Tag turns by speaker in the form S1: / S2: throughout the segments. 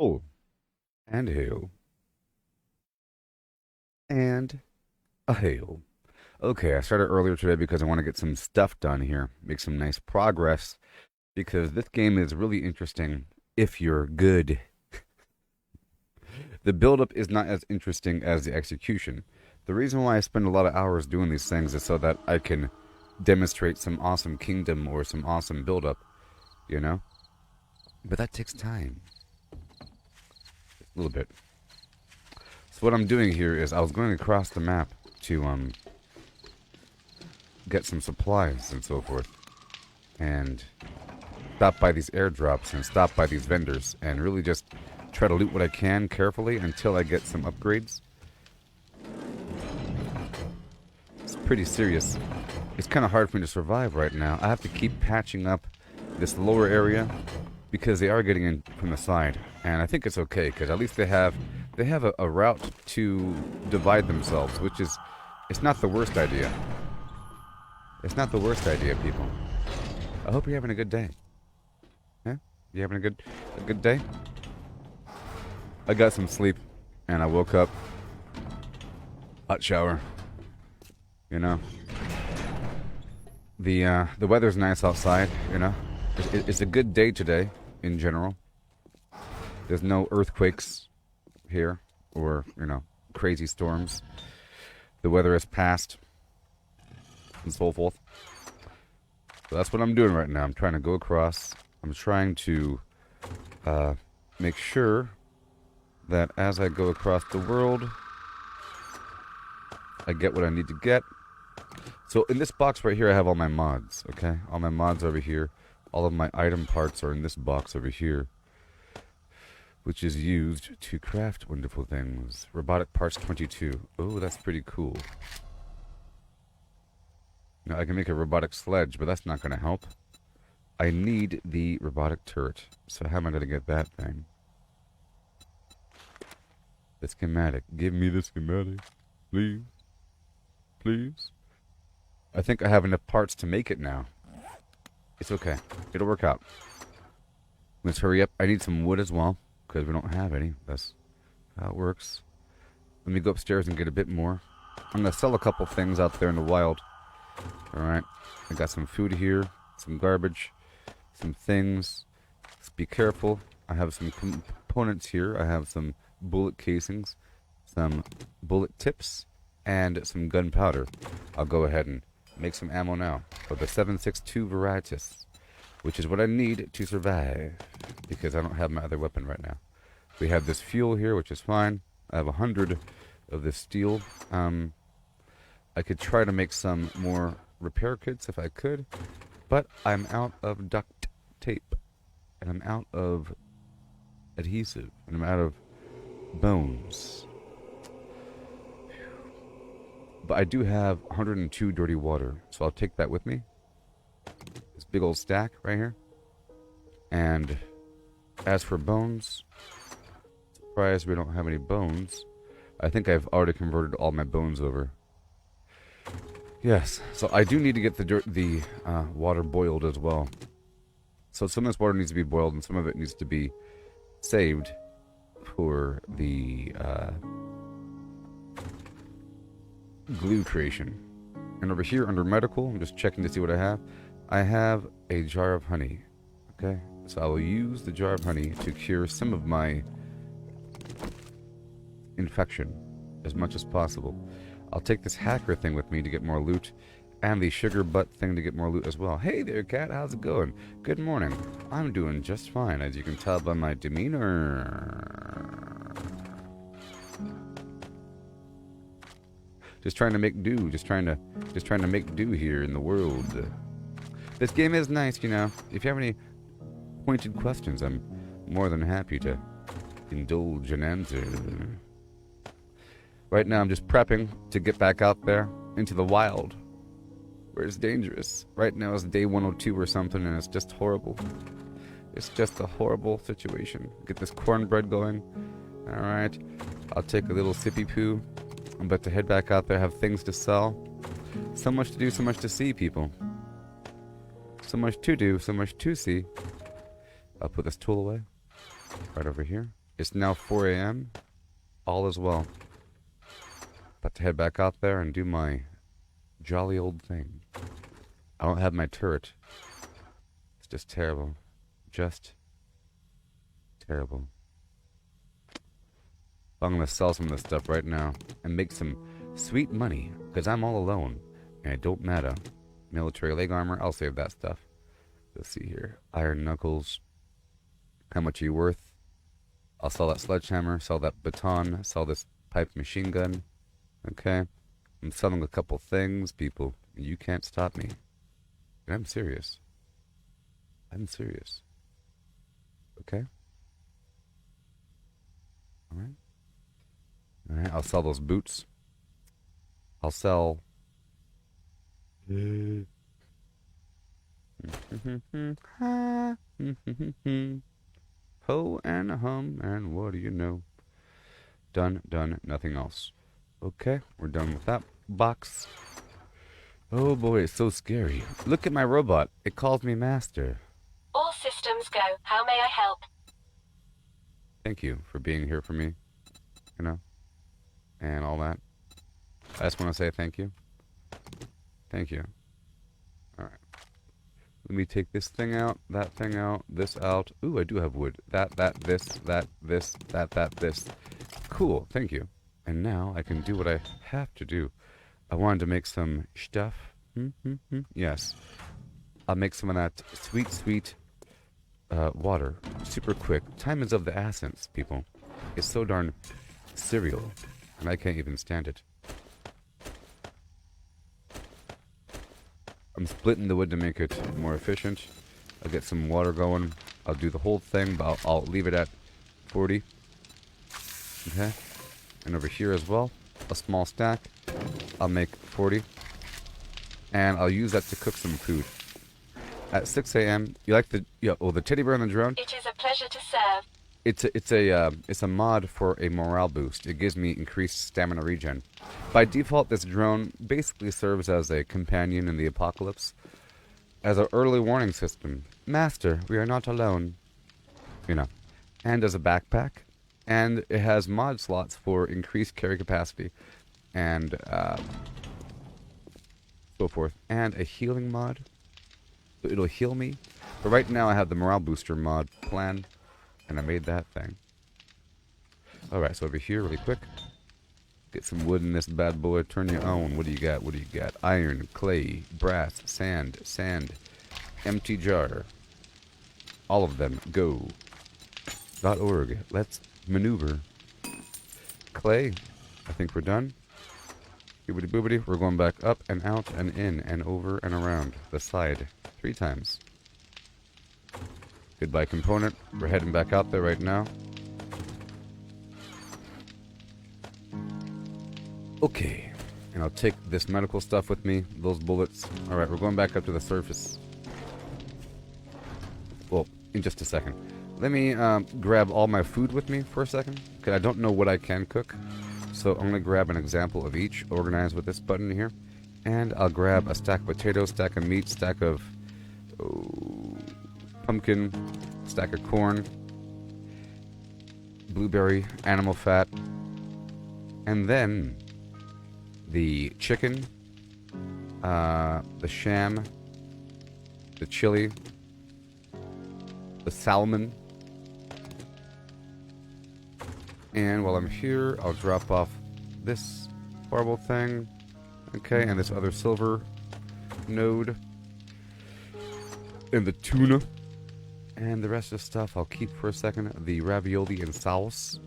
S1: Oh, and hail, and a hail. Okay, I started earlier today because I want to get some stuff done here, make some nice progress, because this game is really interesting if you're good. The build-up is not as interesting as the execution. The reason why I spend a lot of hours doing these things is so that I can demonstrate some awesome kingdom or some awesome build-up, you know? But that takes time. A little bit. So what I'm doing here is I was going across the map to get some supplies and so forth, and stop by these airdrops and stop by these vendors and really just try to loot what I can carefully until I get some upgrades. It's pretty serious. It's kind of hard for me to survive right now. I have to keep patching up this lower area because they are getting in from the side, and I think it's okay because at least they have a route to divide themselves, which is it's not the worst idea. It's not the worst idea, people. I hope you're having a good day. Yeah? You having a good day? I got some sleep and I woke up. Hot shower. You know. The weather's nice outside, you know. It's a good day today in general. There's no earthquakes here or, you know, crazy storms. The weather has passed and so forth. So that's what I'm doing right now. I'm trying to go across. I'm trying to make sure that as I go across the world, I get what I need to get. So in this box right here, I have all my mods, okay? All my mods over here. All of my item parts are in this box over here, which is used to craft wonderful things. Robotic parts 22. Oh, that's pretty cool. Now, I can make a robotic sledge, but that's not going to help. I need the robotic turret. So how am I going to get that thing? The schematic. Give me the schematic. Please. Please. I think I have enough parts to make it now. It's okay. It'll work out. Let's hurry up. I need some wood as well, because we don't have any. That's how it works. Let me go upstairs and get a bit more. I'm going to sell a couple things out there in the wild. Alright. I got some food here, some garbage, some things. Just be careful. I have some components here. I have some bullet casings, some bullet tips, and some gunpowder. I'll go ahead and make some ammo now for the 7.62 varieties, which is what I need to survive because I don't have my other weapon right now. We have this fuel here, which is fine. I have 100 of this steel. I could try to make some more repair kits if I could, but I'm out of duct tape, and I'm out of adhesive, and I'm out of bones. But I do have 102 dirty water, so I'll take that with me. This big old stack right here. And as for bones, surprised we don't have any bones. I think I've already converted all my bones over. Yes, so I do need to get the water boiled as well. So some of this water needs to be boiled and some of it needs to be saved for the glue creation. And over here under medical, I'm just checking to see what I have. I have a jar of honey. Okay, so I will use the jar of honey to cure some of my infection as much as possible. I'll take this hacker thing with me to get more loot, and the sugar butt thing to get more loot as well. Hey there, cat. How's it going? Good morning. I'm doing just fine, as you can tell by my demeanor. Just trying to make do. Just trying to make do here in the world. This game is nice, you know. If you have any pointed questions, I'm more than happy to indulge and answer. Right now, I'm just prepping to get back out there into the wild, where it's dangerous. Right now is day 102 or something, and it's just horrible. It's just a horrible situation. Get this cornbread going. All right, I'll take a little sippy poo. I'm about to head back out there, have things to sell. So much to do, so much to see, people. So much to do, so much to see. I'll put this tool away. Right over here. It's now 4 a.m. All is well. About to head back out there and do my jolly old thing. I don't have my turret. It's just terrible. Just terrible. I'm gonna sell some of this stuff right now and make some sweet money, because I'm all alone and it don't matter. Military leg armor, I'll save that stuff. Let's see here. Iron knuckles. How much are you worth? I'll sell that sledgehammer, sell that baton, sell this pipe machine gun. Okay? I'm selling a couple things, people. You can't stop me. And I'm serious. I'm serious. Okay? Alright? Alright, I'll sell those boots. I'll sell... Ho and hum, and what do you know? Done, nothing else. Okay, we're done with that box. Oh boy, it's so scary. Look at my robot. It calls me master.
S2: All systems go. How may I help?
S1: Thank you for being here for me. You know? And all that. I just want to say thank you. Thank you. Alright. Let me take this thing out, that thing out, this out. Ooh, I do have wood. That, this, this. Cool, thank you. And now I can do what I have to do. I wanted to make some stuff. Yes. I'll make some of that sweet water. Super quick. Time is of the essence, people. It's so darn cereal. And I can't even stand it. I'm splitting the wood to make it more efficient. I'll get some water going. I'll do the whole thing, but I'll leave it at 40. Okay. And over here as well, a small stack. I'll make 40. And I'll use that to cook some food. At 6 a.m., you like the the teddy bear and the drone?
S2: It is a pleasure to serve.
S1: It's a mod for a morale boost. It gives me increased stamina regen. By default, this drone basically serves as a companion in the apocalypse, as an early warning system. Master, we are not alone. You know, and as a backpack, and it has mod slots for increased carry capacity, and so forth, and a healing mod. So it'll heal me. But right now, I have the morale booster mod plan. And I made that thing. Alright, so over here, really quick. Get some wood in this bad boy. Turn you on. What do you got? What do you got? Iron, clay, brass, sand. Empty jar. All of them. Go. .org. Let's maneuver. Clay. I think we're done. Boobity boobity. We're going back up and out and in and over and around the side. 3 times. Goodbye component. We're heading back out there right now. Okay. And I'll take this medical stuff with me. Those bullets. Alright, we're going back up to the surface. Well, in just a second. Let me grab all my food with me for a second. Okay, I don't know what I can cook. So I'm going to grab an example of each. Organize with this button here. And I'll grab a stack of potatoes, stack of meat, stack of... pumpkin, stack of corn, blueberry, animal fat, and then the chicken, the sham, the chili, the salmon, and while I'm here, I'll drop off this horrible thing, okay, and this other silver node, and the tuna. And the rest of the stuff I'll keep for a second. The ravioli and sauce.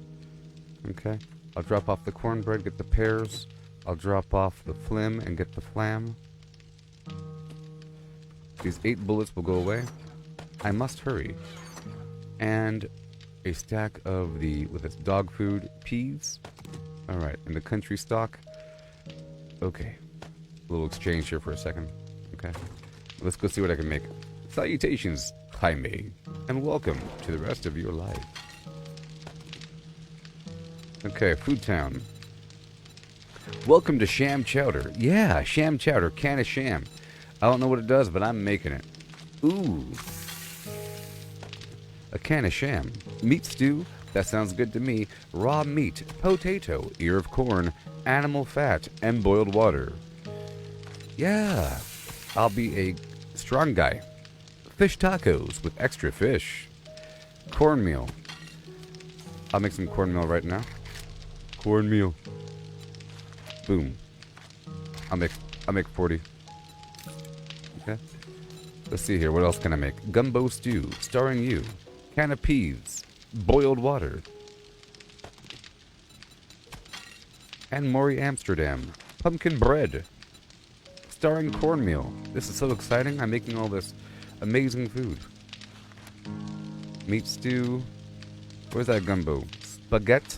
S1: Okay. I'll drop off the cornbread, get the pears. I'll drop off the phlegm and get the flam. These 8 bullets will go away. I must hurry. And a stack of with its dog food, peas. Alright, and the country stock. Okay. A little exchange here for a second. Okay. Let's go see what I can make. Salutations, Jaime, and welcome to the rest of your life. Okay, Food Town. Welcome to Sham Chowder. Yeah, Sham Chowder, can of sham. I don't know what it does, but I'm making it. Ooh. A can of sham. Meat stew, That sounds good to me. Raw meat, potato, ear of corn, animal fat, and boiled water. Yeah, I'll be a strong guy. Fish tacos with extra fish. Cornmeal. I'll make some cornmeal right now. Cornmeal. Boom. I'll make 40. Okay. Let's see here. What else can I make? Gumbo stew, starring you. Can of peas. Boiled water. And Maury Amsterdam. Pumpkin bread. Starring cornmeal. This is so exciting. I'm making all this amazing food. Meat stew. Where's that gumbo? Spaghetti.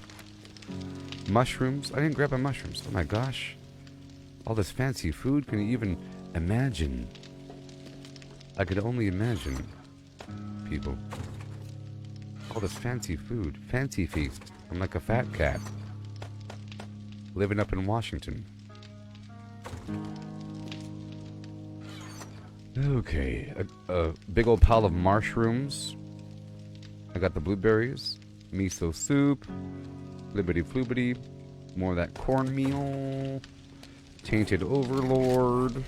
S1: Mushrooms. I didn't grab my mushrooms. Oh my gosh. All this fancy food. Can you even imagine? I could only imagine. People. All this fancy food. Fancy feast. I'm like a fat cat. Living up in Washington. Okay. A big old pile of mushrooms. I got the blueberries. Miso soup. Flibbity floobity. More of that cornmeal. Tainted overlord.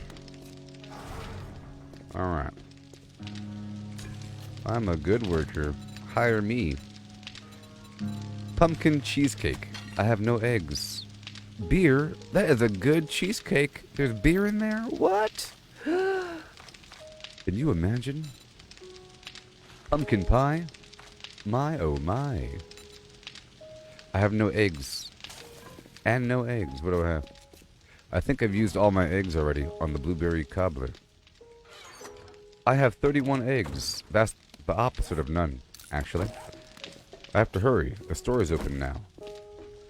S1: Alright. I'm a good worker. Hire me. Pumpkin cheesecake. I have no eggs. Beer? That is a good cheesecake. There's beer in there? What? Can you imagine? Pumpkin pie? My oh my. I have no eggs. And no eggs. What do I have? I think I've used all my eggs already on the blueberry cobbler. I have 31 eggs. That's the opposite of none, actually. I have to hurry. The store is open now.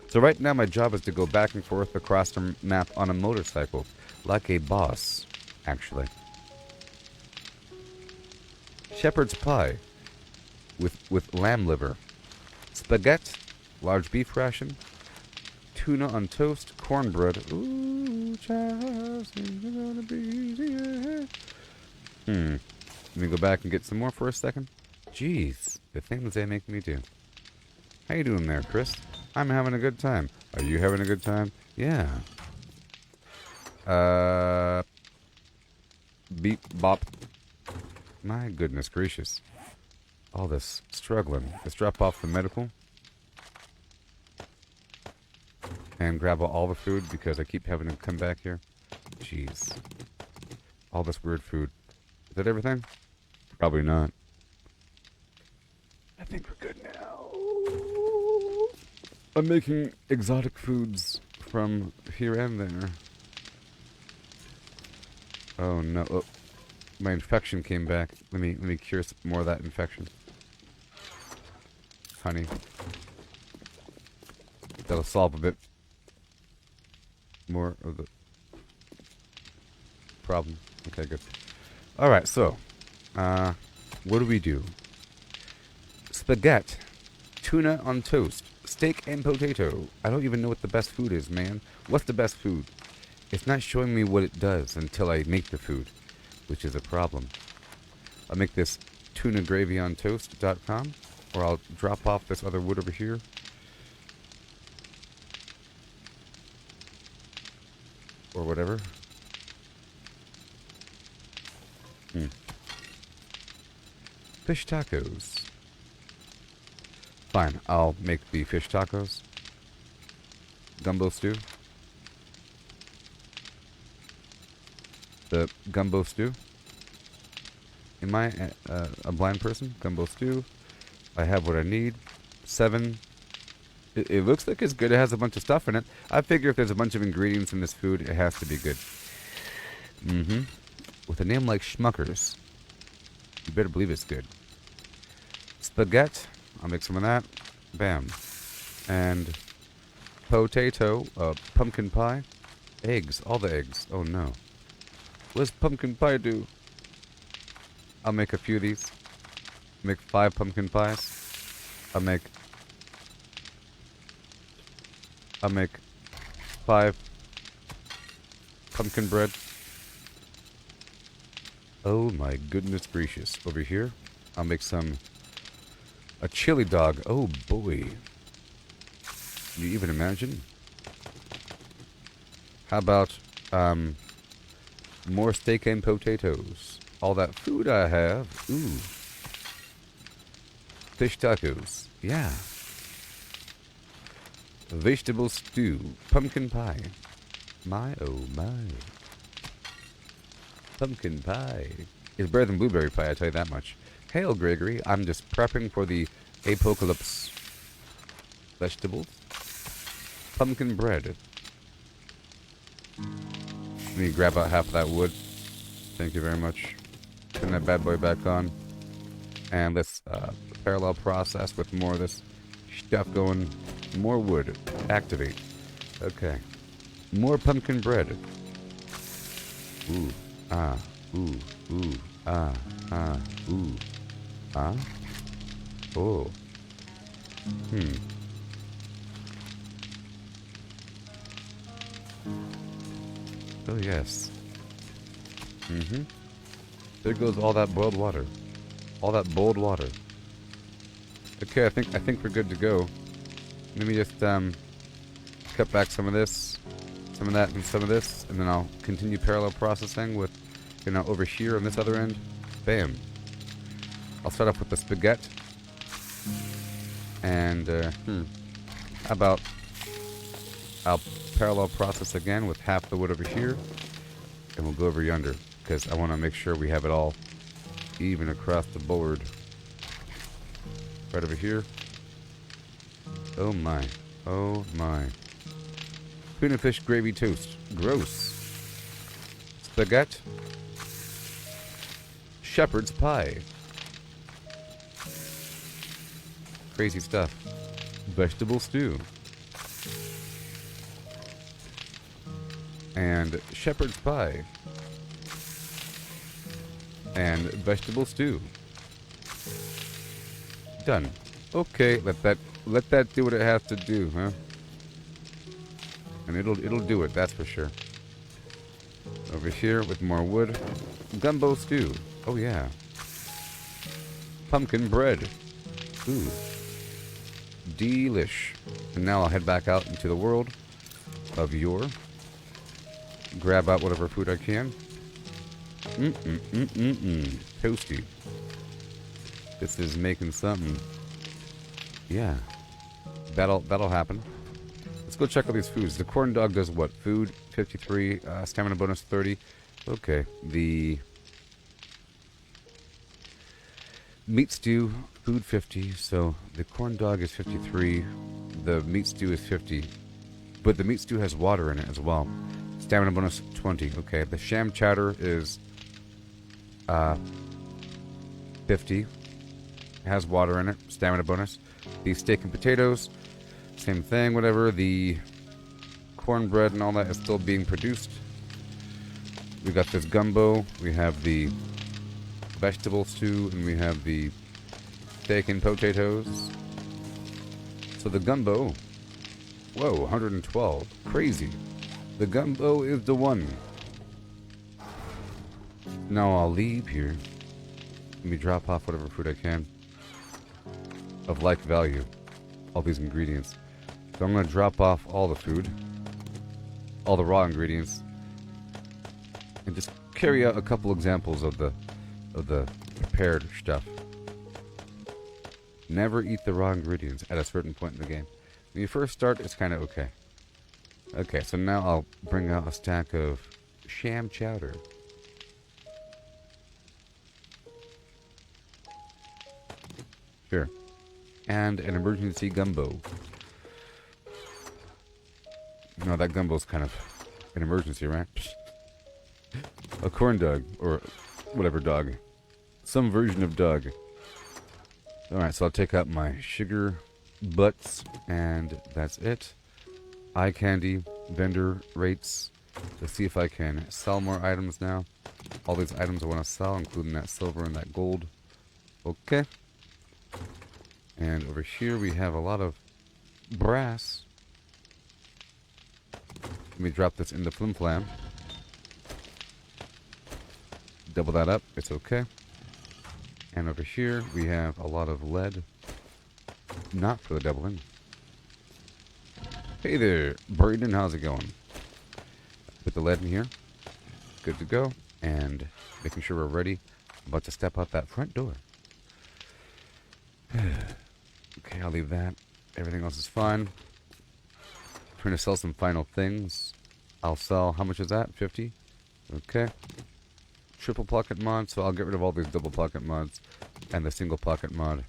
S1: So right now my job is to go back and forth across the map on a motorcycle. Like a boss, actually. Shepherd's pie. With lamb liver. Spaghetti. Large beef ration. Tuna on toast. Cornbread. Ooh, child, things are gonna be easier. Let me go back and get some more for a second. Jeez, the things they make me do. How you doing there, Chris? I'm having a good time. Are you having a good time? Yeah. Beep, bop. My goodness gracious. All this struggling. Let's drop off the medical. And grab all the food because I keep having to come back here. Jeez. All this weird food. Is that everything? Probably not. I think we're good now. I'm making exotic foods from here and there. Oh no. Oh, my infection came back. Let me cure some more of that infection. Honey. That'll solve a bit more of the problem. Okay, good. Alright, so what do we do? Spaghetti. Tuna on toast. Steak and potato. I don't even know what the best food is, man. What's the best food? It's not showing me what it does until I make the food, which is a problem. I'll make this tuna gravy on toast.com, or I'll drop off this other wood over here. Or whatever. Fish tacos. Fine, I'll make the fish tacos. Gumbo stew. The gumbo stew. Am I a blind person? Gumbo stew. I have what I need. 7. It looks like it's good. It has a bunch of stuff in it. I figure if there's a bunch of ingredients in this food, it has to be good. With a name like Schmuckers, you better believe it's good. Spaghetti. I'll make some of that. Bam. And potato. Pumpkin pie. Eggs. All the eggs. Oh no. What does pumpkin pie do? I'll make a few of these. Make 5 pumpkin pies. I'll make 5 pumpkin bread. Oh my goodness gracious. Over here, I'll make some A chili dog. Oh boy. Can you even imagine? How about, more steak and potatoes? All that food I have. Ooh. Fish tacos. Yeah. Vegetable stew. Pumpkin pie. My oh my. Pumpkin pie. It's better than blueberry pie, I tell you that much. Hail, Gregory. I'm just prepping for the apocalypse. Vegetables. Pumpkin bread. Let me grab out half of that wood. Thank you very much. Turn that bad boy back on. And let's parallel process with more of this stuff going. More wood. Activate. Okay. More pumpkin bread. Ooh. Ah. Ooh. Ooh. Ah. Ah. Ooh. Ah. Oh. Oh yes. There goes all that boiled water. All that boiled water. Okay, I think we're good to go. Let me just cut back some of this, some of that, and some of this, and then I'll continue parallel processing with, you know, over here on this other end. Bam. I'll start off with the spaghetti. And how about I'll parallel process again with half the wood over here, and we'll go over yonder because I want to make sure we have it all even across the board. Right over here. Oh my. Oh my. Tuna fish gravy toast. Gross. Spaghetti. Shepherd's pie. Crazy stuff. Vegetable stew. And shepherd's pie. And vegetable stew. Done. Okay, let that do what it has to do, huh? And it'll do it, that's for sure. Over here with more wood. Gumbo stew. Oh yeah. Pumpkin bread. Ooh. Delish. And now I'll head back out into the world of yore. Grab out whatever food I can. Toasty. This is making something. Yeah. That'll happen. Let's go check out these foods. The corn dog does what? Food 53, stamina bonus 30. Okay. The meat stew, food 50. So the corn dog is 53. The meat stew is 50. But the meat stew has water in it as well. Stamina bonus 20. Okay. The sham chowder is 50. Has water in it. Stamina bonus. The steak and potatoes, same thing, whatever. The cornbread and all that is still being produced. We got this gumbo. We have the vegetable stew, and we have the steak and potatoes. So the gumbo, whoa, 112. Crazy. The gumbo is the one. Now I'll leave here. Let me drop off whatever food I can of like value. All these ingredients. So I'm going to drop off all the food. All the raw ingredients. And just carry out a couple examples of the prepared stuff. Never eat the raw ingredients at a certain point in the game. When you first start, it's kind of okay. Okay, so now I'll bring out a stack of sham chowder. Here. And an emergency gumbo. No, that gumbo's kind of an emergency, right? A corn dog, or whatever dog. Some version of dog. Alright, so I'll take out my sugar butts, and that's it. Eye candy, vendor rates. Let's see if I can sell more items now. All these items I want to sell, including that silver and that gold. Okay. And over here we have a lot of brass. Let me drop this in the flim flam. Double that up, it's okay. And over here we have a lot of lead. not for the doubling. Hey there, Braden, how's it going? Put the lead in here. Good to go. And making sure we're ready. About to step out that front door. Okay, I'll leave that. Everything else is fine. Trying to sell some final things. I'll sell, how much is that? 50? Okay. Triple pocket mod, so I'll get rid of all these double pocket mods. And the single pocket mod.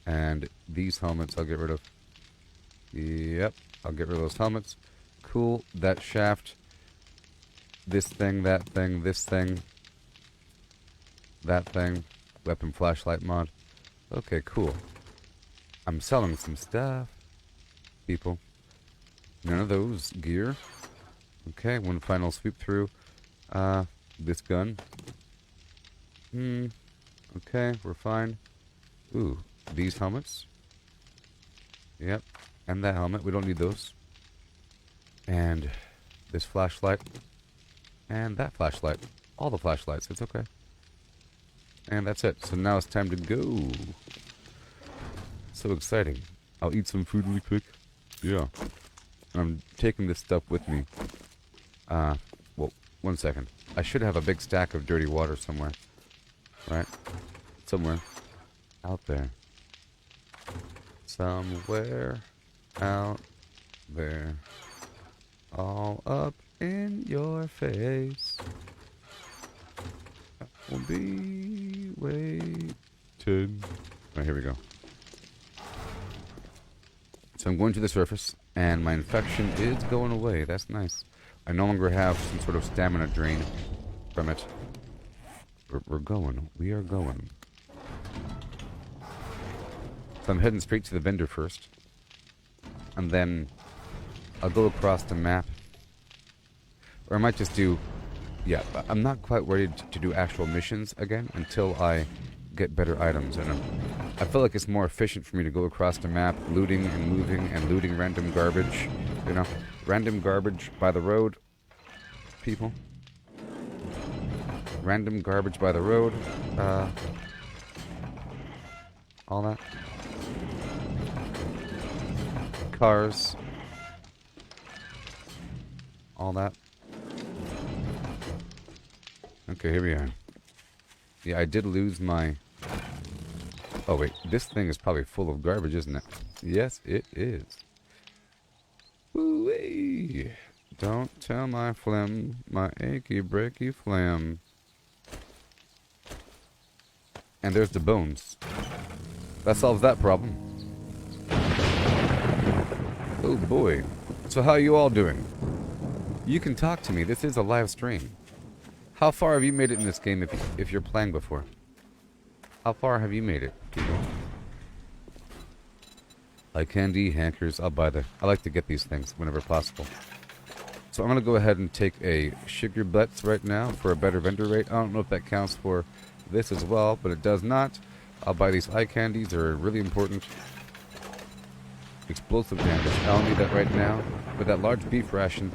S1: And these helmets I'll get rid of. Yep, I'll get rid of those helmets. Cool, that shaft. This thing, that thing, this thing. That thing. Weapon flashlight mod. Okay, cool. I'm selling some stuff. People. None of those. Gear. Okay, one final sweep through. This gun. Okay, we're fine. Ooh, these helmets. Yep, and that helmet. We don't need those. And this flashlight. And that flashlight. All the flashlights. It's okay. And that's it. So now it's time to go. So exciting. I'll eat some food really quick. Yeah. I'm taking this stuff with me. Well, 1 second. I should have a big stack of dirty water somewhere. Right? Somewhere. Out there. Somewhere. Out there. All up in your face. Will be waiting. Alright, here we go. So I'm going to the surface, and my infection is going away. That's nice. I no longer have some sort of stamina drain from it. We're going. We are going. So I'm heading straight to the vendor first. And then I'll go across the map. Or I might just do... Yeah, I'm not quite ready to do actual missions again until I get better items in them. I feel like it's more efficient for me to go across the map, looting and moving and looting random garbage. You know, random garbage by the road, people. Random garbage by the road. All that. Cars. All that. Okay, here we are. Yeah, I did lose my... Oh, wait. This thing is probably full of garbage, isn't it? Yes, it is. Woo-wee! Don't tell my phlegm, my achy, breaky phlegm. And there's the bones. That solves that problem. Oh, boy. So how are you all doing? You can talk to me. This is a live stream. How far have you made it in this game if you're playing before? How far have you made it, people? Eye candy, hankers, I'll buy the... I like to get these things whenever possible. So I'm going to go ahead and take a sugar butts right now for a better vendor rate. I don't know if that counts for this as well, but it does not. I'll buy these eye candies. They're really important. Explosive damage. I'll need that right now. But that large beef ration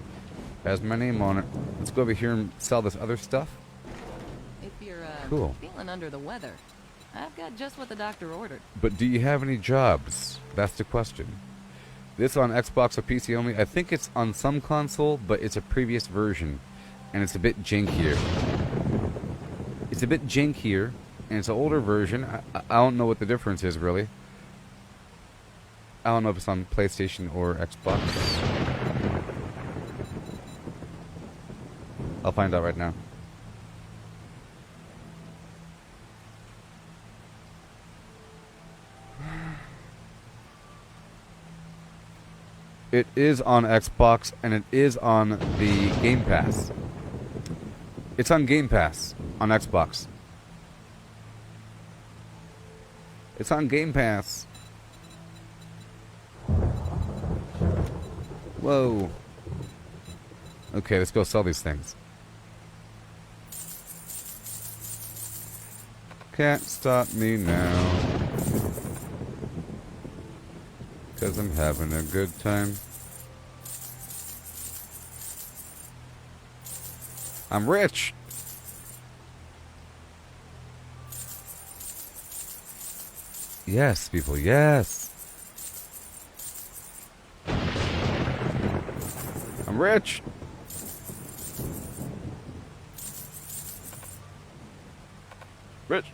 S1: has my name on it. Let's go over here and sell this other stuff.
S3: If you're
S1: Cool.
S3: feeling under the weather, I've got just what the doctor ordered.
S1: But do you have any jobs? That's the question. This on Xbox or PC only? I think it's on some console, but it's a previous version. And it's a bit jankier. It's a bit jankier, and it's an older version. I don't know what the difference is, really. I don't know if it's on PlayStation or Xbox. I'll find out right now. It is on Xbox, and it is on the Game Pass. It's on Game Pass on Xbox. It's on Game Pass. Whoa. Okay, let's go sell these things. Can't stop me now, 'cause I'm having a good time. I'm rich. Yes, people, yes. I'm rich. Rich.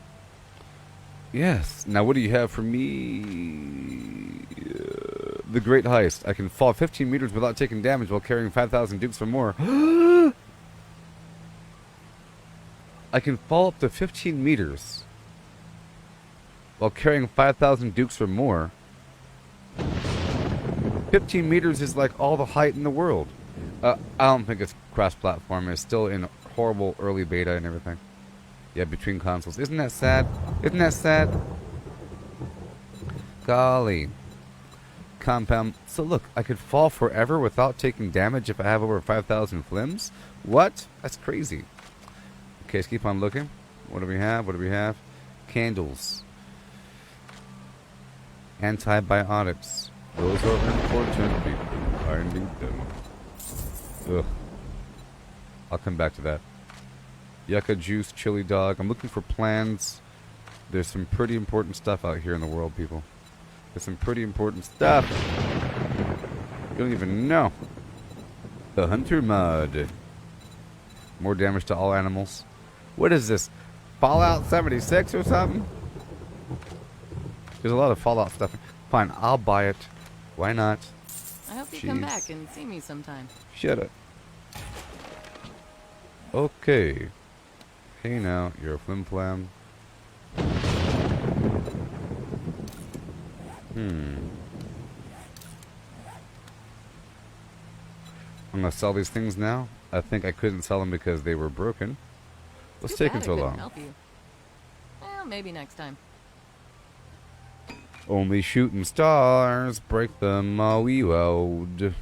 S1: Yes. Now, what do you have for me? The Great Heist. I can fall 15 meters without taking damage while carrying 5,000 dukes or more. I can fall up to 15 meters while carrying 5,000 dukes or more. 15 meters is like all the height in the world. I don't think it's cross-platform. It's still in horrible early beta and everything. Yeah, between consoles. Isn't that sad? Isn't that sad? Golly. Compound. So look, I could fall forever without taking damage if I have over 5,000 flims? What? That's crazy. Okay, let's keep on looking. What do we have? What do we have? Candles. Antibiotics. Those are important, people. I need them. Ugh. I'll come back to that. Yucca juice, chili dog. I'm looking for plans. There's some pretty important stuff out here in the world, people. There's some pretty important stuff. You don't even know. The Hunter mod. More damage to all animals. What is this? Fallout 76 or something? There's a lot of Fallout stuff. Fine, I'll buy it. Why not?
S3: I hope you come back and see me sometime.
S1: Shut up. Okay. Hey now, you're a flim flam. I'm gonna sell these things now. I think I couldn't sell them because they were broken. What's taking so long?
S3: Help you. Well, maybe next time.
S1: Only shooting stars break the Maui road.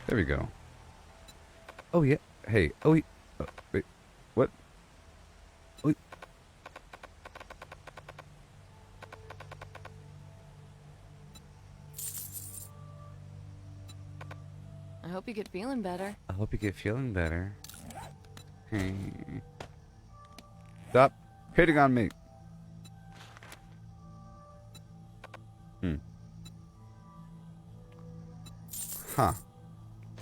S1: There we go. Oh yeah. Hey. Oh wait. Wait. What? Wait.
S3: I hope you get feeling better.
S1: I hope you get feeling better. Hey. Stop hitting on me. Huh.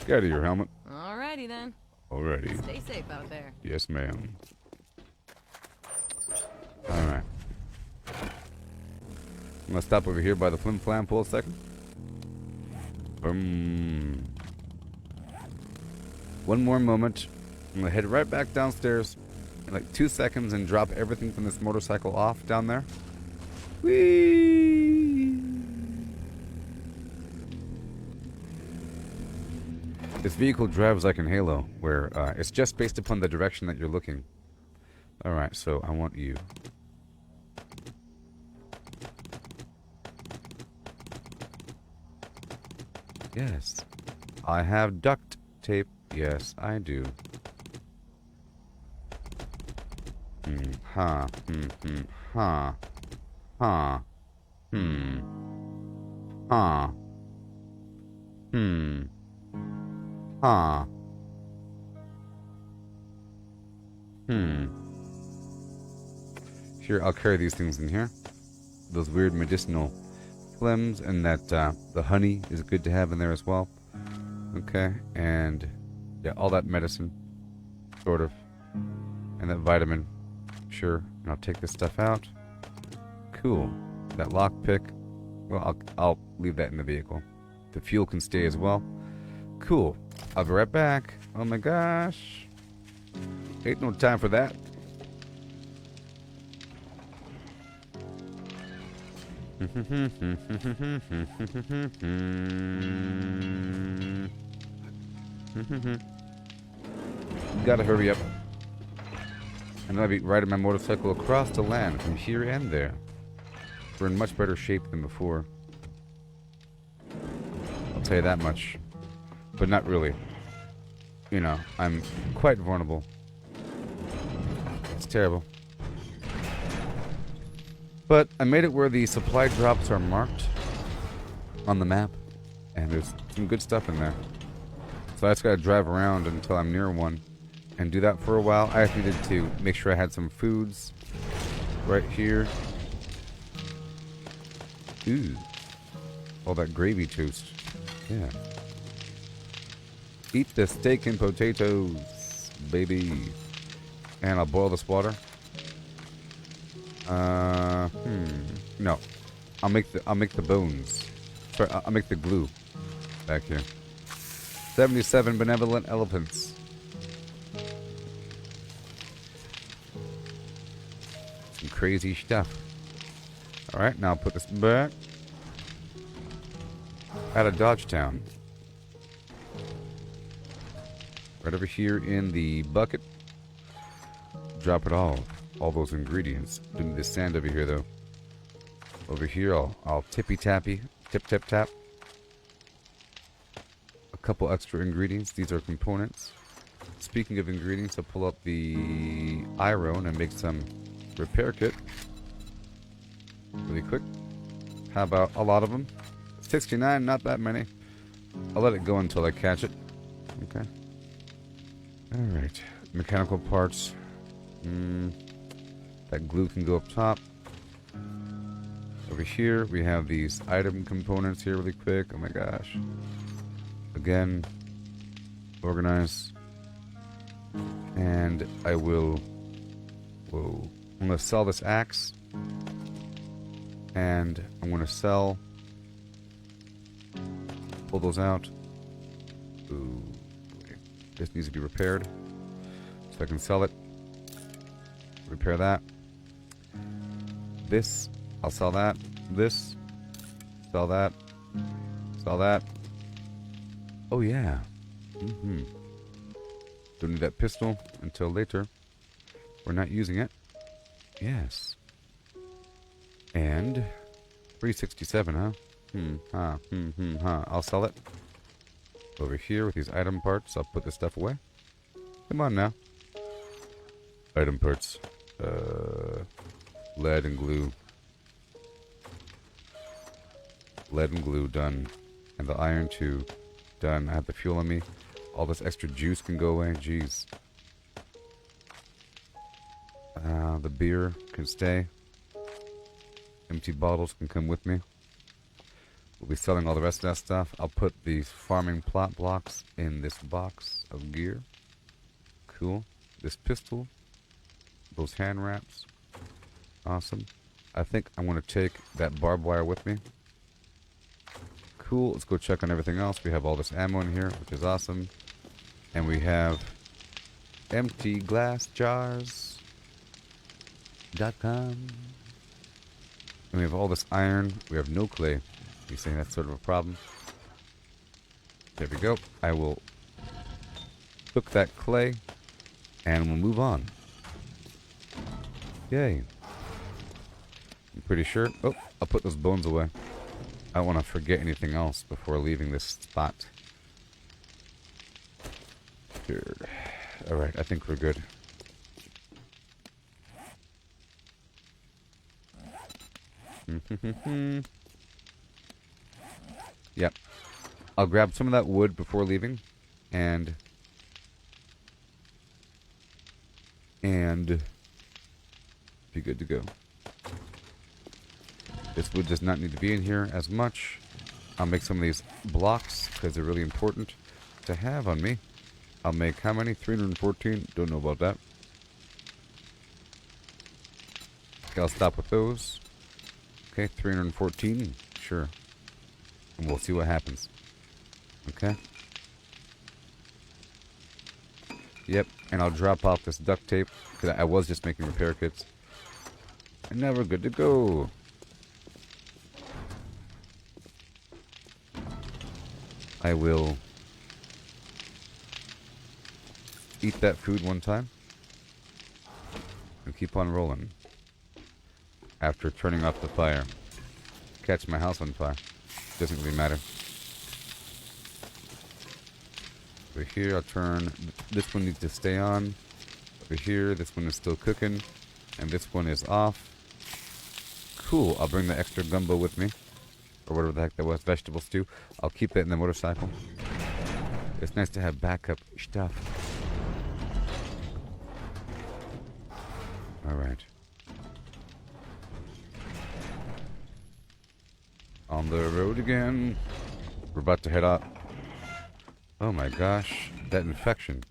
S1: Get out of your helmet.
S3: Alrighty then.
S1: Alrighty.
S3: Stay safe out there.
S1: Yes, ma'am. Alright. I'm gonna stop over here by the flim flam for a second. Boom. One more moment. I'm gonna head right back downstairs in like 2 seconds and drop everything from this motorcycle off down there. Whee! This vehicle drives like in Halo, where it's just based upon the direction that you're looking. Alright, so I want you. Yes. I have duct tape. Yes, I do. Huh. Huh. Huh. Huh. Huh. Here, I'll carry these things in here. Those weird medicinal phlegms, and that the honey is good to have in there as well. Okay, and yeah, all that medicine, sort of, and that vitamin. Sure, and I'll take this stuff out. Cool. That lockpick. Well, I'll leave that in the vehicle. The fuel can stay as well. Cool. I'll be right back. Oh my gosh. Ain't no time for that. Gotta hurry up. And I'll be riding my motorcycle across the land from here and there. We're in much better shape than before. I'll tell you that much. But not really. You know, I'm quite vulnerable. It's terrible. But I made it where the supply drops are marked on the map. And there's some good stuff in there. So I just gotta drive around until I'm near one. And do that for a while. I just needed to make sure I had some foods right here. Ooh. All that gravy toast. Yeah. Eat the steak and potatoes, baby. And I'll boil this water. No. I'll make the bones. Sorry, I'll make the glue back here. 77 benevolent elephants. Some crazy stuff. Alright, now I'll put this back. Out of Dodgetown. Right over here in the bucket. Drop it all those ingredients. Do need the sand over here though. Over here I'll tippy tappy, tip tap tap. A couple extra ingredients. These are components. Speaking of ingredients, I'll pull up the iron and make some repair kit. Really quick. How about a lot of them? 69, not that many. I'll let it go until I catch it. Okay. Alright. Mechanical parts. That glue can go up top. Over here, we have these item components here really quick. Oh my gosh. Again, organize. And I will... Whoa. I'm going to sell this axe. And I'm going to sell... Pull those out. Ooh. This needs to be repaired. So I can sell it. Repair that. This. I'll sell that. This. Sell that. Sell that. Oh yeah. Don't need that pistol until later. We're not using it. Yes. And 367, huh? I'll sell it. Over here with these item parts, I'll put this stuff away. Come on now. Item parts. Lead and glue. Lead and glue done. And the iron too. Done. I have the fuel on me. All this extra juice can go away. Jeez. The beer can stay. Empty bottles can come with me. We'll be selling all the rest of that stuff. I'll put these farming plot blocks in this box of gear. Cool. This pistol. Those hand wraps. Awesome. I think I'm going to take that barbed wire with me. Cool. Let's go check on everything else. We have all this ammo in here, which is awesome. And we have empty glass jars. .com. And we have all this iron. We have no clay. You're saying that's sort of a problem. There we go. I will cook that clay and we'll move on. Yay. I'm pretty sure. Oh, I'll put those bones away. I don't want to forget anything else before leaving this spot. Good. Alright, I think we're good. Yep. I'll grab some of that wood before leaving. And be good to go. This wood does not need to be in here as much. I'll make some of these blocks because they're really important to have on me. I'll make how many? 314? Don't know about that. Okay, I'll stop with those. Okay, 314. Sure. And we'll see what happens. Okay. Yep, and I'll drop off this duct tape because I was just making repair kits. And now we're good to go. I will eat that food one time and keep on rolling after turning off the fire. Catch my house on fire. Doesn't really matter. Over here, I'll turn. This one needs to stay on. Over here, this one is still cooking. And this one is off. Cool. I'll bring the extra gumbo with me. Or whatever the heck that was. Vegetable stew. I'll keep that in the motorcycle. It's nice to have backup stuff. Alright. On the road again. We're about to head out. Oh my gosh, that infection.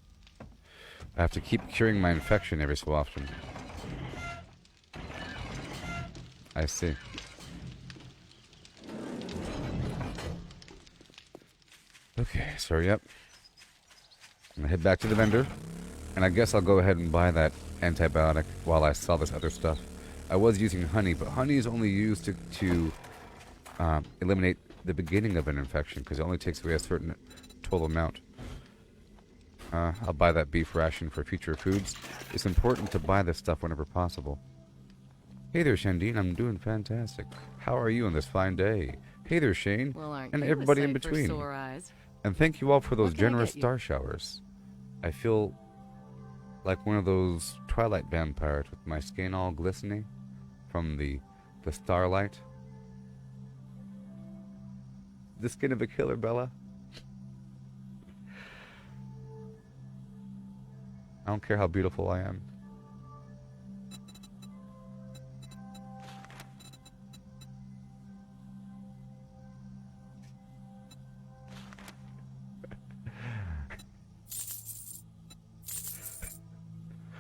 S1: I have to keep curing my infection every so often. I see. Okay, so yep. I'm gonna head back to the vendor, and I guess I'll go ahead and buy that antibiotic while I sell this other stuff. I was using honey, but honey is only used to eliminate the beginning of an infection, because it only takes away a certain total amount. I'll buy that beef ration for future foods. It's important to buy this stuff whenever possible. Hey there, Shandine. I'm doing fantastic. How are you on this fine day? Hey there, Shane.
S3: Well, aren't
S1: and
S3: you
S1: everybody
S3: a
S1: in
S3: sight for
S1: between.
S3: sore eyes?
S1: And thank you all for those
S3: What can I
S1: generous
S3: get you?
S1: star showers. I feel like one of those Twilight vampires with my skin all glistening from the starlight. The skin of a killer, Bella. I don't care how beautiful I am.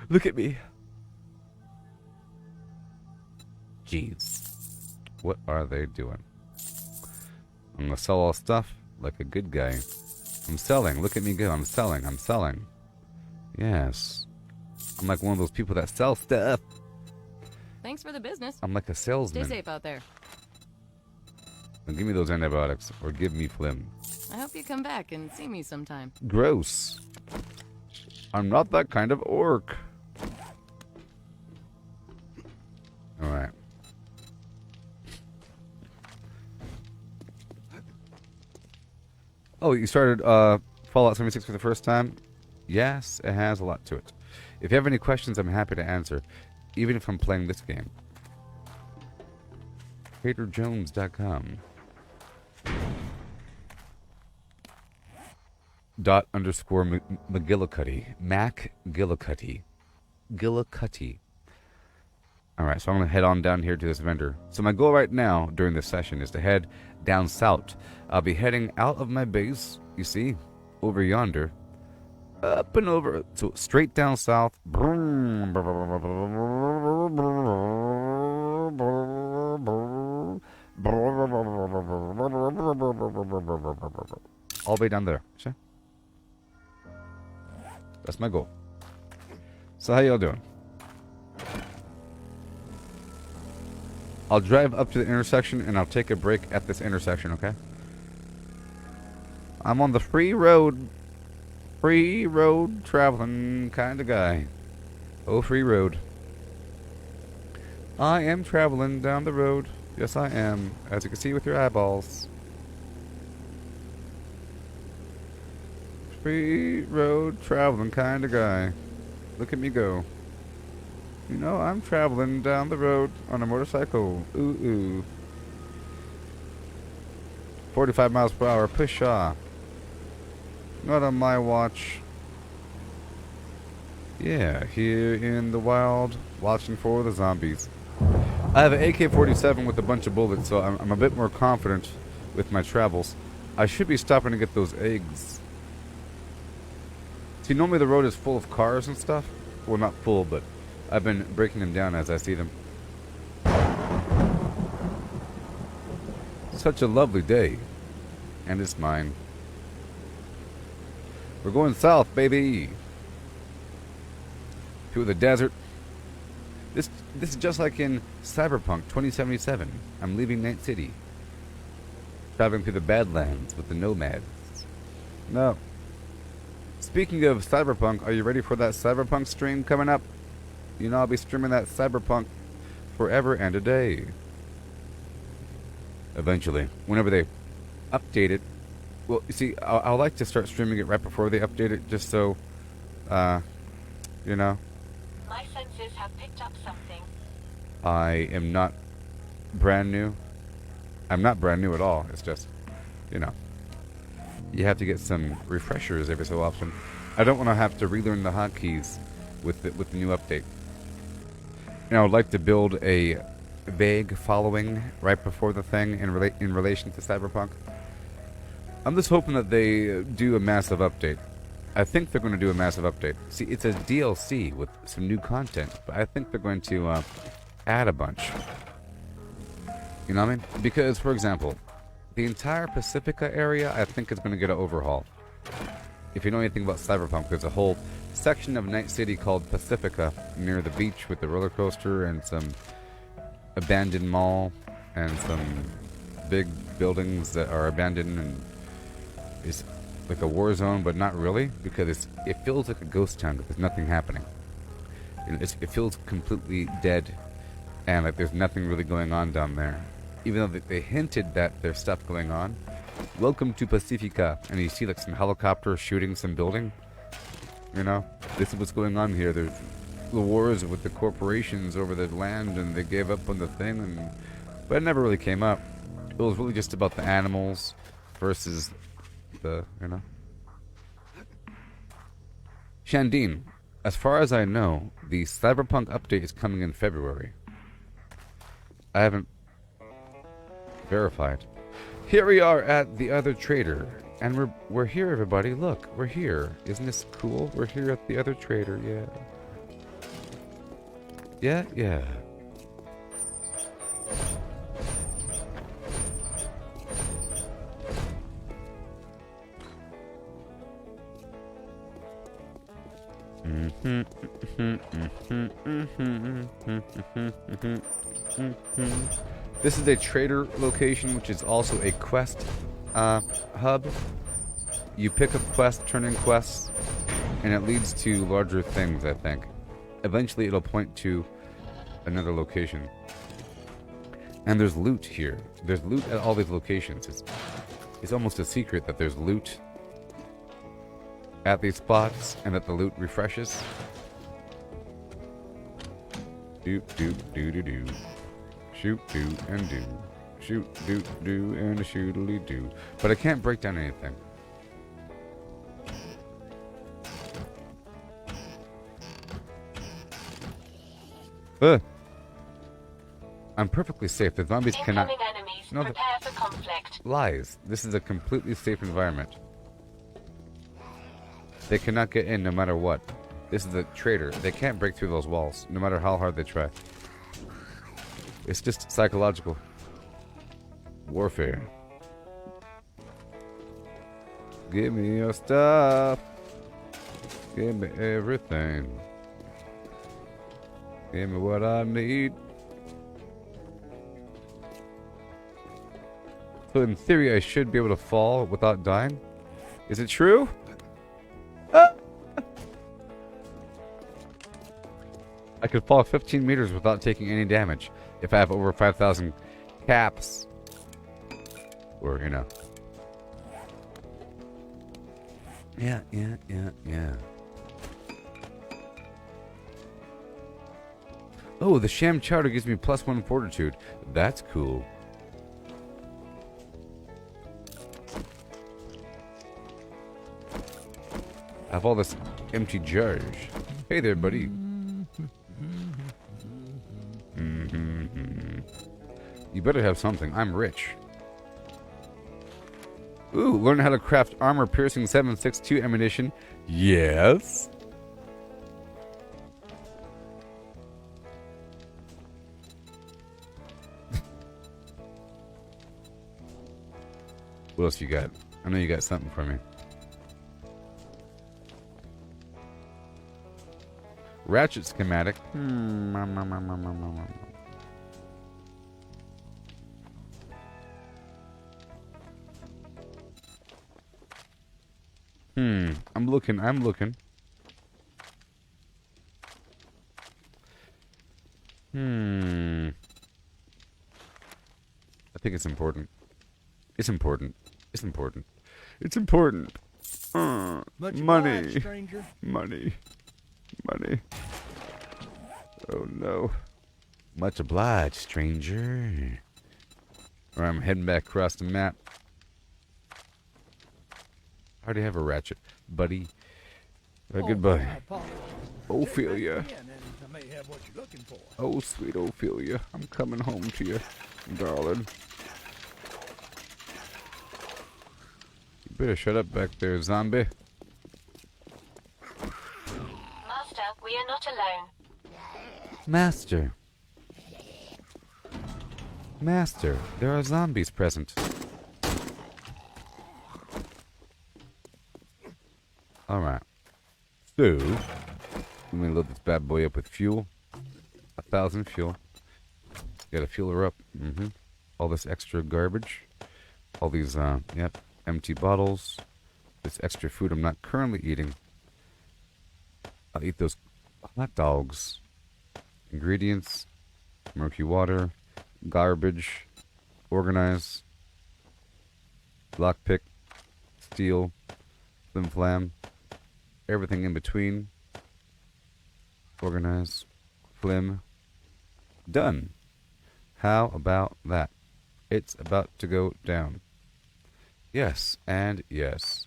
S1: Look at me. Jeez. What are they doing? I'm gonna sell all stuff like a good guy. I'm selling. Look at me go. I'm selling. I'm selling. Yes. I'm like one of those people that sell stuff.
S3: Thanks for the business.
S1: I'm like a
S3: Stay
S1: salesman.
S3: safe out there.
S1: Now give me those antibiotics or give me phlegm.
S3: I hope you come back and see me sometime.
S1: Gross. I'm not that kind of orc. Alright. Oh, you started Fallout 76 for the first time? Yes, it has a lot to it. If you have any questions, I'm happy to answer, even if I'm playing this game. HaterJones.com __ McGillicuddy. Mac Gillicuddy. Gillicuddy. Alright, so I'm going to head on down here to this vendor. So my goal right now during this session is to head down south. I'll be heading out of my base, you see, over yonder. Up and over, so straight down south. All the way down there. See? That's my goal. So how y'all doing? I'll drive up to the intersection and I'll take a break at this intersection, okay? I'm on the free road traveling kind of guy. Oh, free road. I am traveling down the road. Yes, I am. As you can see with your eyeballs. Free road traveling kind of guy. Look at me go. You know, I'm traveling down the road on a motorcycle. Ooh, ooh. 45 miles per hour. Push off. Not on my watch. Yeah, here in the wild, watching for the zombies. I have an AK-47 with a bunch of bullets, so I'm a bit more confident with my travels. I should be stopping to get those eggs. See, normally the road is full of cars and stuff. Well, not full, but I've been breaking them down as I see them. Such a lovely day. And it's mine. We're going south, baby. Through the desert. This is just like in Cyberpunk 2077. I'm leaving Night City. Traveling through the Badlands with the nomads. No. Speaking of Cyberpunk, are you ready for that Cyberpunk stream coming up? You know I'll be streaming that Cyberpunk forever and a day. Eventually. Whenever they update it. Well, you see, I like to start streaming it right before they update it, just so, you know.
S2: My senses have picked up something.
S1: I am not brand new. I'm not brand new at all. It's just, you know, you have to get some refreshers every so often. I don't want to have to relearn the hotkeys with the new update. And I would like to build a vague following right before the thing in relation to Cyberpunk. I'm just hoping that they do a massive update. I think they're going to do a massive update. See, it's a DLC with some new content, but I think they're going to add a bunch. You know what I mean? Because, for example, the entire Pacifica area, I think, is going to get an overhaul. If you know anything about Cyberpunk, there's a whole section of Night City called Pacifica near the beach with the roller coaster and some abandoned mall and some big buildings that are abandoned, and it's like a war zone, but not really, because it feels like a ghost town, but there's nothing happening. It feels completely dead, and like there's nothing really going on down there. Even though they hinted that there's stuff going on. Welcome to Pacifica, and you see like some helicopters shooting some building. You know, this is what's going on here. There's the wars with the corporations over the land, and they gave up on the thing, but it never really came up. It was really just about the animals versus the, you know. Shandine, as far as I know, the Cyberpunk update is coming in February. I haven't verified. Here we are at the other trader, and we're here, everybody. Look, we're here. Isn't this cool? We're here at the other trader. Yeah. This is a trader location, which is also a quest hub. You pick up quests, turn in quests, and it leads to larger things, I think. Eventually it'll point to another location. And there's loot here. There's loot at all these locations. It's almost a secret that there's loot at these spots and that the loot refreshes. Do. Shoot, do, and do. Shoot, do, and a shootily do. But I can't break down anything. I'm perfectly safe. The zombies cannot...
S2: Enemies,
S1: No,
S2: prepare for conflict.
S1: Lies. This is a completely safe environment. They cannot get in no matter what. This is a trader. They can't break through those walls, no matter how hard they try. It's just psychological warfare. Give me your stuff. Give me everything. Give me what I need. So in theory, I should be able to fall without dying. Is it true? I could fall 15 meters without taking any damage if I have over 5,000 caps. Or, you know. Yeah. Oh, the sham chowder gives me +1 fortitude. That's cool. I have all this empty jars. Hey there, buddy. You better have something. I'm rich. Ooh, learn how to craft armor-piercing 7.62 ammunition. Yes. What else you got? I know you got something for me. Ratchet schematic. I'm looking. I think it's important. It's important. Money.
S4: Stranger.
S1: Money. Oh no. Much obliged, stranger. Or I'm heading back across the map. I already have a ratchet, buddy. Goodbye. Ophelia.
S4: I may have what you're looking for.
S1: Oh, sweet Ophelia. I'm coming home to you, darling. Better shut up back there, zombie.
S2: Master, we are not alone.
S1: Master. Master, there are zombies present. Alright. So, let me load this bad boy up with fuel. 1,000 fuel. Gotta fuel her up. All this extra garbage. All these, empty bottles. This extra food I'm not currently eating. I'll eat those hot dogs. Ingredients. Murky water. Garbage. Organize. Lockpick. Steel. Flim flam. Everything in between. Organize. Flim. Done. How about that? It's about to go down. Yes, and yes.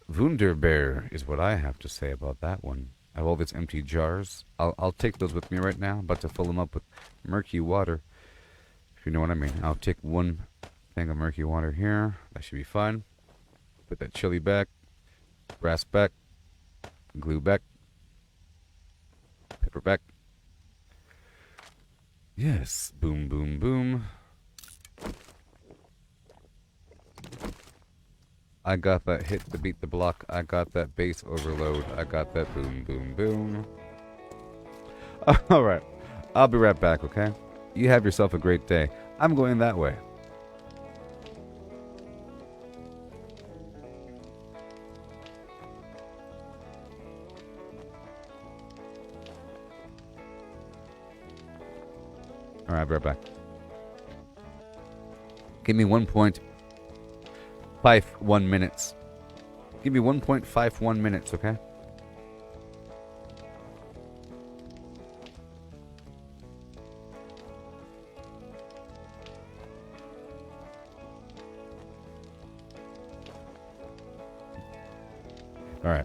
S1: Wunderbar is what I have to say about that one. I have all these empty jars. I'll take those with me right now. I'm about to fill them up with murky water. If you know what I mean. I'll take one thing of murky water here. That should be fine. Put that chili back. Brass back. Glue back. Pepper back. Yes. Boom, boom, boom. I got that hit to beat the block. I got that base overload. I got that boom, boom, boom. Alright. I'll be right back, okay? You have yourself a great day. I'm going that way. Alright, I'll be right back. Give me 1.51 minutes. Give me 1.51 minutes, okay? All right.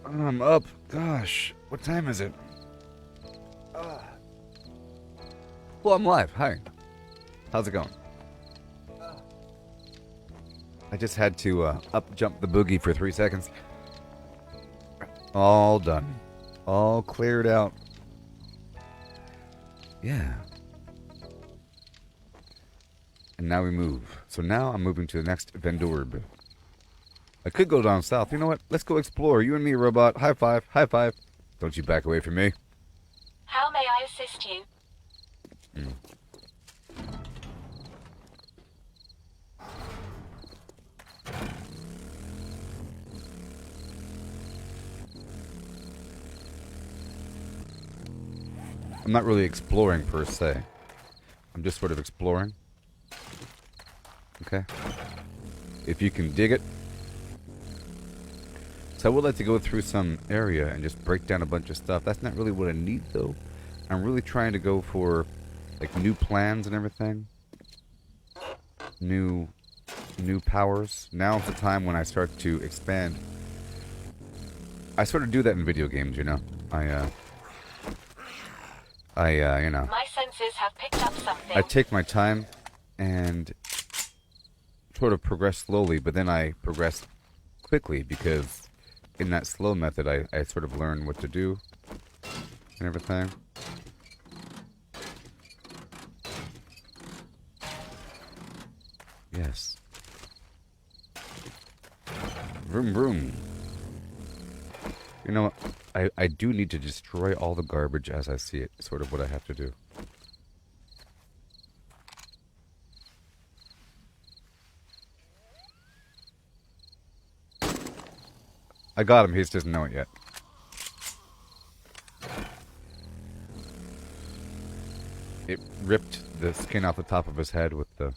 S1: I'm up. Gosh, what time is it? Well, I'm live. Hi. How's it going? I just had to up jump the boogie for 3 seconds. All done. All cleared out. Yeah. And now we move. So now I'm moving to the next Vendorb. I could go down south. You know what? Let's go explore. You and me, robot. High five. High five. Don't you back away from me.
S2: How may I assist you?
S1: I'm not really exploring per se. I'm just sort of exploring. Okay. If you can dig it. So I would like to go through some area and just break down a bunch of stuff. That's not really what I need, though. I'm really trying to go for, like, new plans and everything. New powers. Now's the time when I start to expand. I sort of do that in video games, you know. You know.
S2: My senses have picked up something.
S1: I take my time and sort of progress slowly, but then I progress quickly because in that slow method, I sort of learn what to do and everything. Yes. Vroom vroom. You know, I do need to destroy all the garbage as I see it. Sort of what I have to do. I got him, he just doesn't know it yet. It ripped the skin off the top of his head with the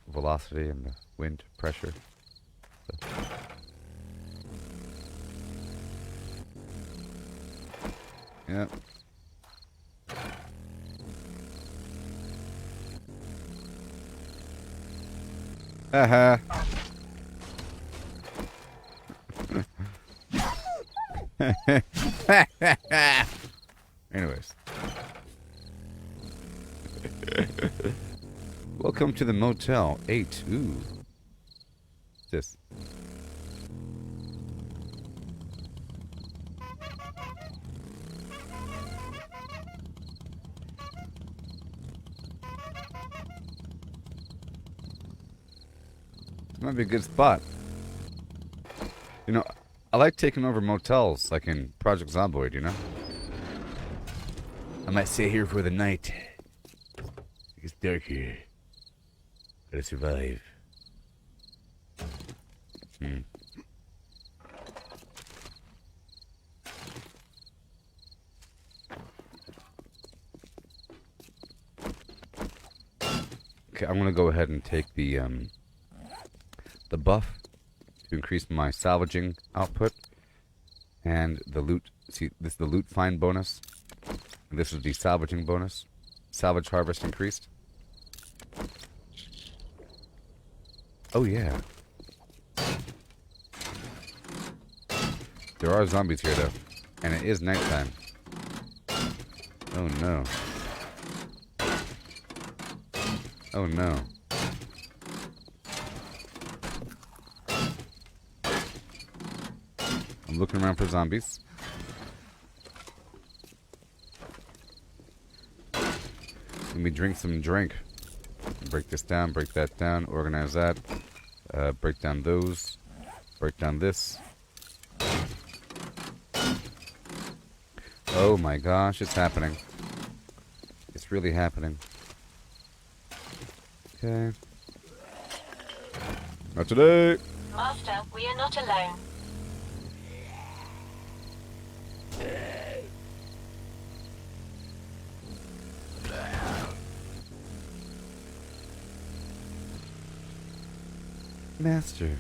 S1: velocity and the wind pressure. So. Yep. Haha. Anyways. Welcome to the Motel 8. Ooh. What's this? This might be a good spot. You know, I like taking over motels, like in Project Zomboid, you know? I might stay here for the night. It's dark here. Gotta survive. Okay, I'm gonna go ahead and take the buff to increase my salvaging output and the loot. See, this is the loot find bonus. And this is the salvaging bonus. Salvage harvest increased. Oh yeah. There are zombies here though, and it is nighttime. Oh no. Oh no. I'm looking around for zombies. Let me drink some drink. Break this down, break that down, organize that. Break down those. Break down this. Oh my gosh, it's happening. It's really happening. Okay. Not today.
S2: Master, we are not alone.
S1: Master.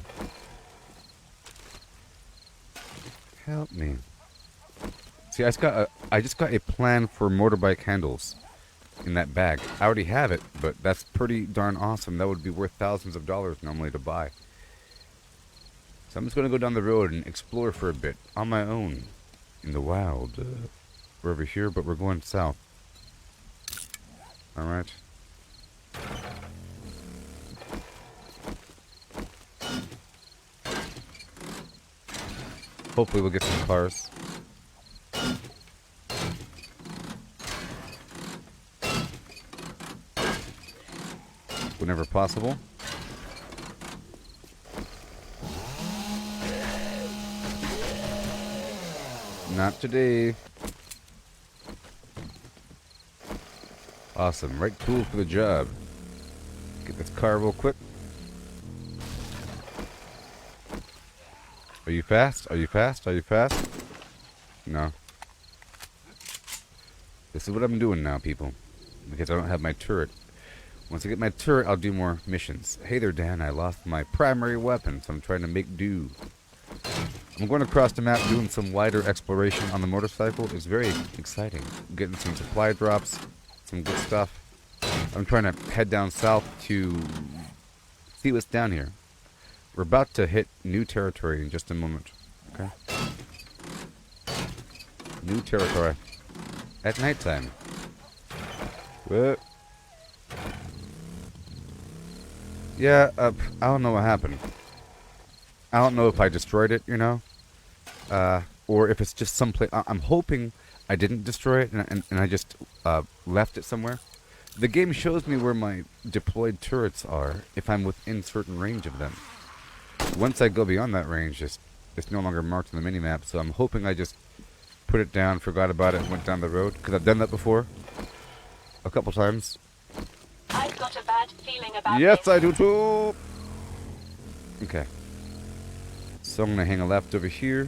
S1: Help me. See, I just got a plan for motorbike handles in that bag. I already have it, but that's pretty darn awesome. That would be worth thousands of dollars normally to buy. So I'm just going to go down the road and explore for a bit on my own in the wild. We're over here, but we're going south. Alright. Hopefully we'll get some cars. Whenever possible. Not today. Awesome. Right tool for the job. Get this car real quick. Are you fast? Are you fast? Are you fast? No. This is what I'm doing now, people. Because I don't have my turret. Once I get my turret, I'll do more missions. Hey there, Dan. I lost my primary weapon, so I'm trying to make do. I'm going across the map doing some wider exploration on the motorcycle. It's very exciting. Getting some supply drops, some good stuff. I'm trying to head down south to see what's down here. We're about to hit new territory in just a moment. Okay? New territory. At nighttime. What? Yeah, I don't know what happened. I don't know if I destroyed it, you know? Or if it's just someplace. I'm hoping I didn't destroy it and I just left it somewhere. The game shows me where my deployed turrets are if I'm within certain range of them. Once I go beyond that range, it's no longer marked on the minimap, so I'm hoping I just put it down, forgot about it, and went down the road. Because I've done that before. A couple times.
S2: I've got a bad feeling about
S1: Yes,
S2: this.
S1: I do too! Okay. So I'm going to hang a left over here.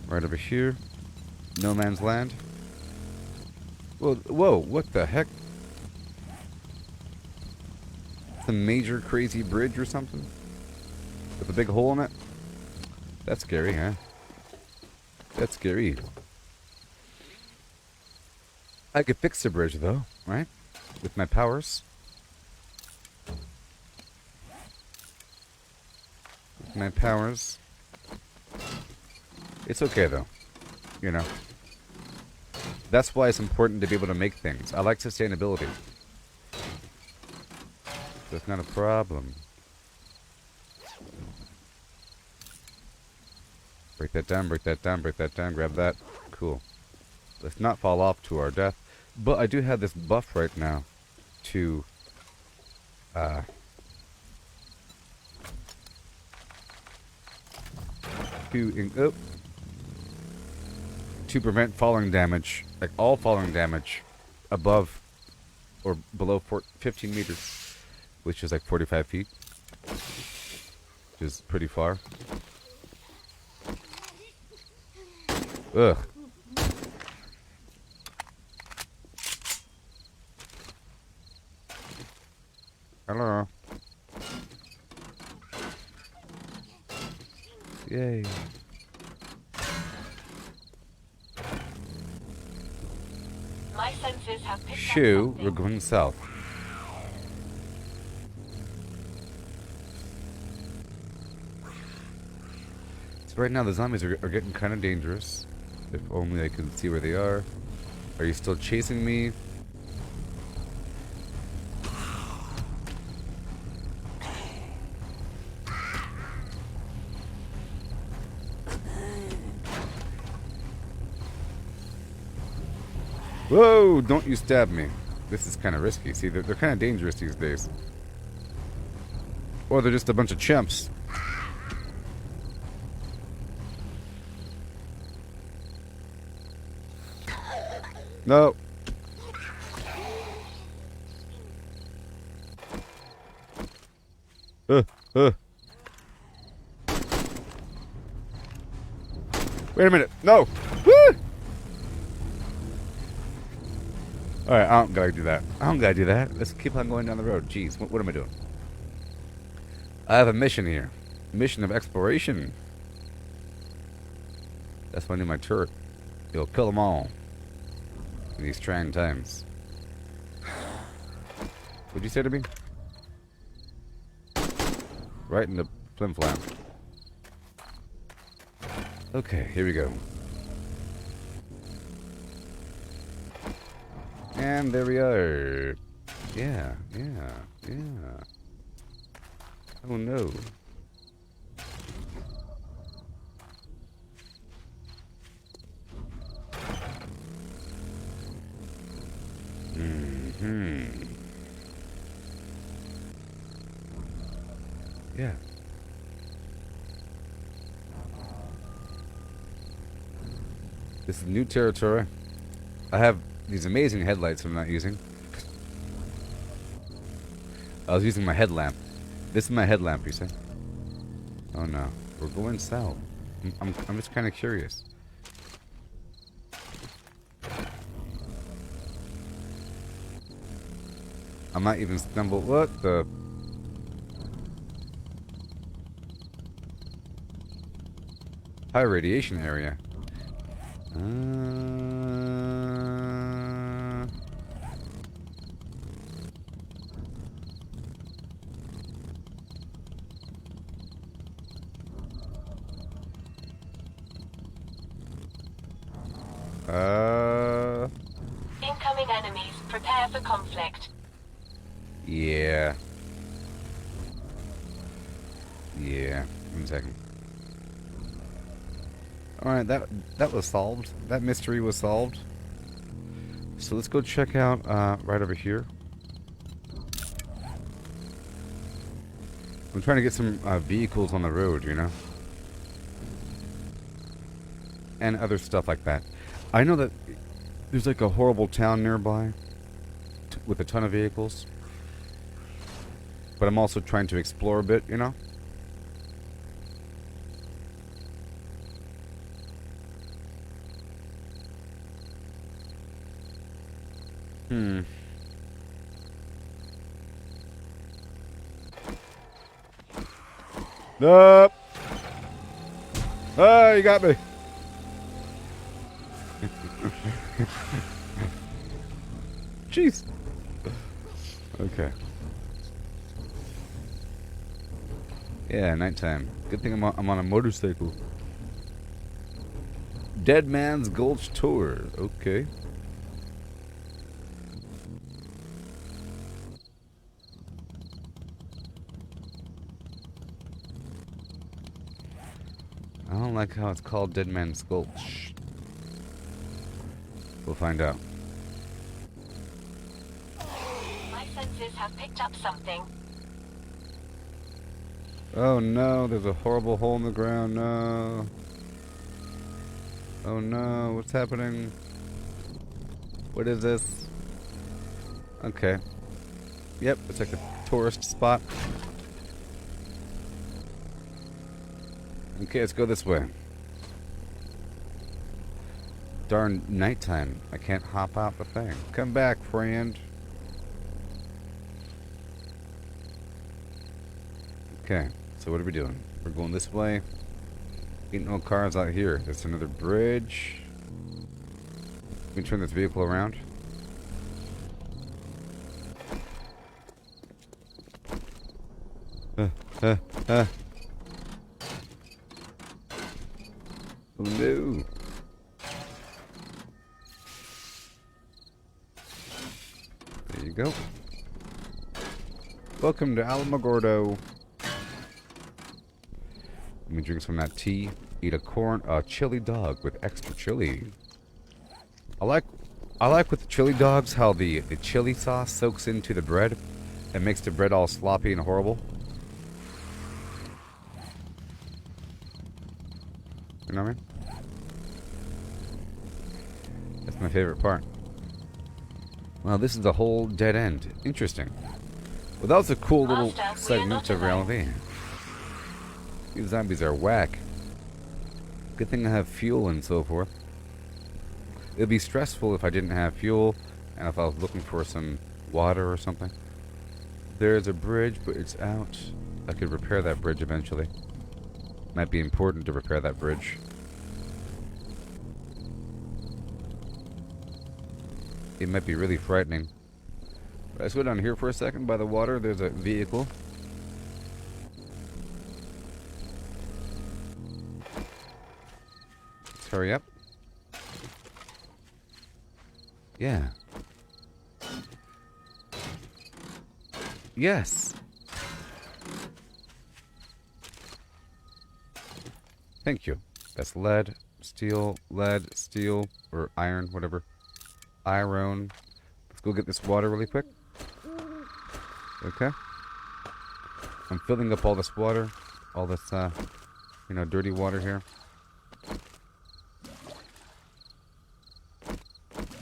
S1: Right over here. No man's land. Whoa, what the heck? It's a major crazy bridge or something? With a big hole in it? That's scary, huh? That's scary. I could fix the bridge, though, right? With my powers. With my powers. It's okay, though. You know. That's why it's important to be able to make things. I like sustainability. That's not a problem. Break that down, break that down, break that down, grab that. Cool. Let's not fall off to our death. But I do have this buff right now to to prevent falling damage, like all falling damage above or below 15 meters, which is like 45 feet, which is pretty far. Ugh. Hello. Yay.
S2: My senses have picked
S1: Shoo,
S2: up
S1: we're
S2: something.
S1: going south. So right now the zombies are getting kind of dangerous. If only I could see where they are. Are you still chasing me? Whoa! Don't you stab me. This is kind of risky. See, they're kind of dangerous these days. Or they're just a bunch of chimps. No. Wait a minute. No. Woo! Alright, I don't gotta do that. I don't gotta do that. Let's keep on going down the road. Jeez, what am I doing? I have a mission here. Mission of exploration. That's why I need my turret. It'll kill them all. In these trying times. What'd you say to me? Right in the flim flam. Okay, here we go. And there we are. Yeah. Oh no. Yeah. This is new territory. I have these amazing headlights I'm not using. I was using my headlamp. This is my headlamp, you say? Oh no. We're going south. I'm just kind of curious. I might even stumble. What the? High radiation area.
S2: Incoming enemies. Prepare for conflict.
S1: Yeah. Yeah. 1 second. Alright, that was solved. That mystery was solved. So let's go check out right over here. I'm trying to get some vehicles on the road, you know? And other stuff like that. I know that there's like a horrible town nearby with a ton of vehicles. But I'm also trying to explore a bit, you know? Nope. Ah, you got me. Jeez. Okay. Yeah, nighttime. Good thing I'm on a motorcycle. Dead Man's Gulch Tour. Okay. I don't like how it's called Dead Man's Gulch. We'll find out.
S2: My senses have picked up something.
S1: Oh no, there's a horrible hole in the ground. No. Oh no, what's happening? What is this? Okay. Yep, it's like a tourist spot. Okay, let's go this way. Darn nighttime. I can't hop out the thing. Come back, friend. Okay, so what are we doing? We're going this way. Ain't no cars out here. There's another bridge. We can turn this vehicle around. Oh no. There you go. Welcome to Alamogordo. Let me drink some of that tea. Eat a chili dog with extra chili. I like with the chili dogs how the chili sauce soaks into the bread and makes the bread all sloppy and horrible. You know what I mean? That's my favorite part. Well, this is a whole dead end. Interesting. Well, that was a cool little segment of reality. These zombies are whack. Good thing I have fuel and so forth. It'd be stressful if I didn't have fuel and if I was looking for some water or something. There's a bridge, but it's out. I could repair that bridge eventually. Might be important to repair that bridge. It might be really frightening. Let's go down here for a second by the water. There's a vehicle. Let's hurry up. Yeah. Yes. Thank you. That's lead, steel, or iron, whatever. Iron. Let's go get this water really quick. Okay. I'm filling up all this water. All this, dirty water here.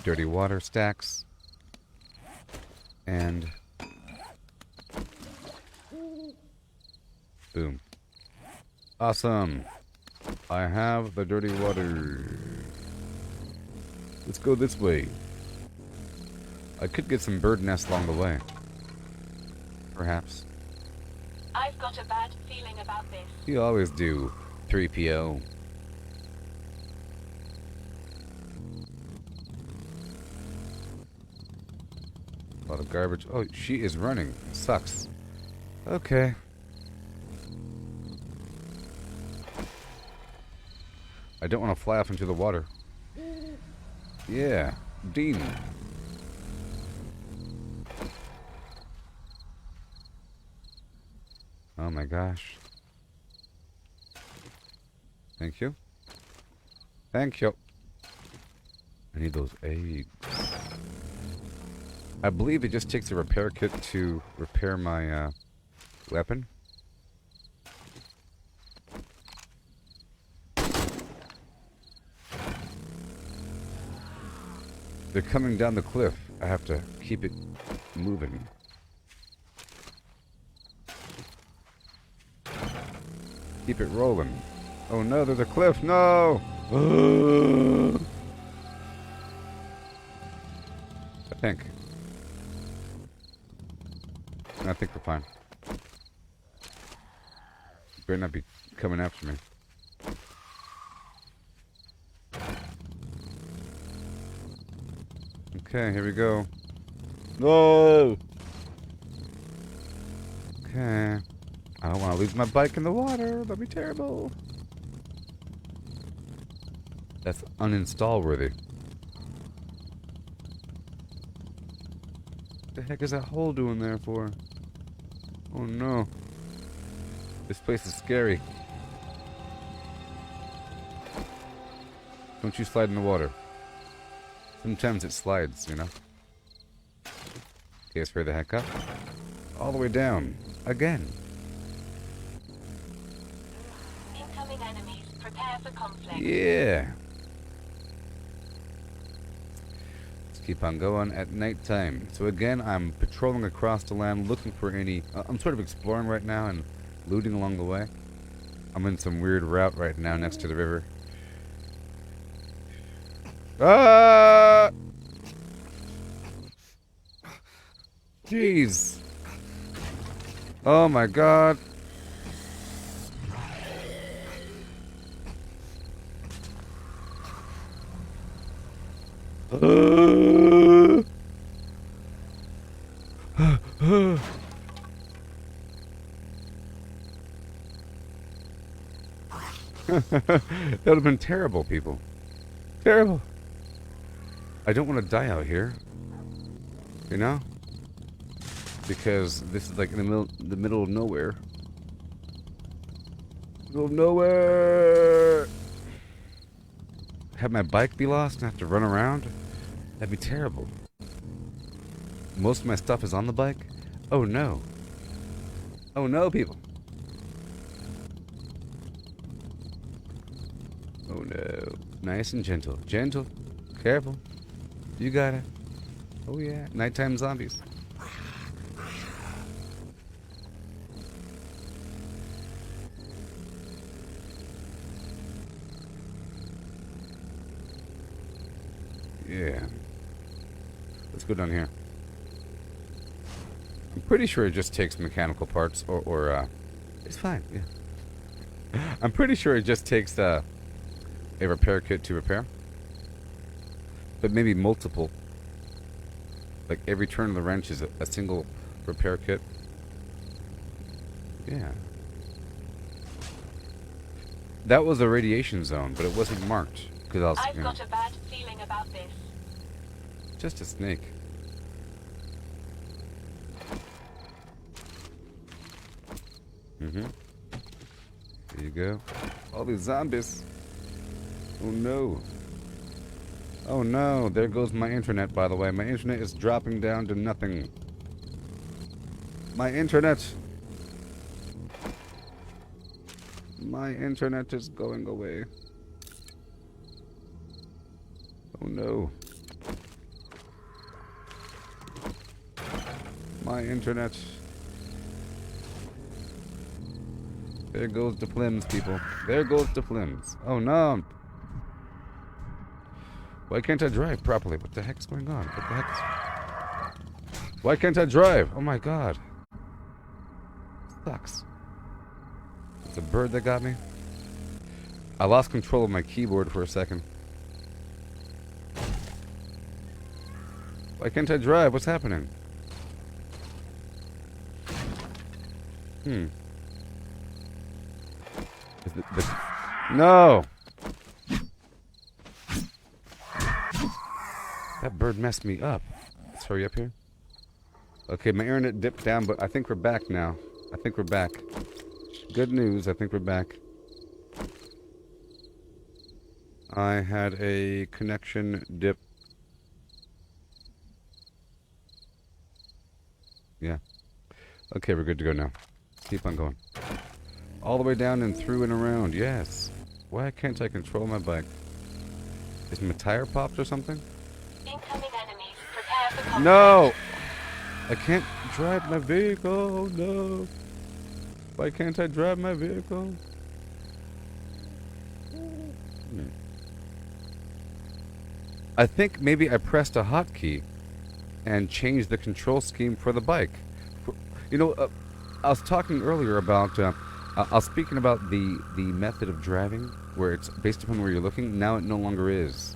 S1: Dirty water stacks. And... boom. Awesome. I have the dirty water. Let's go this way. I could get some bird nests along the way. Perhaps.
S2: I've got a bad feeling about this.
S1: You always do, 3PO. A lot of garbage. Oh, she is running. Sucks. Okay. I don't want to fly off into the water. Yeah. Dean. Oh my gosh. Thank you. Thank you. I need those eggs. I believe it just takes a repair kit to repair my weapon. They're coming down the cliff. I have to keep it moving. Keep it rolling. Oh no, there's a cliff. No! I think we're fine. You better not be coming after me. Okay, here we go. No! Okay. I don't want to lose my bike in the water. That'd be terrible. That's uninstall worthy. What the heck is that hole doing there for? Oh no. This place is scary. Don't you slide in the water. Sometimes it slides, you know. Okay, let's hurry the heck up. All the way down. Again.
S2: Incoming enemies. Prepare for conflict.
S1: Yeah. Let's keep on going at night time. So again, I'm patrolling across the land looking for any... I'm sort of exploring right now and looting along the way. I'm in some weird route right now next to the river. Ah! Jeez. Oh my god. That would have been terrible, people. Terrible. I don't want to die out here. You know? Because this is like in the middle of nowhere. Middle of nowhere! Have my bike be lost and have to run around? That'd be terrible. Most of my stuff is on the bike? Oh no. Oh no, people. Oh no. Nice and gentle. Gentle. Careful. You got it. Oh yeah. Nighttime zombies. Yeah. Let's go down here. I'm pretty sure it just takes mechanical parts or it's fine, yeah. I'm pretty sure it just takes a repair kit to repair. But maybe multiple. Like every turn of the wrench is a single repair kit. Yeah. That was a radiation zone, but it wasn't marked. Because I was,
S2: I've got a bad feeling about this.
S1: Just a snake. Mm-hmm. There you go. All these zombies. Oh no. Oh no, there goes my internet, by the way. My internet is dropping down to nothing. My internet! My internet is going away. Oh no. My internet. There goes the flims, people. There goes the flims. Oh no. Why can't I drive properly? What the heck's going on? What the heck? Why can't I drive? Oh my god. Sucks. It's a bird that got me. I lost control of my keyboard for a second. Why can't I drive? What's happening? Is No! That bird messed me up. Let's hurry up here. Okay, my internet dipped down, but I think we're back now. I think we're back. Good news, I think we're back. I had a connection dip. Yeah. Okay, we're good to go now. Keep on going. All the way down and through and around, yes. Why can't I control my bike? Is my tire popped or something?
S2: Incoming enemies. Prepare for conflict.
S1: No! I can't drive my vehicle, no. Why can't I drive my vehicle? I think maybe I pressed a hotkey and changed the control scheme for the bike. You know, I was talking earlier about, I was speaking about the method of driving where it's based upon where you're looking. Now it no longer is.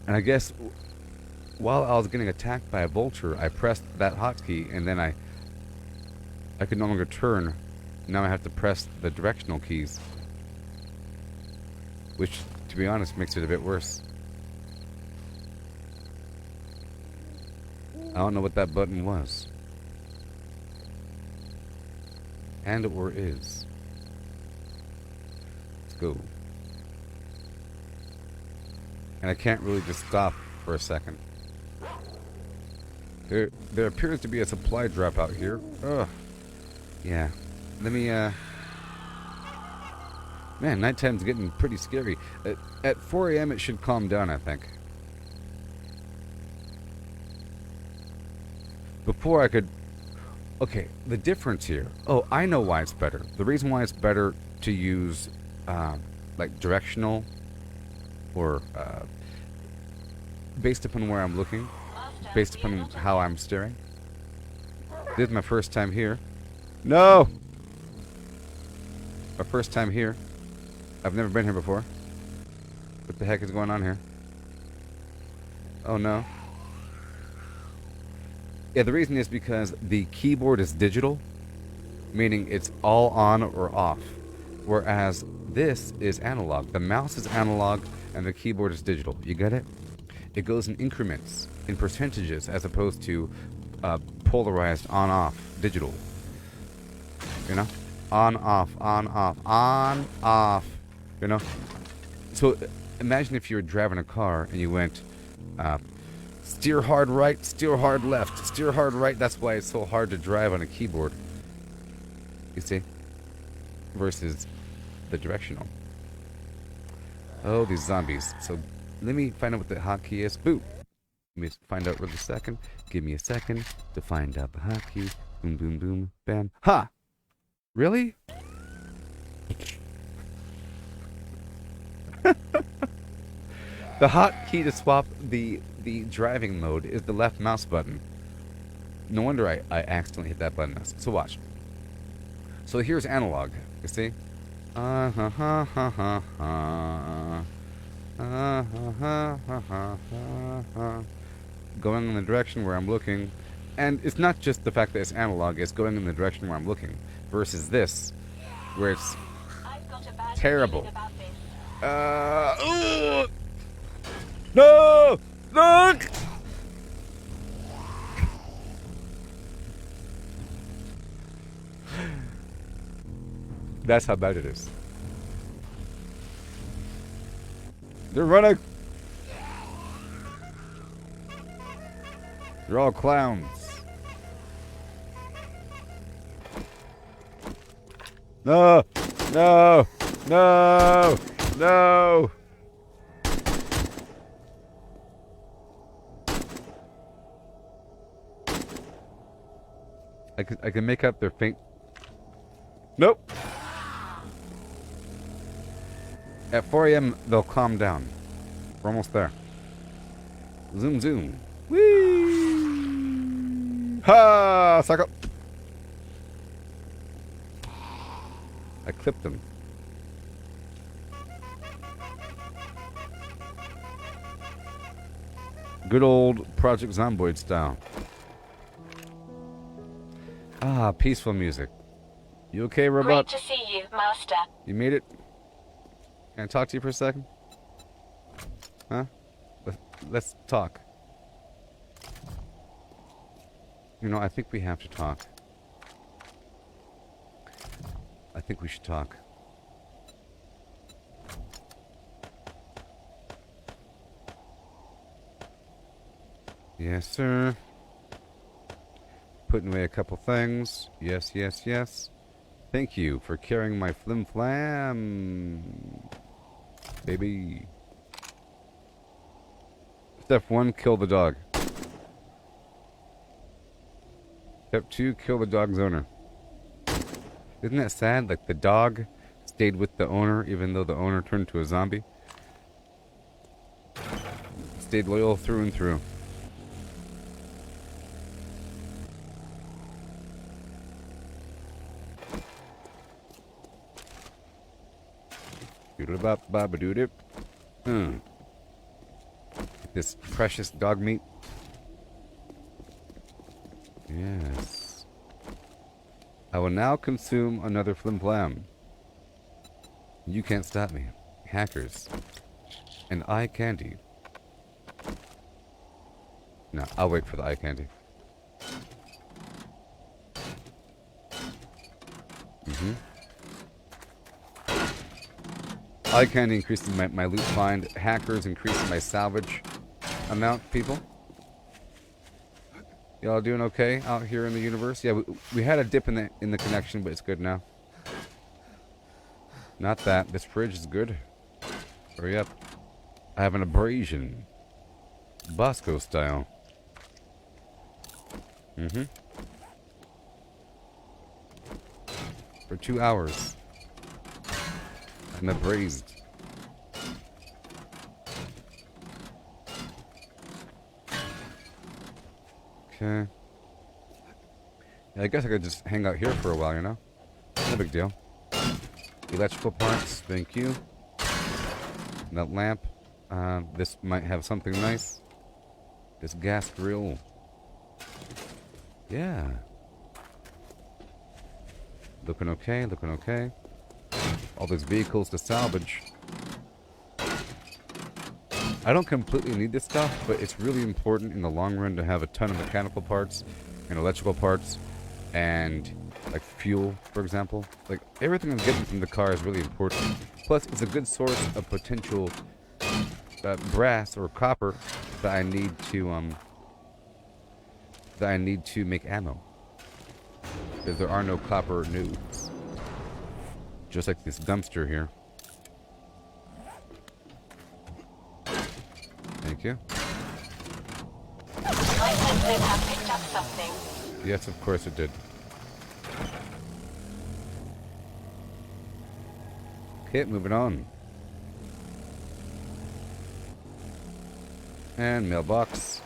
S1: And I guess while I was getting attacked by a vulture, I pressed that hotkey and then I could no longer turn. Now I have to press the directional keys. Which, to be honest, makes it a bit worse. I don't know what that button was. And or is. Let's go. And I can't really just stop for a second. There appears to be a supply drop out here. Ugh. Yeah. Let me, Man, nighttime's getting pretty scary. At 4 a.m. it should calm down, I think. Before I could... Okay, the difference here... Oh, I know why it's better. The reason why it's better to use, like, directional or, based upon where I'm looking, based upon how I'm steering. This is my first time here. No! My first time here. I've never been here before. What the heck is going on here? Oh no. Yeah, the reason is because the keyboard is digital, meaning it's all on or off. Whereas this is analog. The mouse is analog and the keyboard is digital. You get it? It goes in increments, in percentages, as opposed to polarized on-off digital. You know? On-off, on-off, on-off. You know? So imagine if you were driving a car and you went steer hard right, steer hard left, steer hard right. That's why it's so hard to drive on a keyboard. You see? Versus the directional. Oh, these zombies. So let me find out what the hotkey is. Boo! Let me find out really second. Give me a second to find out the hotkey. Boom, boom, boom, bam. Ha! Really? The hotkey to swap the driving mode is the left mouse button. No wonder I accidentally hit that button. So watch. So here's analog. You see? Going in the direction where I'm looking. And it's not just the fact that it's analog, it's going in the direction where I'm looking. Versus this, where it's
S2: I've got a bad
S1: terrible.
S2: feeling about this.
S1: No! Look! That's how bad it is. They're running! They're all clowns. No! No! No! No! I can make up their faint... Nope! At 4 a.m. they'll calm down. We're almost there. Zoom zoom. Whee! Ha! Suck up! I clipped them. Good old Project Zomboid style. Ah, peaceful music. You okay, robot?
S2: Great to see you, Master.
S1: You made it? Can I talk to you for a second? Huh? Let's talk. You know, I think we have to talk. I think we should talk. Yes, sir. Putting away a couple things. Yes, yes, yes. Thank you for carrying my flim flam. Baby. Step 1, kill the dog. Step 2, kill the dog's owner. Isn't that sad? Like the dog stayed with the owner even though the owner turned to a zombie. Stayed loyal through and through. Doodle-bop-bop-a-doodip. This precious dog meat. Yes. I will now consume another flim flam. You can't stop me. Hackers. And eye candy. No, I'll wait for the eye candy. Eye candy increasing my loot find. Hackers increasing my salvage amount. People, y'all doing okay out here in the universe? Yeah, we had a dip in the connection, but it's good now. Not that. This fridge is good. Hurry up. I have an abrasion. Bosco style. For 2 hours. I'm abrased. Okay. Yeah, I guess I could just hang out here for a while, you know? No big deal. Electrical parts, thank you. That lamp. This might have something nice. This gas grill. Yeah. Looking okay, looking okay. All these vehicles to salvage. I don't completely need this stuff, but it's really important in the long run to have a ton of mechanical parts and electrical parts and like fuel, for example. Like everything I'm getting from the car is really important. Plus, it's a good source of potential brass or copper that I need to make ammo. Because there are no copper nodes. Just like this dumpster here. Thank you.
S2: My senses have picked up something.
S1: Yes, of course it did. Okay, moving on. And mailbox.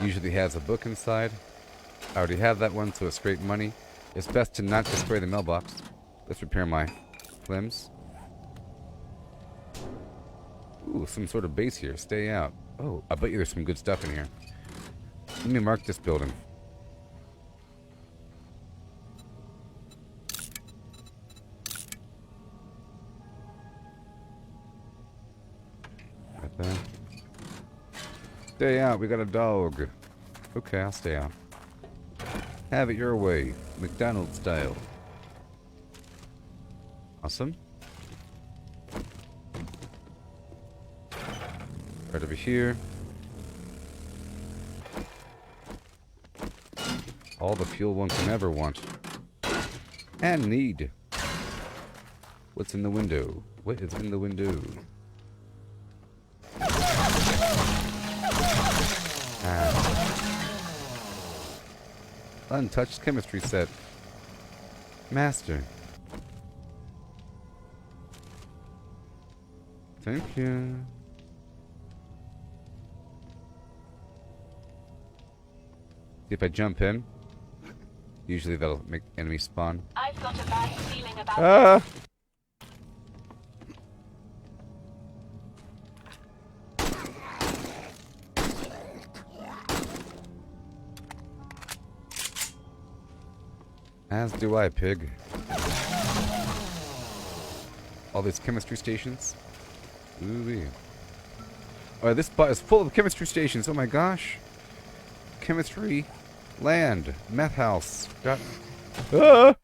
S1: Usually has a book inside. I already have that one, so it's straight money. It's best to not destroy the mailbox. Let's repair my flims. Ooh, some sort of base here. Stay out. Oh, I bet you there's some good stuff in here. Let me mark this building. Right there. Stay out. We got a dog. Okay, I'll stay out. Have it your way. McDonald's style. Awesome. Right over here. All the fuel one can ever want. And need. What's in the window? What is in the window? Untouched chemistry set. Master. Thank you. See if I jump in. Usually that'll make enemies spawn.
S2: I've got a bad feeling about
S1: Ah! As do I, pig. All these chemistry stations. Ooh-wee. Oh, this spot is full of chemistry stations. Oh my gosh. Chemistry. Land. Meth house. Got... Ah!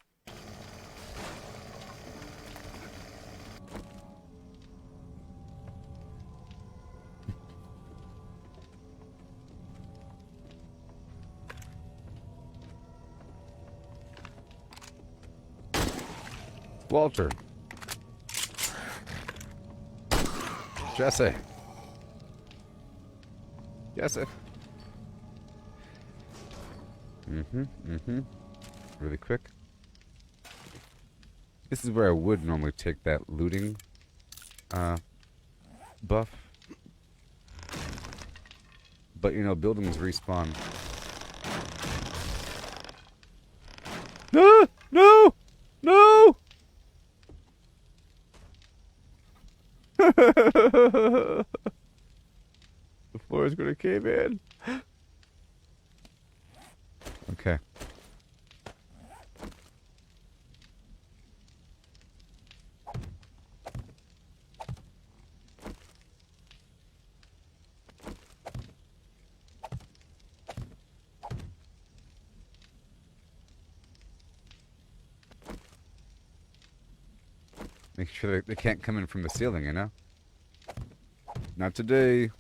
S1: Walter. Jesse. Jesse. Really quick. This is where I would normally take that looting buff. But, you know, buildings respawn. No! No! No! The floor is going to cave in. Okay. Make sure they can't come in from the ceiling, you know? Not today.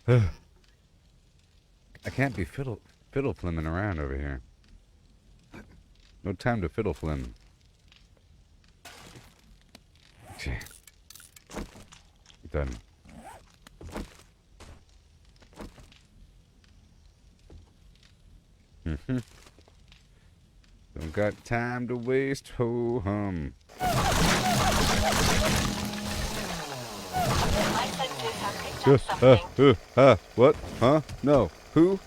S1: I can't be fiddle flimming around over here. No time to fiddle flim. Okay. Done. Don't got time to waste, ho hum.
S2: my sensors have picked up something.
S1: What? Huh? No. Who?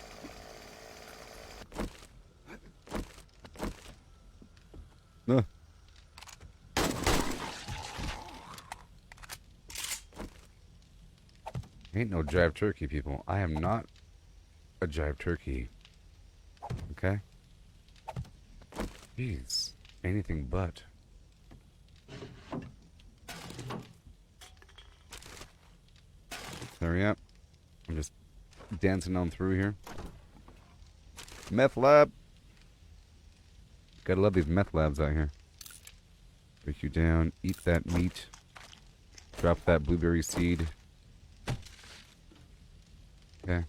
S1: No. Ain't no jive turkey, people. I am not a jive turkey. Okay? Jeez. Anything but. Hurry up. I'm just dancing on through here. Meth lab. Gotta love these meth labs out here. Break you down. Eat that meat. Drop that blueberry seed. Okay.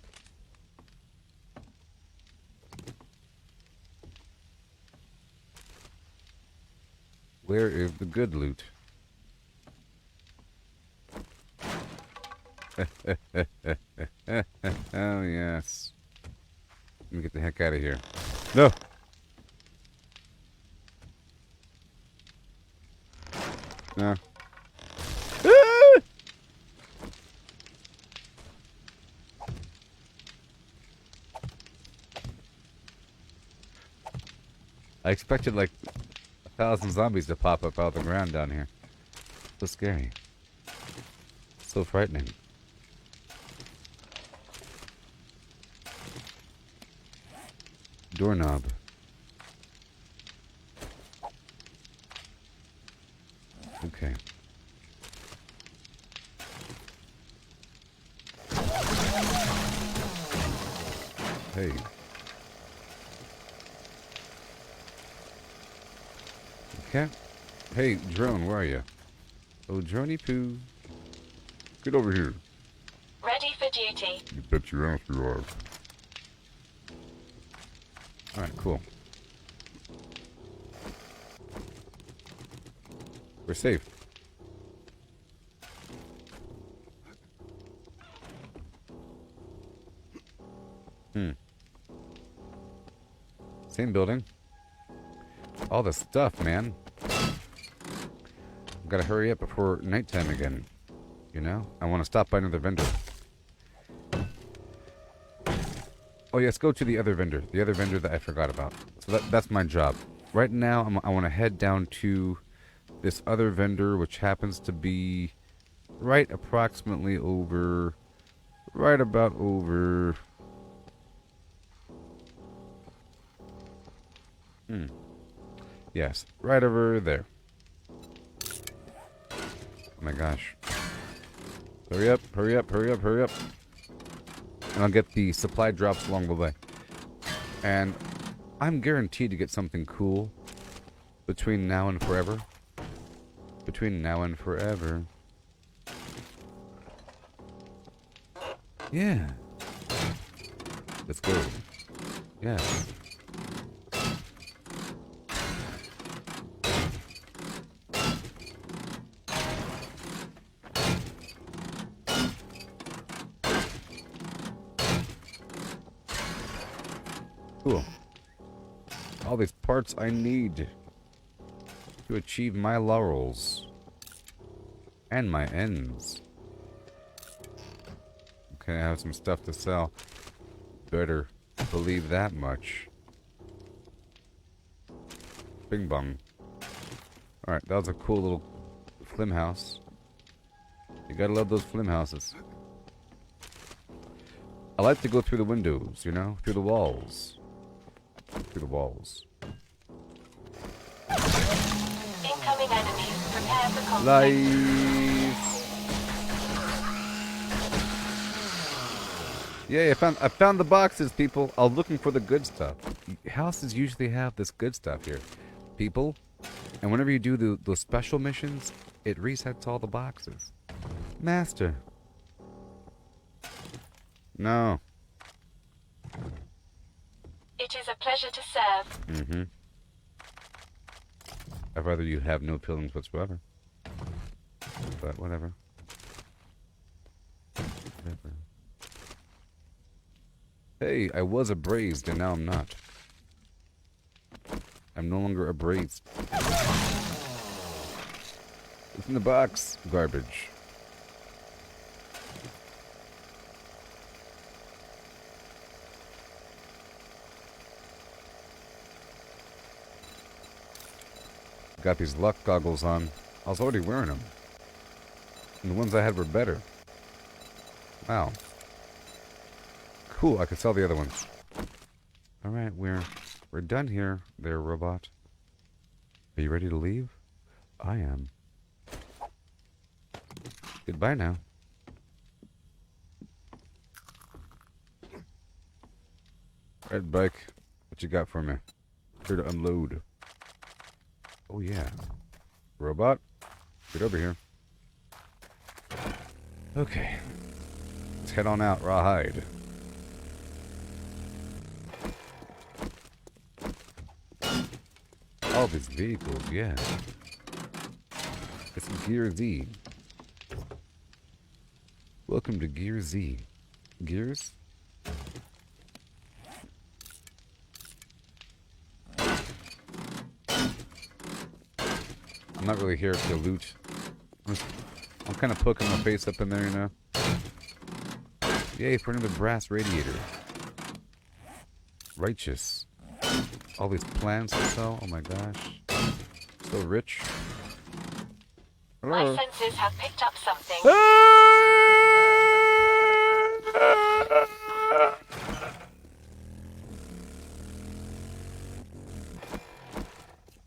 S1: Where is the good loot? Oh, yes. Let me get the heck out of here. No! No. Ah! I expected like 1,000 zombies to pop up out of the ground down here. So scary. So frightening. Doorknob. Okay. Hey. Okay. Hey, drone, where are you? Oh, droney poo. Get over here.
S2: Ready for duty.
S1: You bet your ass you are. Alright, cool. We're safe. Same building. All the stuff, man. Gotta hurry up before nighttime again. You know? I want to stop by another vendor. Oh yes, go to the other vendor. The other vendor that I forgot about. So that's my job. Right now, I want to head down to this other vendor, which happens to be right approximately over... Right about over... Yes, right over there. Oh my gosh. Hurry up, hurry up, hurry up, hurry up. And I'll get the supply drops along the way. And I'm guaranteed to get something cool between now and forever. Between now and forever. Yeah. Let's go. Yeah. Cool. All these parts I need to achieve my laurels. And my ends. Okay, I have some stuff to sell. Better believe that much. Bing bong. Alright, that was a cool little flim house. You gotta love those flim houses. I like to go through the windows, you know? Through the walls. Through the walls.
S2: Incoming enemies. Prepare for conflict.
S1: Life. Yeah, I found the boxes, people. I was looking for the good stuff. Houses usually have this good stuff here, people. And whenever you do those special missions, it resets all the boxes. Master. No.
S2: It is a pleasure to serve.
S1: Mm-hmm. I'd rather you have no feelings whatsoever. But whatever. Whatever. Hey, I was abrased and now I'm not. I'm no longer abrased. It's in the box. Garbage. Got these luck goggles on. I was already wearing them. And the ones I had were better. Wow. Cool, I could sell the other ones. Alright, we're done here, there, robot. Are you ready to leave? I am. Goodbye now. Alright, bike. What you got for me? Here to unload. Oh yeah. Robot, get over here. Okay. Let's head on out, rawhide. All these vehicles, yeah. It's Gear Z. Welcome to Gear Z. Gears? I'm not really here to loot. I'm kind of poking my face up in there, you know. Yay, for another brass radiator. Righteous. All these plants to sell. Oh my gosh. So rich. Hello.
S2: My senses have picked up something.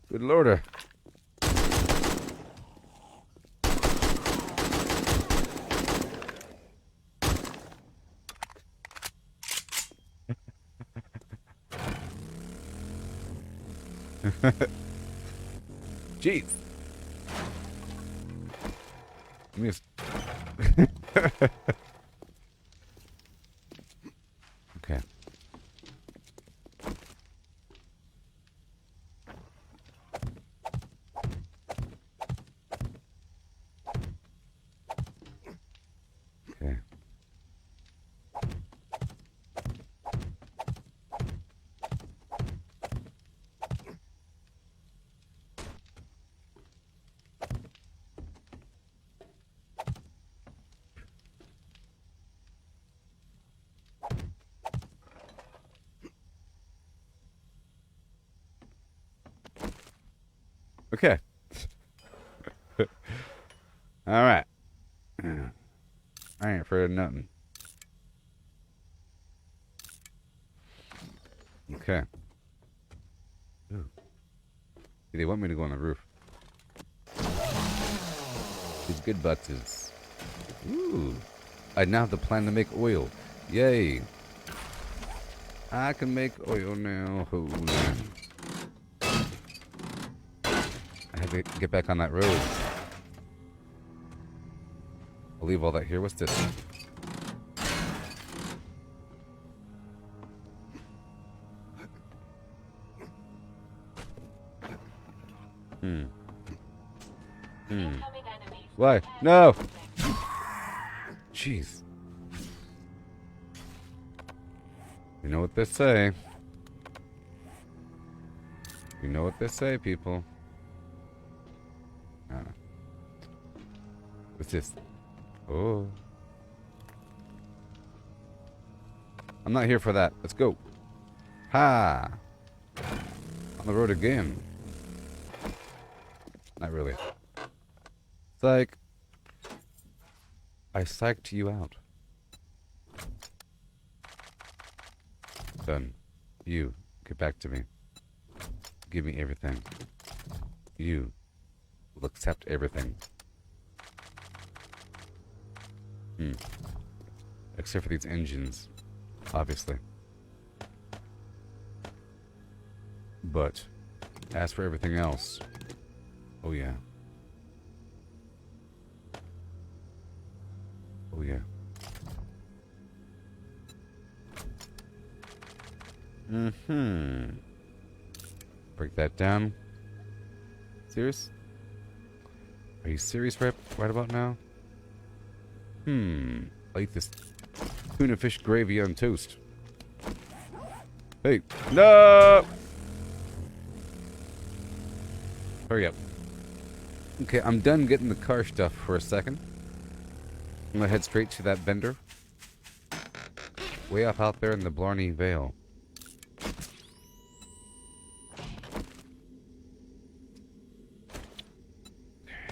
S1: Good lordy. Jeez. Okay. Okay. Okay. Alright. I ain't afraid of nothing. Okay. Ooh. They want me to go on the roof. These good buttons. Ooh. I now have the plan to make oil. Yay. I can make oil now. Hold on. I have to get back on that road. I'll leave all that here. What's this?
S2: Incoming enemies.
S1: Why?
S2: Prepare for
S1: No!
S2: conflict.
S1: Jeez. You know what they say. You know what they say, people. What's this? Oh. I'm not here for that. Let's go. Ha! On the road again. Not really. Psych. I psyched you out. Done. You, get back to me. Give me everything. You will accept everything. Except for these engines, obviously. But, as for everything else, oh yeah. Oh yeah. Break that down. Serious? Are you serious right about now? I'll eat this tuna fish gravy on toast. Hey, no! Hurry up. Okay, I'm done getting the car stuff for a second. I'm gonna head straight to that vendor. Way up out there in the Blarney Vale.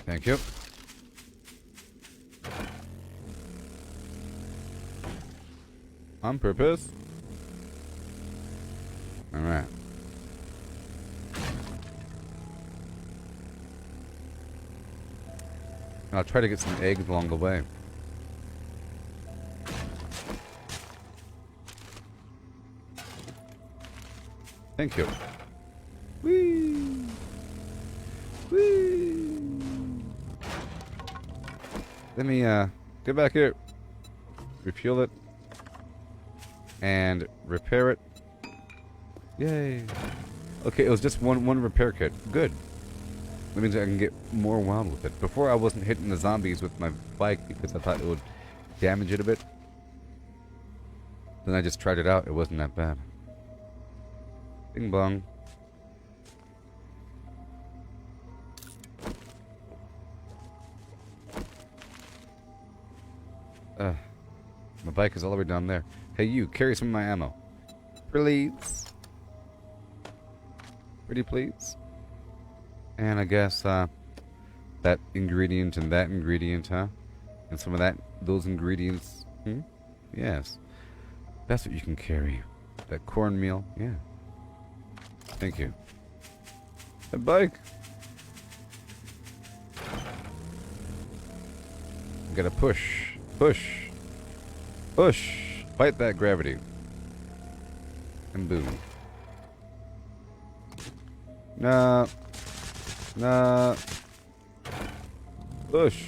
S1: Thank you. On purpose. Alright. I'll try to get some eggs along the way. Thank you. Whee! Whee! Let me, get back here. Refuel it. And repair it. Yay. Okay, it was just one repair kit. Good. That means I can get more wild with it. Before I wasn't hitting the zombies with my bike because I thought it would damage it a bit. Then I just tried it out. It wasn't that bad. Bing bong. My bike is all the way down there. Hey, you, carry some of my ammo. Please. Pretty please. And I guess, that ingredient and that ingredient, huh? And some of those ingredients. Yes. That's what you can carry. That cornmeal, yeah. Thank you. That bike. Gotta push. Push. Push! Fight that gravity. And boom. Nah. Nah. Push.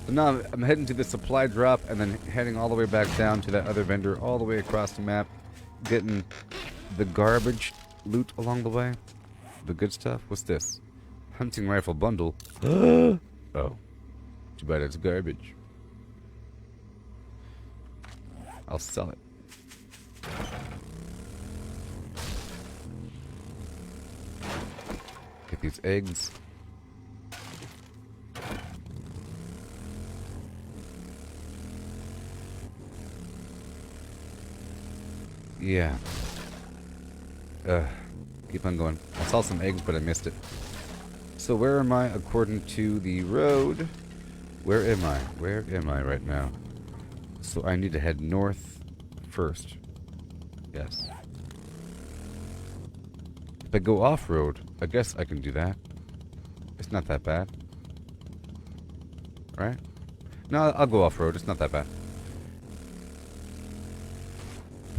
S1: So now I'm heading to the supply drop and then heading all the way back down to that other vendor all the way across the map. Getting the garbage loot along the way. The good stuff. What's this? Hunting rifle bundle. Oh. Too bad it's garbage. I'll sell it. Get these eggs. Yeah. Keep on going. I saw some eggs, but I missed it. So where am I according to the road? Where am I? Where am I right now? So I need to head north first. Yes. If I go off-road, I guess I can do that. It's not that bad. Right? No, I'll go off-road. It's not that bad.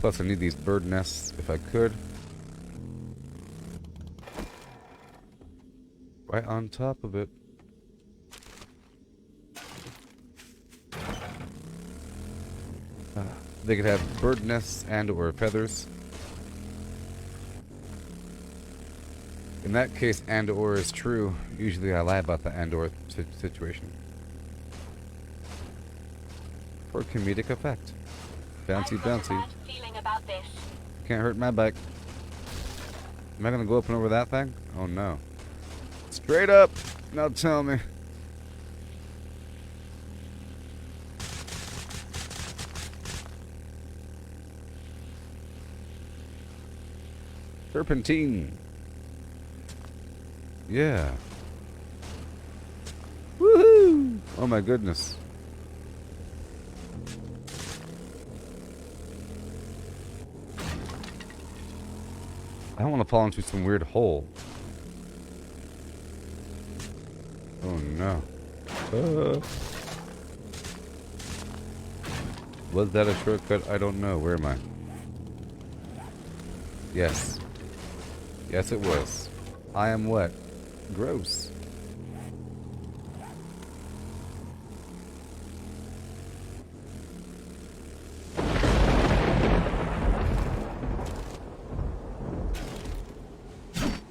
S1: Plus, I need these bird nests if I could. Right on top of it. They could have bird nests and or feathers. In that case, and or is true. Usually I lie about the and or situation. For comedic effect. Bouncy, bouncy.
S2: Bad feeling about this.
S1: Can't hurt my bike. Am I gonna go up and over that thing? Oh no. Straight up! Now tell me. Serpentine. Yeah. Woohoo! Oh my goodness. I don't want to fall into some weird hole. Oh no. Was that a shortcut? I don't know. Where am I? Yes. Yes, it was. I am what? Gross.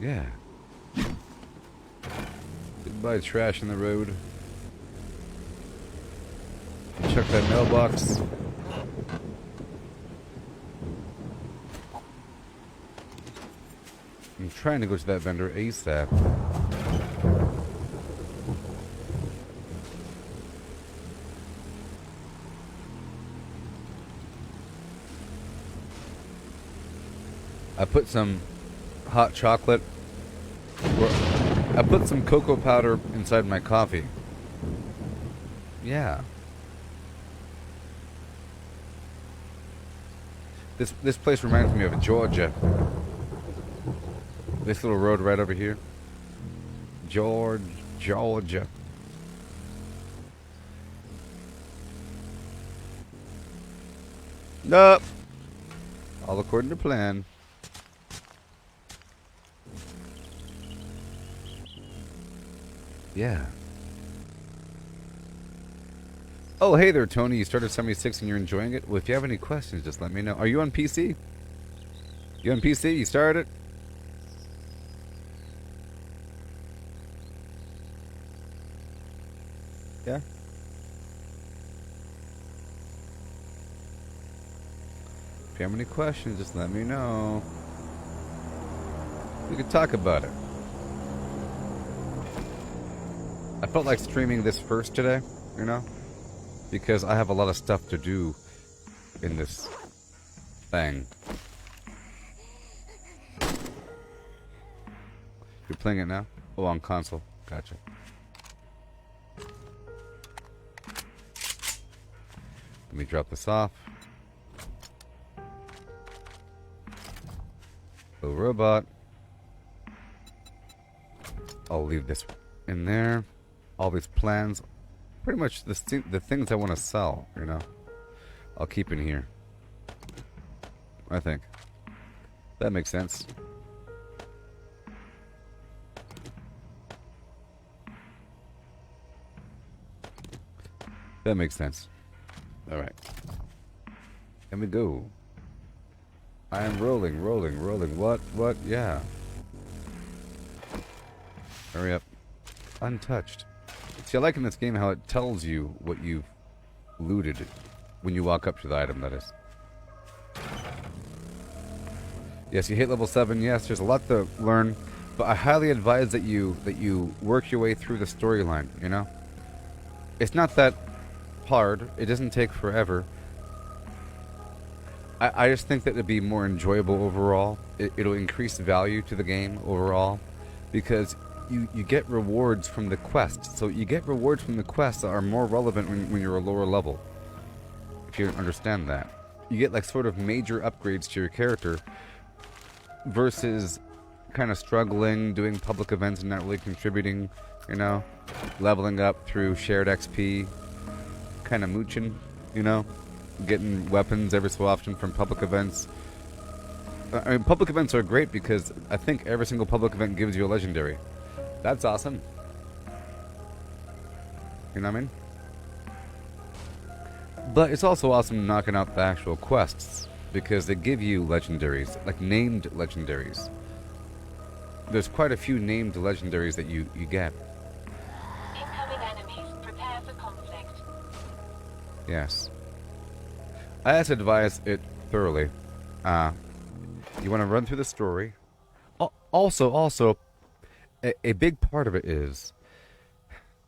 S1: Yeah. Goodbye, trash in the road. Check that mailbox. I'm trying to go to that vendor ASAP. I put some hot chocolate. I put some cocoa powder inside my coffee. Yeah. This place reminds me of Georgia. This little road right over here. Georgia. Nope. All according to plan. Yeah. Oh, hey there, Tony. You started 76 and you're enjoying it? Well, if you have any questions, just let me know. Are you on PC? You on PC? You started it? Yeah? If you have any questions, just let me know. We could talk about it. I felt like streaming this first today, you know? Because I have a lot of stuff to do in this thing. You're playing it now? Oh, on console. Gotcha. Let me drop this off. Little robot. I'll leave this in there. All these plans. Pretty much the things I want to sell, you know. I'll keep in here. I think. That makes sense. That makes sense. Alright. Let me go. I am rolling. What? Yeah. Hurry up. Untouched. See, I like in this game how it tells you what you've looted when you walk up to the item, that is. Yes, you hit level 7. Yes, there's a lot to learn, but I highly advise that you work your way through the storyline, you know? It's not that hard. It doesn't take forever. I just think that it'd be more enjoyable overall. It'll increase value to the game overall, because you get rewards from the quests. So you get rewards from the quests that are more relevant when you're a lower level. If you understand that, you get like sort of major upgrades to your character versus kind of struggling, doing public events and not really contributing, you know, leveling up through shared XP, kind of mooching, you know, getting weapons every so often from public events. I mean, public events are great because I think every single public event gives you a legendary. That's awesome. You know what I mean? But it's also awesome knocking out the actual quests, because they give you legendaries, like named legendaries. There's quite a few named legendaries that you get.
S2: Incoming enemies. Prepare for conflict.
S1: Yes. I just advise it thoroughly. You want to run through the story. Also, a big part of it is,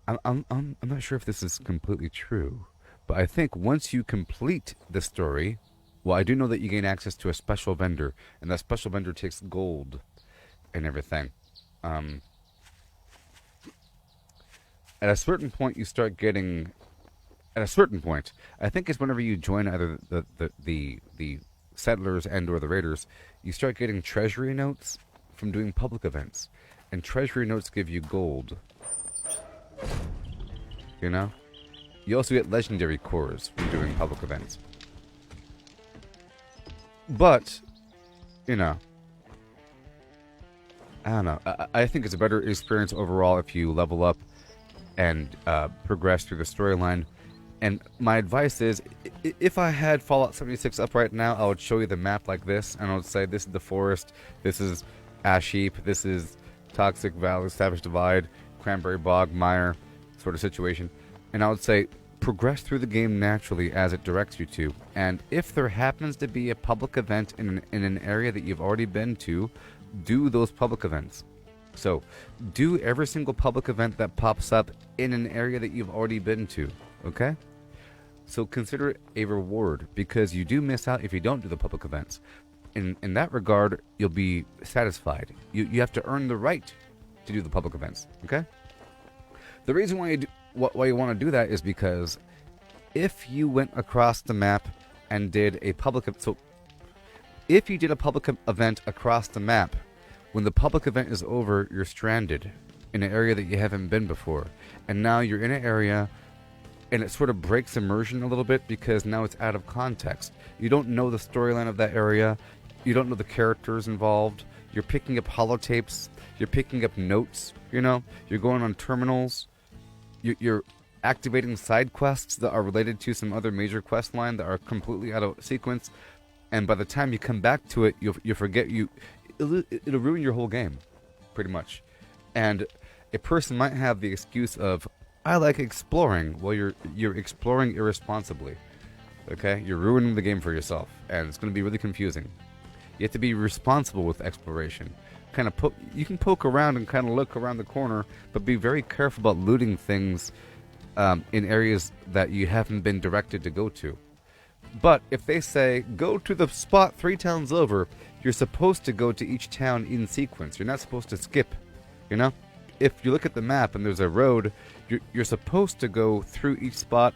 S1: I'm not sure if this is completely true, but I think once you complete the story, well, I do know that you gain access to a special vendor, and that special vendor takes gold and everything. At a certain point, you start getting. At a certain point, I think it's whenever you join either the settlers and or the raiders, you start getting treasury notes from doing public events, and treasury notes give you gold. You know, you also get legendary cores from doing public events. But, you know, I don't know. I think it's a better experience overall if you level up and progress through the storyline. And my advice is, if I had Fallout 76 up right now, I would show you the map like this, and I would say, this is the forest, this is Ash Heap, this is Toxic Valley, Savage Divide, Cranberry Bog, Mire, sort of situation. And I would say, progress through the game naturally as it directs you to. And if there happens to be a public event in an area that you've already been to, do those public events. So, do every single public event that pops up in an area that you've already been to. Okay? So consider it a reward, because you do miss out if you don't do the public events. In that regard, you'll be satisfied. You have to earn the right to do the public events. Okay? The reason why you want to do that is because if you went across the map and did a public... So, if you did a public event across the map, when the public event is over, you're stranded in an area that you haven't been before. And now you're in an area, and it sort of breaks immersion a little bit, because now it's out of context. You don't know the storyline of that area. You don't know the characters involved. You're picking up holotapes. You're picking up notes, you know. You're going on terminals. You're activating side quests that are related to some other major quest line that are completely out of sequence. And by the time you come back to it, you forget it'll ruin your whole game, pretty much. And a person might have the excuse of, I like exploring. Well, you're exploring irresponsibly. Okay? You're ruining the game for yourself, and it's going to be really confusing. You have to be responsible with exploration. Kind of you can poke around and kind of look around the corner, but be very careful about looting things in areas that you haven't been directed to go to. But if they say, go to the spot 3 towns over, you're supposed to go to each town in sequence. You're not supposed to skip, you know? If you look at the map and there's a road, you're supposed to go through each spot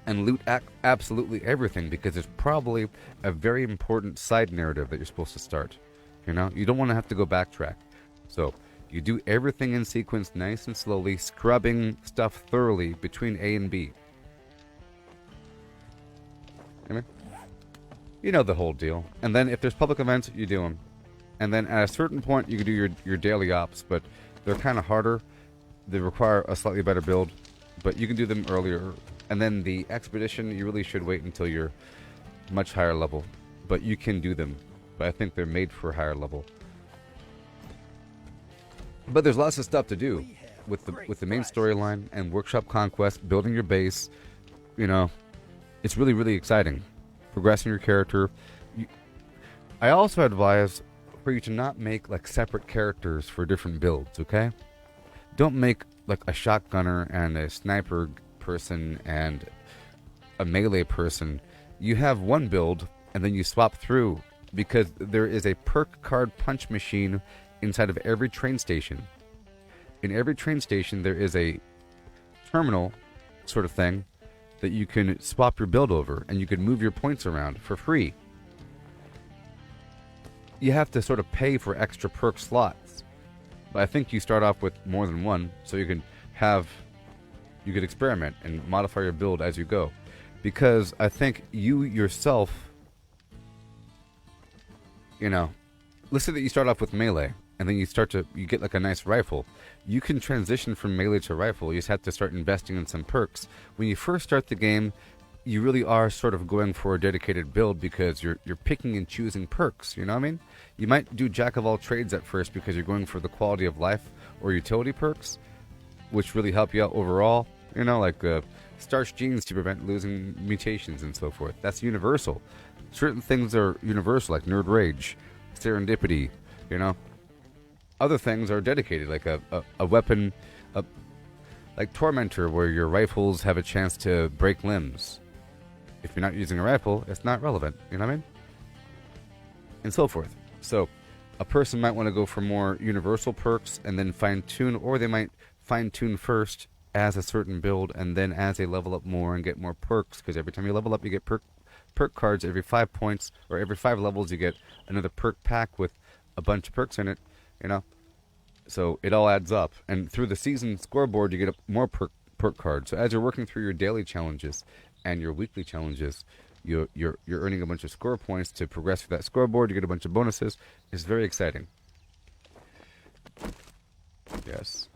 S1: and loot absolutely everything, because it's probably a very important side narrative that you're supposed to start. You know? You don't want to have to go backtrack. So, you do everything in sequence nice and slowly, scrubbing stuff thoroughly between A and B. You know the whole deal. And then if there's public events, you do them. And then at a certain point, you can do your daily ops, but they're kind of harder. They require a slightly better build, but you can do them earlier. And then the expedition, you really should wait until you're much higher level. But you can do them. But I think they're made for higher level. But there's lots of stuff to do with the main storyline and workshop conquest, building your base. You know, it's really, really exciting. Progressing your character. I also advise for you to not make like separate characters for different builds, okay? Don't make like a shotgunner and a sniper person and a melee person. You have one build and then you swap through, because there is a perk card punch machine inside of every train station. In every train station, there is a terminal sort of thing that you can swap your build over, and you can move your points around for free. You have to sort of pay for extra perk slots, but I think you start off with more than one, so you can experiment and modify your build as you go. Because I think you yourself, let's say that you start off with melee, and then you get like a nice rifle. You can transition from melee to rifle. You just have to start investing in some perks. When you first start the game, you really are sort of going for a dedicated build, because you're picking and choosing perks, you know what I mean? You might do jack of all trades at first because you're going for the quality of life or utility perks, which really help you out overall, like starch genes to prevent losing mutations and so forth. That's universal. Certain things are universal, like nerd rage, serendipity, Other things are dedicated, like a weapon, like Tormentor, where your rifles have a chance to break limbs. If you're not using a rifle, it's not relevant, you know what I mean? And so forth. So, a person might want to go for more universal perks and then fine-tune, or they might fine-tune first as a certain build, and then as they level up more and get more perks, because every time you level up, you get perk cards. Every 5 points, or every 5 levels, you get another perk pack with a bunch of perks in it, So it all adds up. And through the season scoreboard, you get more perk cards. So as you're working through your daily challenges and your weekly challenges, you're earning a bunch of score points to progress through that scoreboard. You get a bunch of bonuses. It's very exciting. Yes.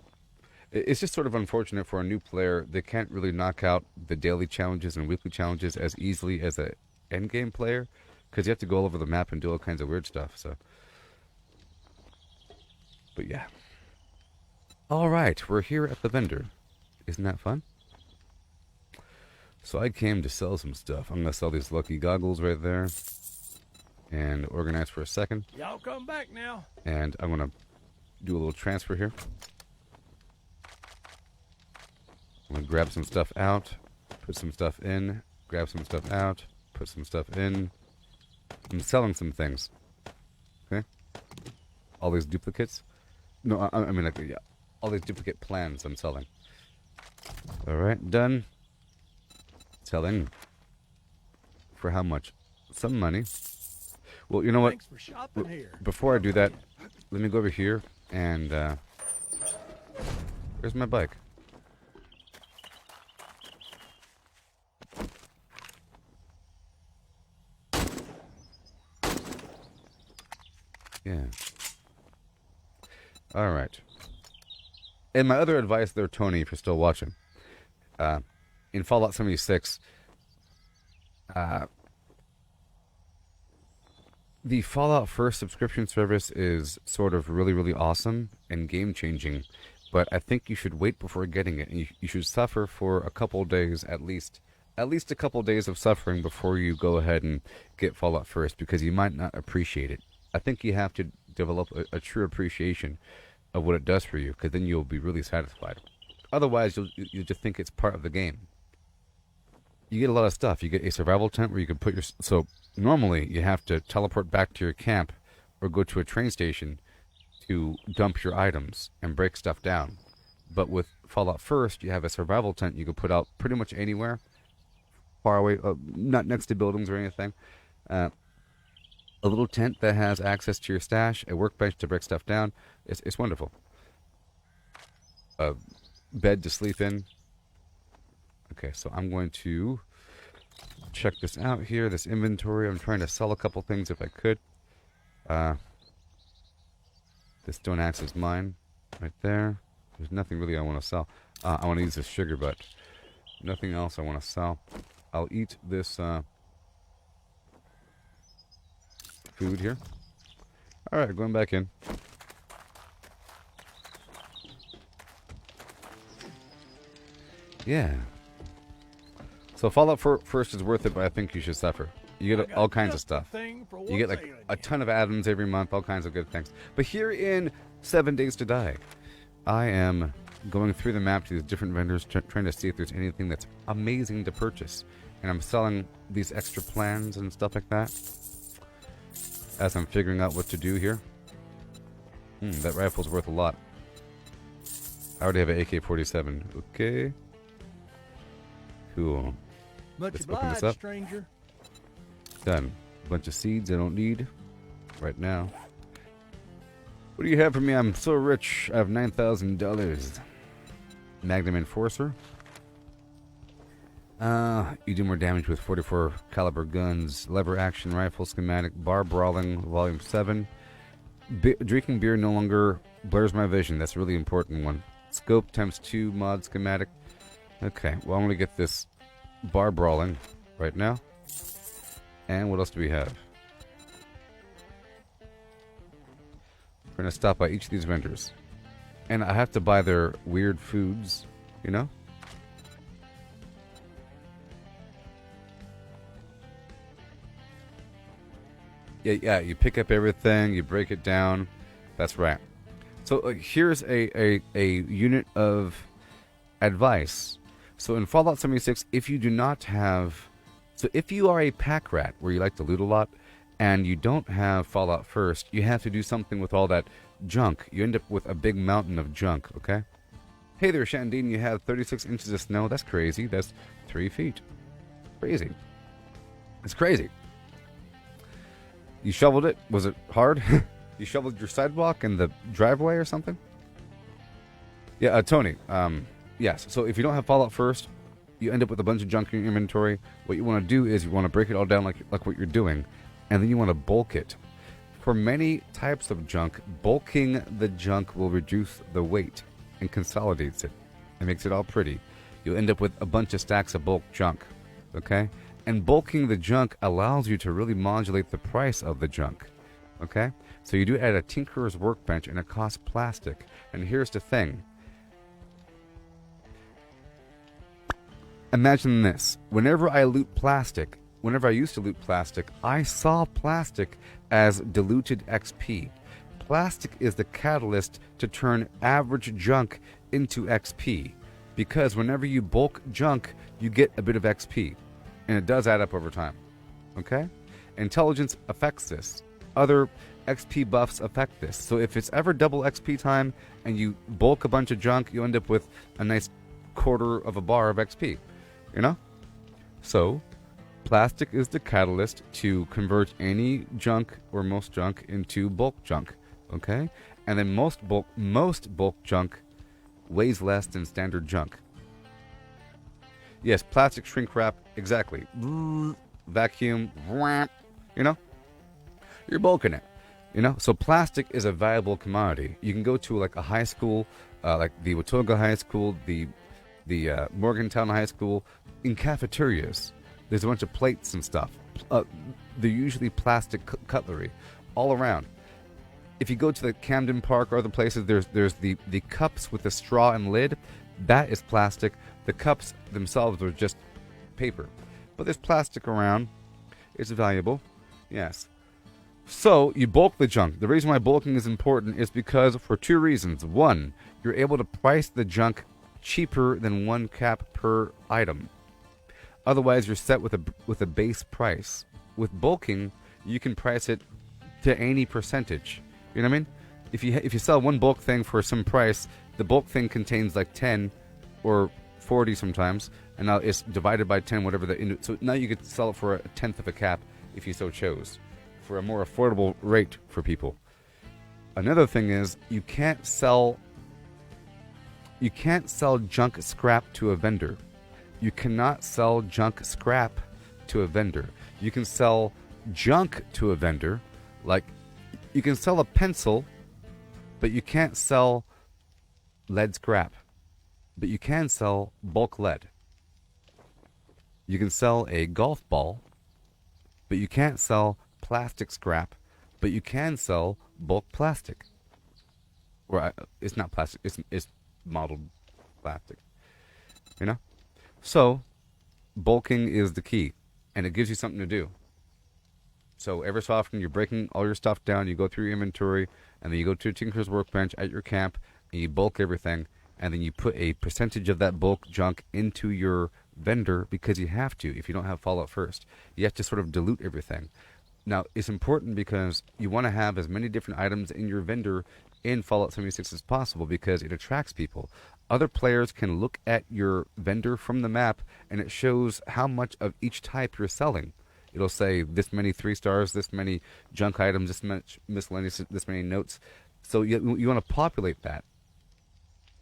S1: It's just sort of unfortunate for a new player. They can't really knock out the daily challenges and weekly challenges as easily as a endgame player, because you have to go all over the map and do all kinds of weird stuff. So, but yeah. All right, we're here at the vendor. Isn't that fun? So I came to sell some stuff. I'm going to sell these lucky goggles right there. And organize for a second.
S4: Y'all come back now.
S1: And I'm going to do a little transfer here. I'm going to grab some stuff out, put some stuff in, grab some stuff out, put some stuff in. I'm selling some things. Okay? All these duplicates. No, I mean, like, yeah. All these duplicate plans I'm selling. Alright, done. Selling. For how much? Some money. Well, you know what?
S4: Thanks for shopping here.
S1: Before I do that, let me go over here and, where's my bike? Yeah. Alright. And my other advice there, Tony, if you're still watching, in Fallout 76, the Fallout First subscription service is sort of really, really awesome and game-changing, but I think you should wait before getting it, and you should suffer for a couple days at least a couple days of suffering before you go ahead and get Fallout First, because you might not appreciate it. I think you have to develop a true appreciation of what it does for you, because then you'll be really satisfied. Otherwise, you'll just think it's part of the game. You get a lot of stuff. You get a survival tent where you can put your... So, normally, you have to teleport back to your camp or go to a train station to dump your items and break stuff down. But with Fallout First, you have a survival tent you can put out pretty much anywhere. Far away, not next to buildings or anything. A little tent that has access to your stash, a workbench to break stuff down. It's wonderful. A bed to sleep in. Okay, so I'm going to check this out here, this inventory. I'm trying to sell a couple things if I could. This stone axe is mine, right there. There's nothing really I want to sell. I want to use this sugar, but nothing else I want to sell. I'll eat this food here. Alright, going back in. Yeah. So Fallout First is worth it, but I think you should suffer. You get all kinds of stuff. You get like a ton of add-ons every month, all kinds of good things. But here in 7 Days to Die, I am going through the map to these different vendors, trying to see if there's anything that's amazing to purchase. And I'm selling these extra plans and stuff like that as I'm figuring out what to do here. That rifle's worth a lot. I already have an AK-47. Okay. Cool.
S4: Much
S1: Let's open this
S4: obliged,
S1: up.
S4: stranger.
S1: Done. A bunch of seeds I don't need right now. What do you have for me? I'm so rich. I have $9,000. Magnum Enforcer. You do more damage with 44 caliber guns. Lever action rifle schematic. Bar brawling volume 7. Drinking beer no longer blurs my vision. That's a really important one. Scope times 2 mod schematic. Okay, well I'm gonna get this bar brawling right now. And what else do we have? We're gonna stop by each of these vendors. And I have to buy their weird foods, you know? Yeah, you pick up everything, you break it down. That's right. So here's a unit of advice. So in Fallout 76, if you do not have... So if you are a pack rat, where you like to loot a lot, and you don't have Fallout First, you have to do something with all that junk. You end up with a big mountain of junk, okay? Hey there, Shandine, you have 36 inches of snow. That's crazy. That's 3 feet. Crazy. It's crazy. You shoveled it? Was it hard? You shoveled your sidewalk and the driveway or something? Yeah, Tony. Yes. So if you don't have Fallout First, you end up with a bunch of junk in your inventory. What you want to do is you want to break it all down like what you're doing, and then you want to bulk it. For many types of junk, bulking the junk will reduce the weight and consolidates it. It makes it all pretty. You'll end up with a bunch of stacks of bulk junk. Okay? And bulking the junk allows you to really modulate the price of the junk. Okay? So you do it at a tinkerer's workbench, and it costs plastic. And here's the thing. Imagine this. Whenever I loot plastic, whenever I used to loot plastic, I saw plastic as diluted XP. Plastic is the catalyst to turn average junk into XP. Because whenever you bulk junk, you get a bit of XP. And it does add up over time. Okay? Intelligence affects this. Other XP buffs affect this. So if it's ever double XP time and you bulk a bunch of junk, you end up with a nice quarter of a bar of XP. You know? So, plastic is the catalyst to convert any junk or most junk into bulk junk. Okay? And then most bulk junk weighs less than standard junk. Yes, plastic shrink wrap, exactly. Vacuum, you know? You're bulking it, you know? So plastic is a valuable commodity. You can go to like a high school, like the Watoga High School, the Morgantown High School, in cafeterias. There's a bunch of plates and stuff. They're usually plastic cutlery all around. If you go to the Camden Park or other places, there's the cups with the straw and lid. That is plastic. The cups themselves are just paper. But there's plastic around. It's valuable. Yes. So, you bulk the junk. The reason why bulking is important is because for 2 reasons. 1, you're able to price the junk cheaper than 1 cap per item. Otherwise, you're set with a base price. With bulking, you can price it to any percentage. You know what I mean? If you sell 1 bulk thing for some price, the bulk thing contains like 10 or 40 sometimes, and now it's divided by 10, whatever so now you could sell it for a tenth of a cap if you so chose, for a more affordable rate for people. Another thing is you can't sell junk scrap to a vendor. You cannot sell junk scrap to a vendor. You can sell junk to a vendor, like you can sell a pencil, but you can't sell lead scrap. But you can sell bulk lead. You can sell a golf ball, but you can't sell plastic scrap, but you can sell bulk plastic. Or it's not plastic, it's modeled plastic. You know? So, bulking is the key, and it gives you something to do. So every so often you're breaking all your stuff down, you go through your inventory, and then you go to a tinker's workbench at your camp, and you bulk everything, and then you put a percentage of that bulk junk into your vendor because you have to if you don't have Fallout First. You have to sort of dilute everything. Now, it's important because you want to have as many different items in your vendor in Fallout 76 as possible because it attracts people. Other players can look at your vendor from the map and it shows how much of each type you're selling. It'll say this many 3 stars, this many junk items, this much miscellaneous, this many notes. So you want to populate that.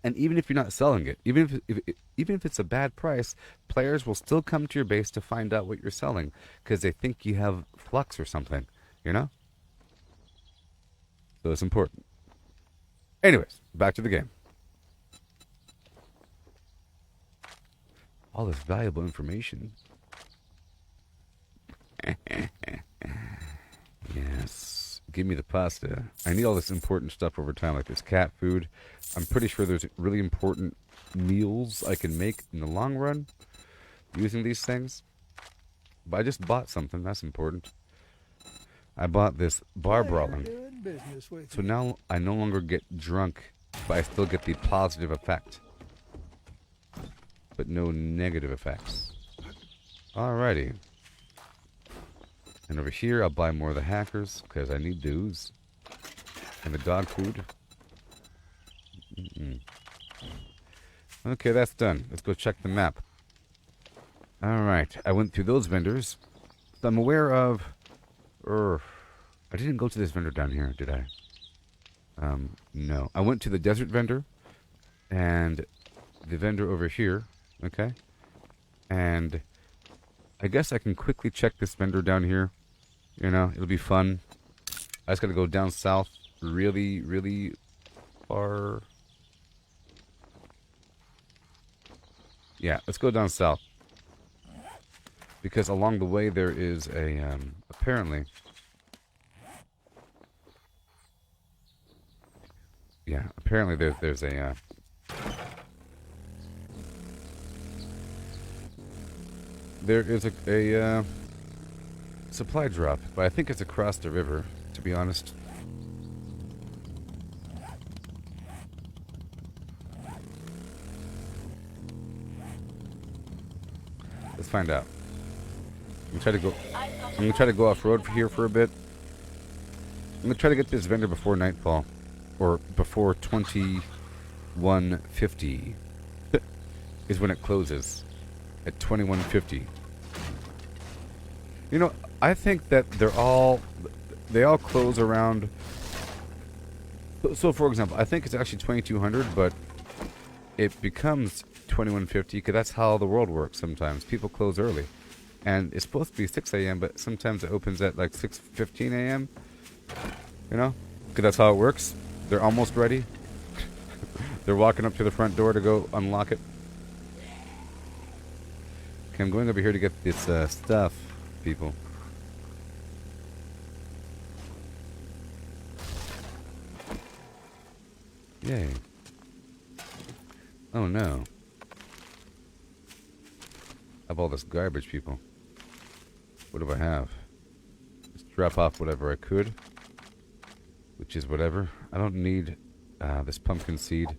S1: And even if you're not selling it, even if it's a bad price, players will still come to your base to find out what you're selling because they think you have flux or something, you know? So it's important. Anyways, back to the game. All this valuable information. Yes. Give me the pasta. I need all this important stuff over time, like this cat food. I'm pretty sure there's really important meals I can make in the long run using these things. But I just bought something. That's important. I bought this bar brawling. So now I no longer get drunk, but I still get the positive effect. But no negative effects. Alrighty. And over here, I'll buy more of the hackers, because I need those. And the dog food. Okay, that's done. Let's go check the map. Alright, I went through those vendors. So I'm aware of... I didn't go to this vendor down here, did I? No. I went to the desert vendor. And the vendor over here. Okay. And... I guess I can quickly check this vendor down here. You know, it'll be fun. I just gotta go down south really, really far. Yeah, let's go down south. Because along the way there is a, apparently... Yeah, apparently there's a, there is a supply drop, but I think it's across the river, to be honest. Let's find out. I'm gonna try to go off road here for a bit. I'm gonna try to get this vendor before nightfall, or before 2150 is when it closes. At 2150. You know, I think that they all close around. So for example, I think it's actually 2200, but it becomes 2150 because that's how the world works. Sometimes people close early, and it's supposed to be 6 a.m., but sometimes it opens at like 6:15 a.m. You know, because that's how it works. They're almost ready. They're walking up to the front door to go unlock it. Okay, I'm going over here to get this stuff, people. Yay. Oh no. I have all this garbage, people. What do I have? Just drop off whatever I could. Which is whatever. I don't need this pumpkin seed.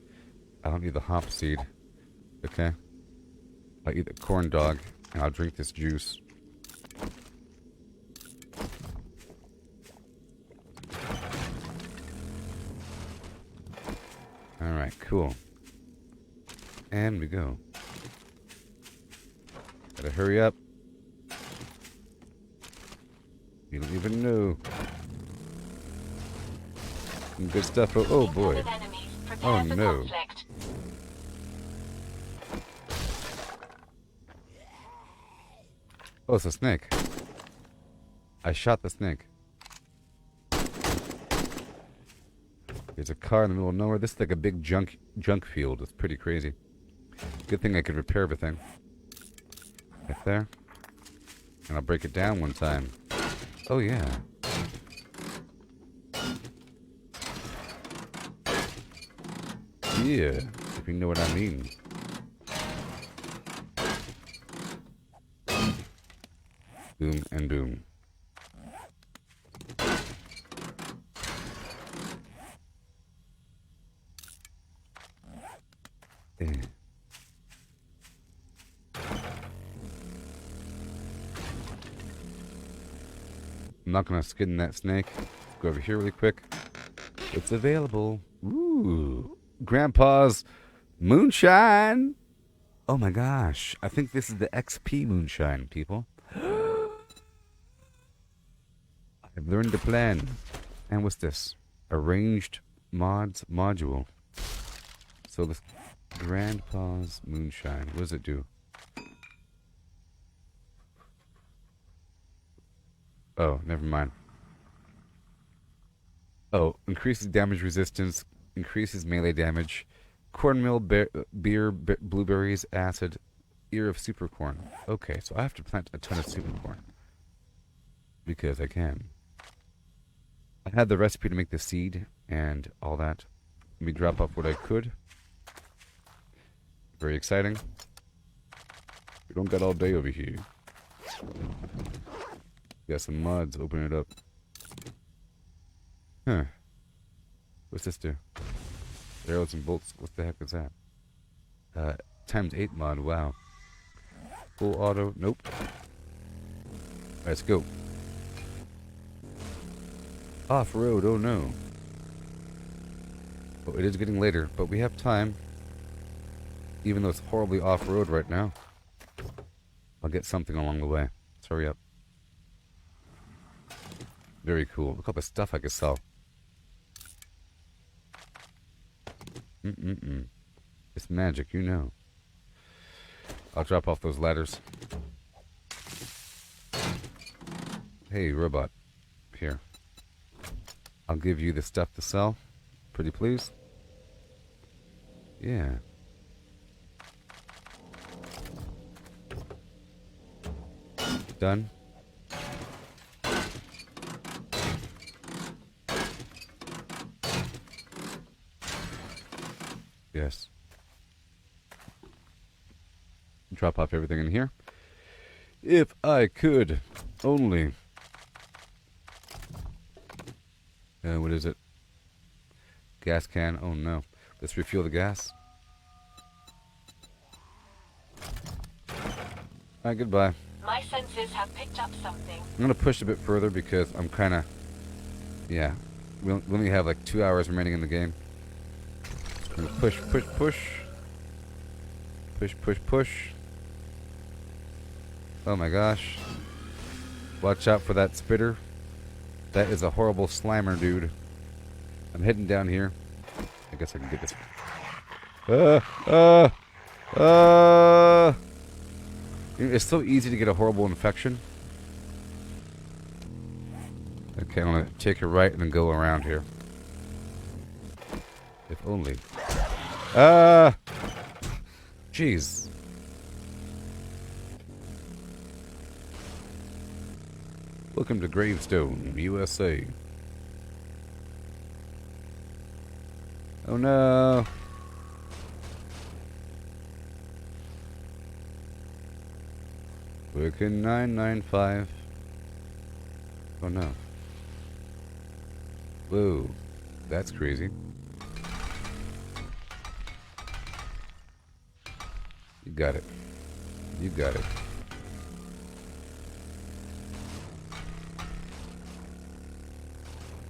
S1: I don't need the hop seed. Okay. I'll eat the corn dog, and I'll drink this juice. Alright, cool. And we go. Gotta hurry up. You don't even know. Some good stuff. Oh boy. Oh no. Oh, it's a snake. I shot the snake. There's a car in the middle of nowhere. This is like a big junk field. It's pretty crazy. Good thing I could repair everything. Right there. And I'll break it down one time. Oh yeah. Yeah, if you know what I mean. Boom and boom. I'm not gonna skin that snake. Let's go over here really quick. It's available. Ooh. Grandpa's moonshine. Oh my gosh. I think this is the XP moonshine, people. I've learned to plan. And what's this? Arranged mods module. So this Grandpa's moonshine. What does it do? Oh, never mind. Oh, increases damage resistance, increases melee damage, cornmeal, beer, blueberries, acid, ear of supercorn. Okay, so I have to plant a ton of supercorn. Because I can. I had the recipe to make the seed and all that. Let me drop off what I could. Very exciting. We don't got all day over here. Got some mods, open it up. Huh. What's this do? Arrows and bolts, what the heck is that? ×8 mod, wow. Full auto, nope. Let's go. Off-road, oh no. Oh, it is getting later, but we have time. Even though it's horribly off-road right now. I'll get something along the way. Let's hurry up. Very cool. Look all the stuff I could sell. It's magic, you know. I'll drop off those ladders. Hey, robot. Here. I'll give you the stuff to sell. Pretty please. Yeah. Done. Yes. Drop off everything in here. If I could only. What is it? Gas can. Oh no. Let's refuel the gas. Alright, goodbye.
S2: My senses have picked up something.
S1: I'm going to push a bit further because I'm kind of... Yeah. We only have like 2 hours remaining in the game. I'm going to push, push, push. Push, push, push. Oh my gosh. Watch out for that spitter. That is a horrible slimer, dude. I'm heading down here. I guess I can get this. It's so easy to get a horrible infection. Okay, I'm gonna take a right and then go around here. If only. Jeez. Welcome to Gravestone, USA. Oh no. Working 995. Oh no. Whoa. That's crazy. You got it. You got it.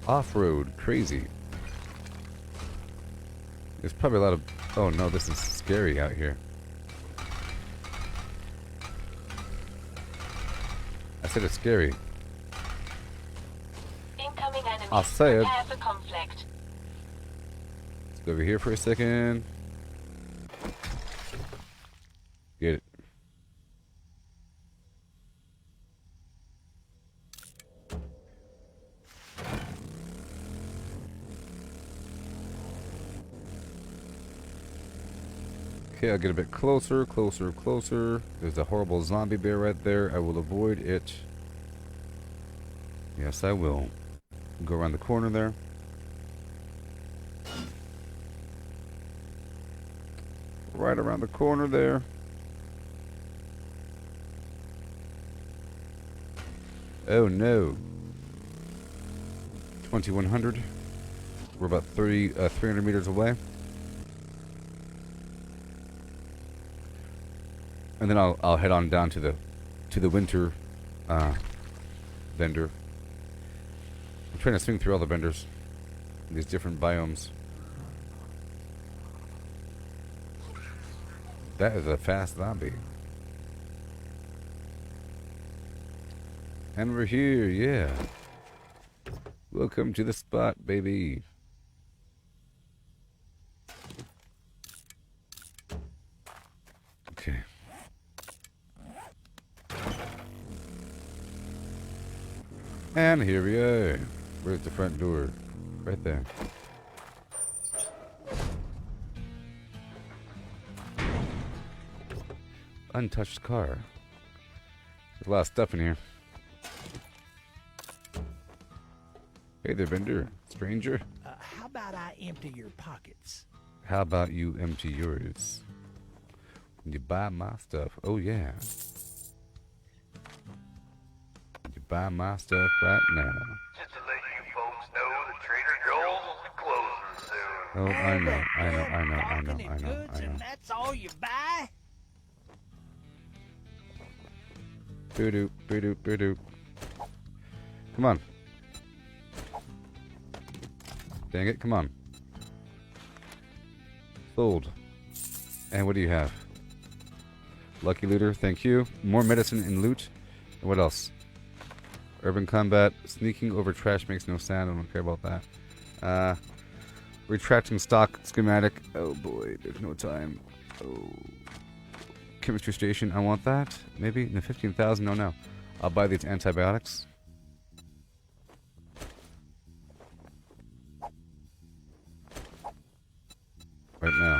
S1: Off-road, crazy. There's probably a lot of... Oh no, this is scary out here. I said it's scary.
S2: Incoming enemies.
S1: I'll say it.
S2: Prepare for conflict.
S1: Let's go over here for a second. Get it. Okay, I'll get a bit closer, closer, closer. There's a horrible zombie bear right there. I will avoid it. Yes, I will. Go around the corner there. Right around the corner there. Oh no. 2100. We're about 300 meters away. And then I'll head on down to the winter vendor. trying to swing through all the vendors. These different biomes. That is a fast zombie. And we're here, yeah. Welcome to the spot, baby. Okay. And here we are. Where's the front door? Right there. Untouched car. There's a lot of stuff in here. Hey there, vendor. Stranger.
S4: How about I empty your pockets?
S1: How about you empty yours? You buy my stuff. Oh, yeah. You buy my stuff right now.
S5: Just to let you folks know that Trader Joel's will be closing soon.
S1: Oh, I know.
S4: Barking and goods, and that's all you buy?
S1: Boo-doo, boo-doo, boo-doo. Come on. Dang it, come on. Sold. And what do you have? Lucky looter, thank you. More medicine and loot. And what else? Urban combat. Sneaking over trash makes no sound. I don't care about that. Retracting stock schematic. Oh boy, there's no time. Oh. Chemistry station, I want that. Maybe? No, 15,000? No. I'll buy these antibiotics. Right now.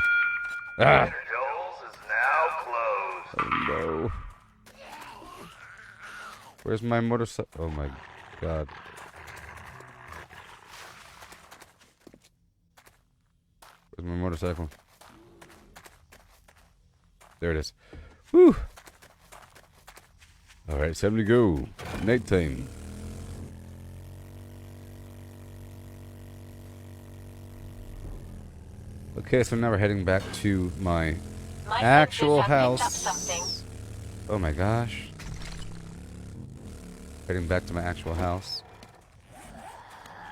S1: Ah!
S5: Trader Joel's is now closed.
S1: Oh no. Where's my motorcycle? Oh my god. Where's my motorcycle? There it is. Whew. Alright, it's time to go. Nighttime. Okay, so now we're heading back to my
S2: My
S1: actual
S2: sensors have picked up
S1: house.
S2: something.
S1: Oh my gosh. Heading back to my actual house.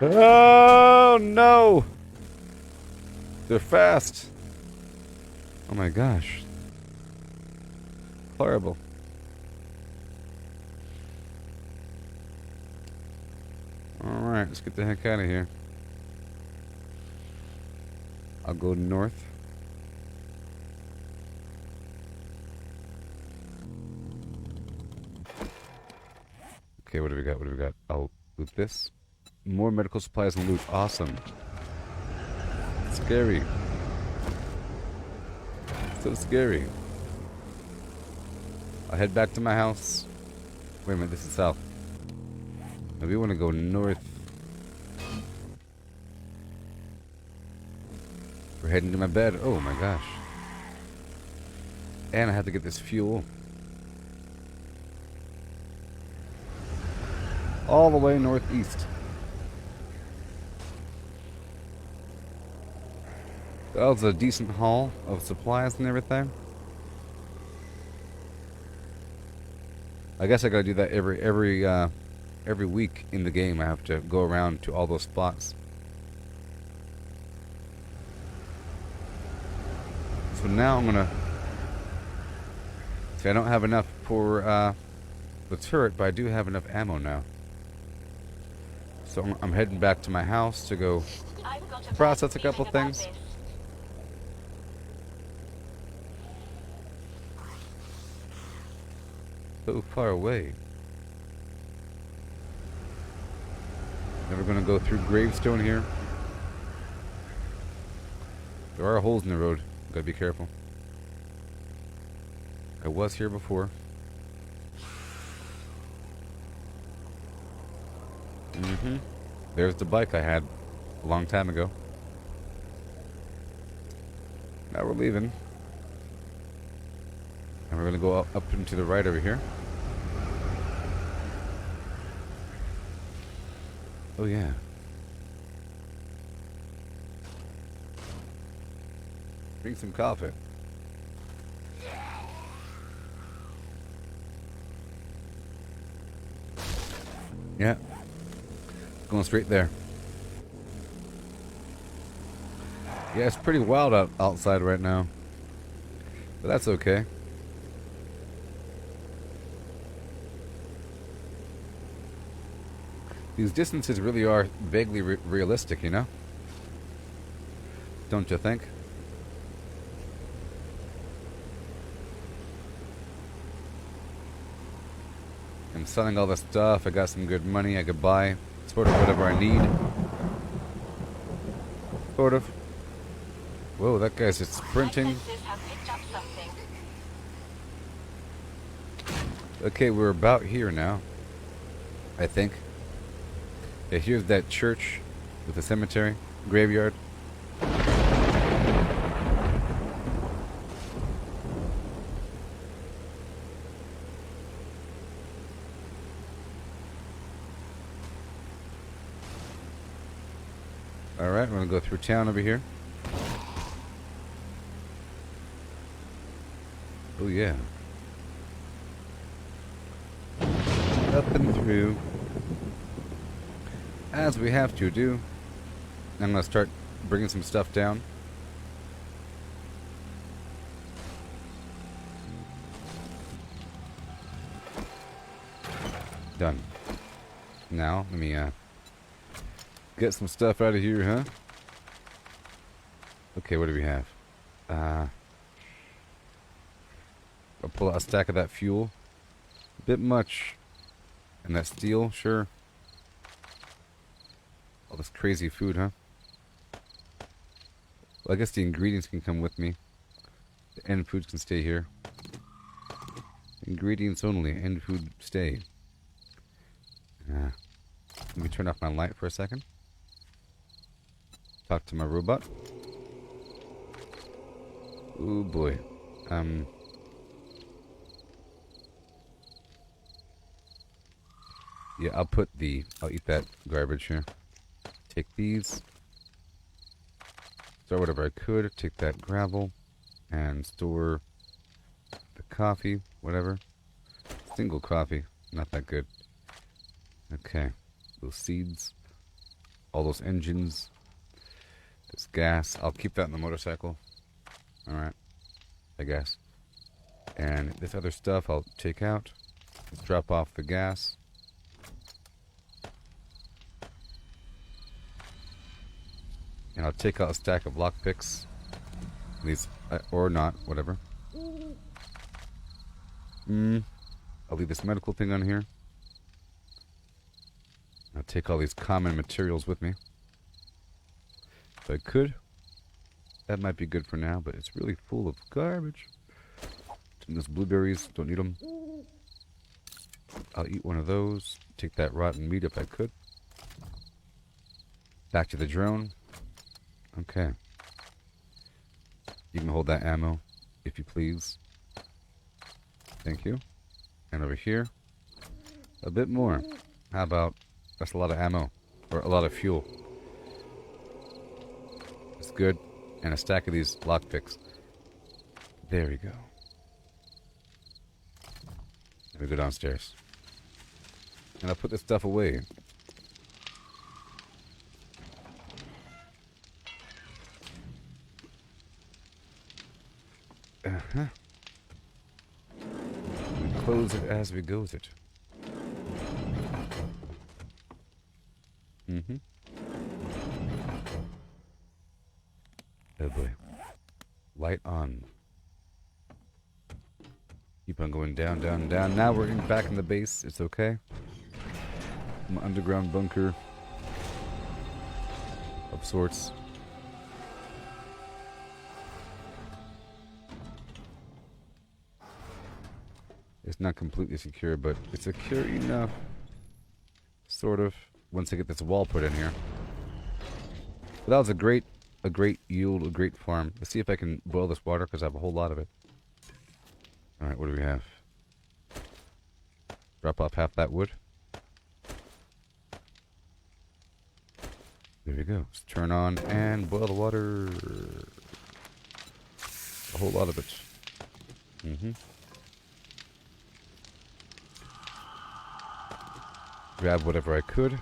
S1: Oh no! They're fast. Oh my gosh. Horrible. Alright, let's get the heck out of here. I'll go north. Okay, what do we got? What do we got? I'll loot this. More medical supplies and loot. Awesome. Scary. So scary. I'll head back to my house. Wait a minute, this is south. Now we want to go north. We're heading to my bed. Oh my gosh. And I have to get this fuel. All the way northeast. That was a decent haul of supplies and everything. I guess I gotta do that every week in the game. I have to go around to all those spots. So now I'm gonna see. I don't have enough for the turret, but I do have enough ammo now. So I'm heading back to my house to go
S2: I've got a
S1: process a
S2: bad
S1: couple
S2: feeling about
S1: things.
S2: this.
S1: So far away. Never gonna go through gravestone here. There are holes in the road. Gotta be careful. I was here before. There's the bike I had a long time ago. Now we're leaving. And we're gonna go up and to the right over here. Oh yeah. Drink some coffee. Yeah. going straight there. Yeah, it's pretty wild outside right now. But that's okay. These distances really are vaguely realistic, you know? Don't you think? I'm selling all this stuff. I got some good money. I could buy sort of whatever I need. Sort of. Whoa, that guy's just sprinting.
S2: My senses have picked up something.
S1: Okay, we're about here now. I think. Yeah, here's that church with the cemetery, graveyard. Alright, we're gonna go through town over here. Oh yeah. Up and through. As we have to do. I'm gonna start bringing some stuff down. Done. Now, let me get some stuff out of here, huh? Okay, what do we have? I'll pull out a stack of that fuel. A bit much. And that steel, sure. All this crazy food, huh? Well, I guess the ingredients can come with me. The end foods can stay here. Ingredients only. End food stay. Let me turn off my light for a second. Talk to my robot. Oh boy. Yeah, I'll eat that garbage here. Take these. Store whatever I could. Take that gravel. And store the coffee, whatever. Single coffee. Not that good. Okay. Those seeds. All those engines. This gas. I'll keep that in the motorcycle. Alright. I guess. And this other stuff I'll take out. Let's drop off the gas. And I'll take out a stack of lockpicks. These, or not, whatever. I'll leave this medical thing on here. I'll take all these common materials with me. If I could. That might be good for now, but it's really full of garbage. And those blueberries, don't need them. I'll eat one of those. Take that rotten meat if I could. Back to the drone. Okay. You can hold that ammo, if you please. Thank you. And over here, a bit more. How about, that's a lot of ammo, or a lot of fuel. It's good. And a stack of these lockpicks. There we go. Let me go downstairs. And I'll put this stuff away. Uh-huh. We close it as we goes it. Mm-hmm. Oh boy. Light on. Keep on going down, down, down. Now we're back in the base. It's okay. My underground bunker of sorts. It's not completely secure, but it's secure enough. Sort of. Once I get this wall put in here. But that was a great yield, a great farm. Let's see if I can boil this water, because I have a whole lot of it. Alright, what do we have? Drop off half that wood. There we go. Let's turn on and boil the water. A whole lot of it. Mm-hmm. Grab whatever I could.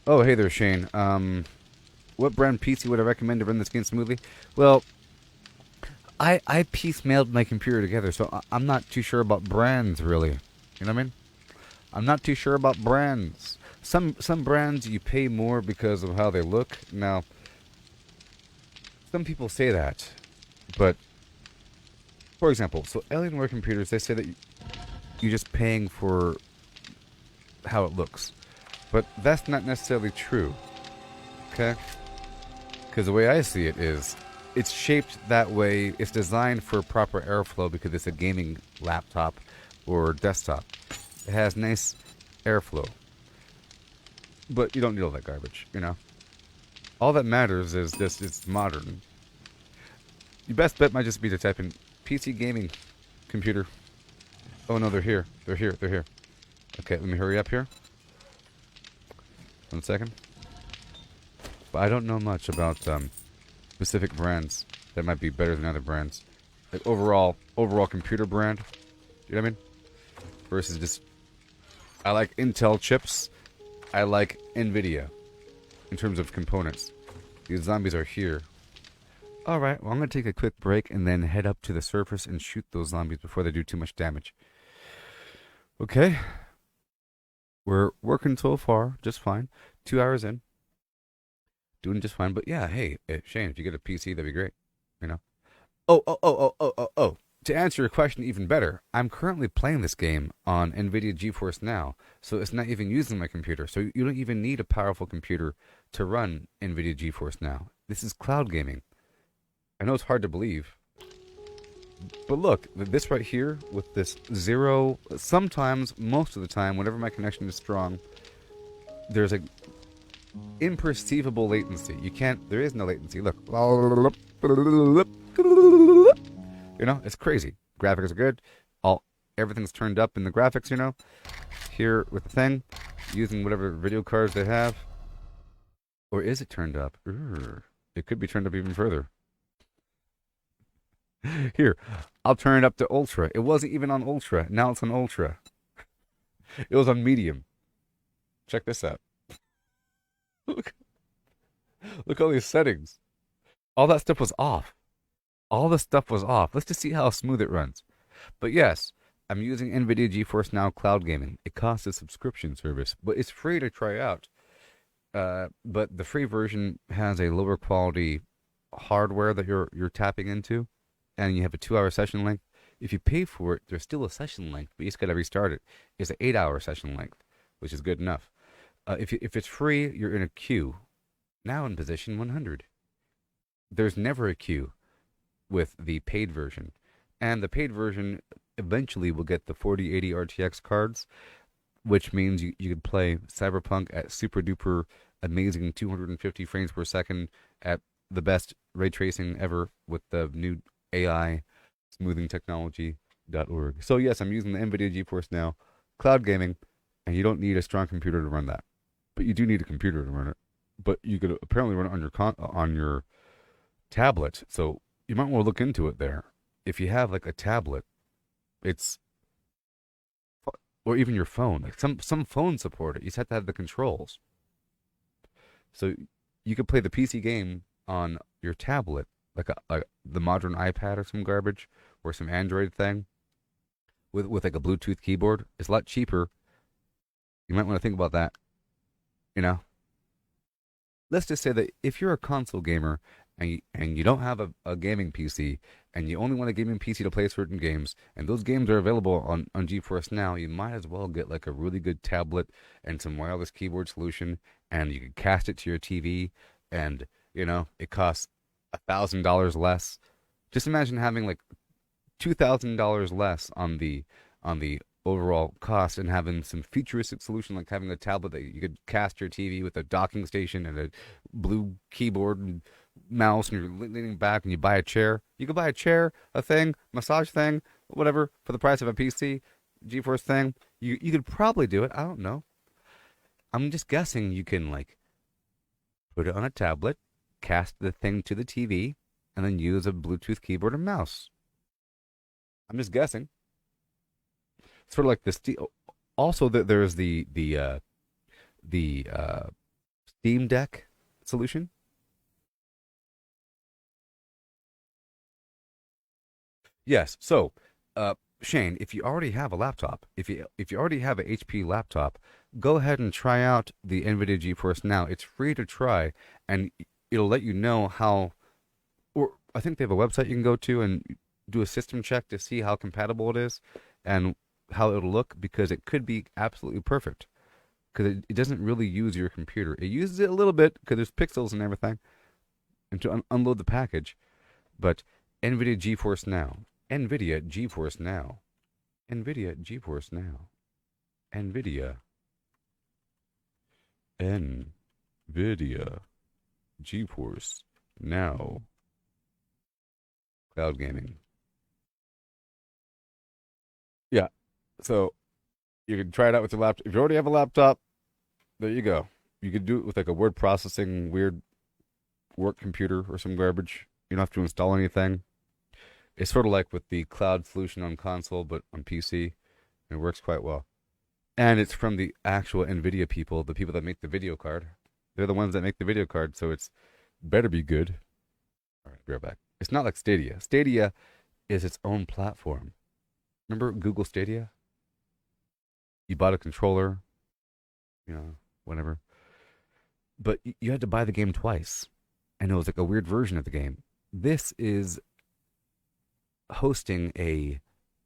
S1: Oh, hey there, Shane. What brand PC would I recommend to run this game smoothly? Well, I piecemealed my computer together, so I'm not too sure about brands, really. You know what I mean? I'm not too sure about brands. Some brands you pay more because of how they look. Now, some people say that, but for example, so Alienware computers, they say that you're just paying for how it looks, but that's not necessarily true. Okay? Because the way I see it is, it's shaped that way. It's designed for proper airflow because it's a gaming laptop or desktop. It has nice airflow. But you don't need all that garbage, you know? All that matters is just it's modern. Your best bet might just be to type in PC gaming computer. Oh no, they're here. They're here. They're here. Okay, let me hurry up here. 1 second. But I don't know much about specific brands that might be better than other brands. Like overall computer brand. You know what I mean? Versus just, I like Intel chips. I like NVIDIA in terms of components. These zombies are here. Alright, well I'm going to take a quick break and then head up to the surface and shoot those zombies before they do too much damage. Okay. We're working so far, just fine. 2 hours in. Doing just fine, but yeah, hey, Shane, if you get a PC, that'd be great. You know? Oh. To answer your question even better, I'm currently playing this game on NVIDIA GeForce Now, so it's not even using my computer. So you don't even need a powerful computer to run NVIDIA GeForce Now. This is cloud gaming. I know it's hard to believe, but look, this right here with this zero, sometimes, most of the time, whenever my connection is strong, there's a imperceivable latency. There is no latency. Look. You know, it's crazy. Graphics are good. Everything's turned up in the graphics, you know. Here with the thing, using whatever video cards they have. Or is it turned up? It could be turned up even further. Here, I'll turn it up to Ultra. It wasn't even on Ultra. Now it's on Ultra. It was on Medium. Check this out. Look all these settings. All that stuff was off. All the stuff was off. Let's just see how smooth it runs. But yes, I'm using NVIDIA GeForce Now Cloud Gaming. It costs a subscription service, but it's free to try out. But the free version has a lower quality hardware that you're tapping into, and you have a 2-hour session length. If you pay for it, there's still a session length, but you just got to restart it. It's an 8-hour session length, which is good enough. If it's free, you're in a queue. Now in position 100. There's never a queue with the paid version. And the paid version eventually will get the 4080 RTX cards, which means you could play Cyberpunk at super duper amazing 250 frames per second at the best ray tracing ever with the new AI smoothing technology.org. So yes, I'm using the NVIDIA GeForce Now Cloud Gaming, and you don't need a strong computer to run that. But you do need a computer to run it. But you could apparently run it on your tablet, so you might want to look into it there. If you have like a tablet, or even your phone. Like some phones support it. You just have to have the controls. So you could play the PC game on your tablet, like the modern iPad or some garbage, or some Android thing, with like a Bluetooth keyboard. It's a lot cheaper. You might want to think about that. You know? Let's just say that if you're a console gamer and you don't have a gaming PC and you only want a gaming PC to play certain games, and those games are available on GeForce Now, you might as well get like a really good tablet and some wireless keyboard solution, and you can cast it to your TV, and you know it costs $1,000 less. Just imagine having like $2,000 less on the overall cost and having some futuristic solution like having a tablet that you could cast your TV with a docking station and a blue keyboard and mouse, and you're leaning back and you buy a chair. You could buy a chair, a thing, massage thing, whatever, for the price of a PC, GeForce thing. You could probably do it. I don't know. I'm just guessing you can like put it on a tablet, cast the thing to the TV, and then use a Bluetooth keyboard and mouse. I'm just guessing. Sort of like this. Also, there's the Steam Deck solution? Yes. So, Shane, if you already have a laptop, if you already have a HP laptop, go ahead and try out the NVIDIA GeForce Now. It's free to try, and it'll let you know how. Or I think they have a website you can go to and do a system check to see how compatible it is and how it'll look, because it could be absolutely perfect. Because it doesn't really use your computer. It uses it a little bit because there's pixels and everything, and to unload the package. But NVIDIA GeForce Now. NVIDIA GeForce Now. NVIDIA GeForce Now. NVIDIA. NVIDIA GeForce Now. Cloud gaming. Yeah. So you can try it out with your laptop. If you already have a laptop, there you go. You could do it with like a word processing weird work computer or some garbage. You don't have to install anything. It's sort of like with the cloud solution on console, but on PC. It works quite well. And it's from the actual NVIDIA people, the people that make the video card. They're the ones that make the video card, so it's better be good. All right, be right back. It's not like Stadia. Stadia is its own platform. Remember Google Stadia? You bought a controller, whatever. But you had to buy the game twice. And it was like a weird version of the game. This is hosting a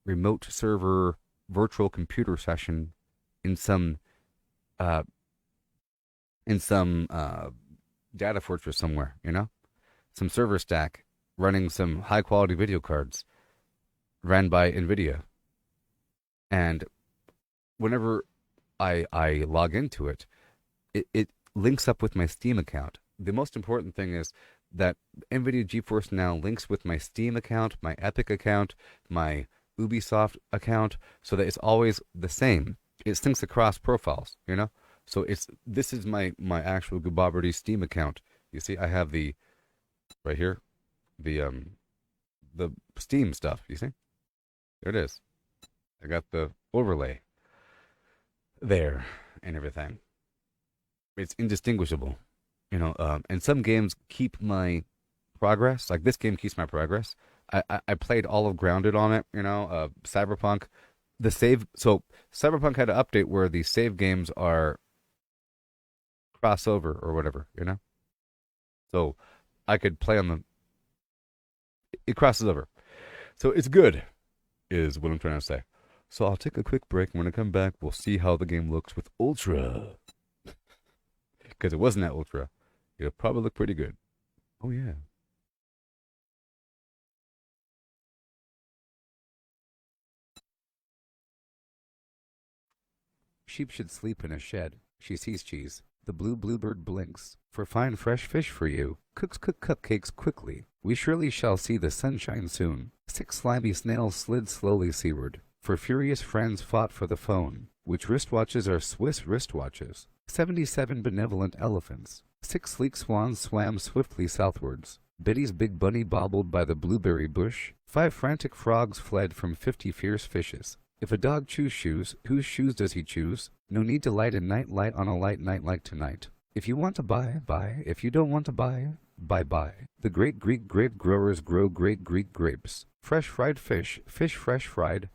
S1: remote server virtual computer session in some data fortress somewhere, some server stack running some high quality video cards ran by NVIDIA. And whenever I log into it, it links up with my Steam account. The most important thing is that NVIDIA GeForce Now links with my Steam account, my Epic account, my Ubisoft account, so that it's always the same. It syncs across profiles, So this is my actual Gooboberti Steam account. You see, I have the right here, the Steam stuff. You see, there it is. I got the overlay there and everything. It's indistinguishable. And some games keep my progress. Like this game keeps my progress. I played all of Grounded on it, Cyberpunk. So Cyberpunk had an update where the save games are crossover or whatever, So I could play on it crosses over. So it's good, is what I'm trying to say. So I'll take a quick break, and when I come back, we'll see how the game looks with Ultra. Because it wasn't at Ultra. It'll probably look pretty good. Oh, yeah. Sheep should sleep in a shed. She sees cheese. The blue bluebird blinks. For fine fresh fish for you. Cooks cook cupcakes quickly. We surely shall see the sunshine soon. 6 slimy snails slid slowly seaward. For furious friends fought for the phone. Which wristwatches are Swiss wristwatches. 77 benevolent elephants. 6 sleek swans swam swiftly southwards. Betty's big bunny bobbled by the blueberry bush. 5 frantic frogs fled from 50 fierce fishes. If a dog chews shoes, whose shoes does he choose? No need to light a night light on a light night like tonight. If you want to buy, buy. If you don't want to buy, buy. The great Greek grape growers grow great Greek grapes. Fresh fried fish, fish fresh fried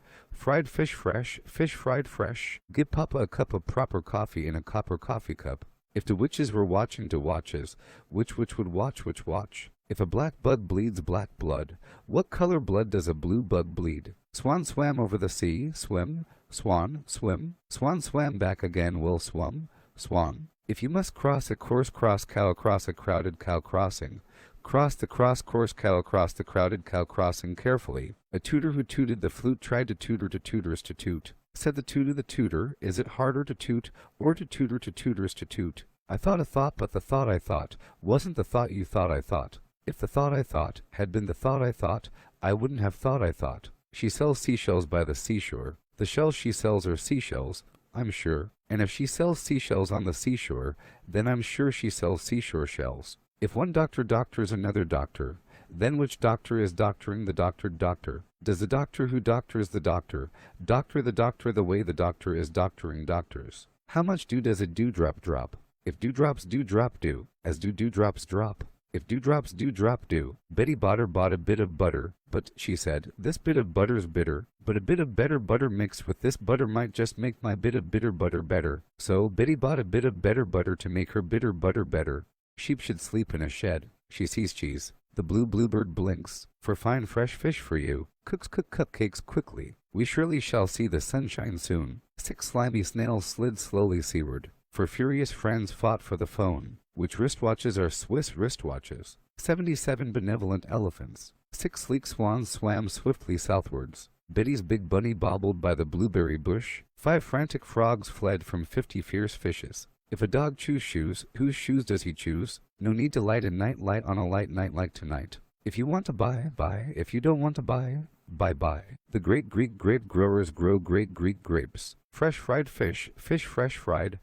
S1: fish fresh, fish fried fresh. Give Papa a cup of proper coffee in a copper coffee cup. If the witches were watching to watches, which would watch which watch? If a black bug bleeds black blood, what color blood does a blue bug bleed? Swan swam over the sea, swim, swan, swim. Swan swam back again, will swum, swan. If you must cross a coarse cross cow across a crowded cow crossing, cross the cross-course cow across the crowded cow crossing carefully. A tutor who tooted the flute tried to tutor to tutors to toot. Said the tutor, is it harder to toot, or to tutor to tutors to toot? I thought a thought, but the thought I thought wasn't the thought you thought I thought. If the thought I thought had been the thought I thought, I wouldn't have thought I thought. She sells seashells by the seashore. The shells she sells are seashells, I'm sure. And if she sells seashells on the seashore, then I'm sure she sells seashore shells. If one doctor doctors another doctor, then which doctor is doctoring the doctored doctor? Does the doctor who doctors the doctor the doctor the way the doctor is doctoring doctors? How much dew does a dewdrop drop? If dewdrops do drop dew, as do dewdrops drop. If dewdrops do drop dew, Betty Botter bought a bit of butter, but, she said, this bit of butter's bitter, but a bit of better butter mixed with this butter might just make my bit of bitter butter better. So Betty bought a bit of better butter to make her bitter butter better. Sheep should sleep in a shed. She sees cheese. The blue bluebird blinks. For fine fresh fish for you. Cooks cook cupcakes quickly. We surely shall see the sunshine soon. 6 slimy snails slid slowly seaward. For furious friends fought for the phone, which wristwatches are Swiss wristwatches. 77 benevolent elephants. 6 sleek swans swam swiftly southwards. Betty's big bunny bobbled by the blueberry bush. 5 frantic frogs fled from 50 fierce fishes. If a dog chews shoes, whose shoes does he choose? No need to light a night light on a light night like tonight. If you want to buy, buy. If you don't want to buy, buy. The great Greek grape growers grow great Greek grapes. Fresh fried fish, fish fresh fried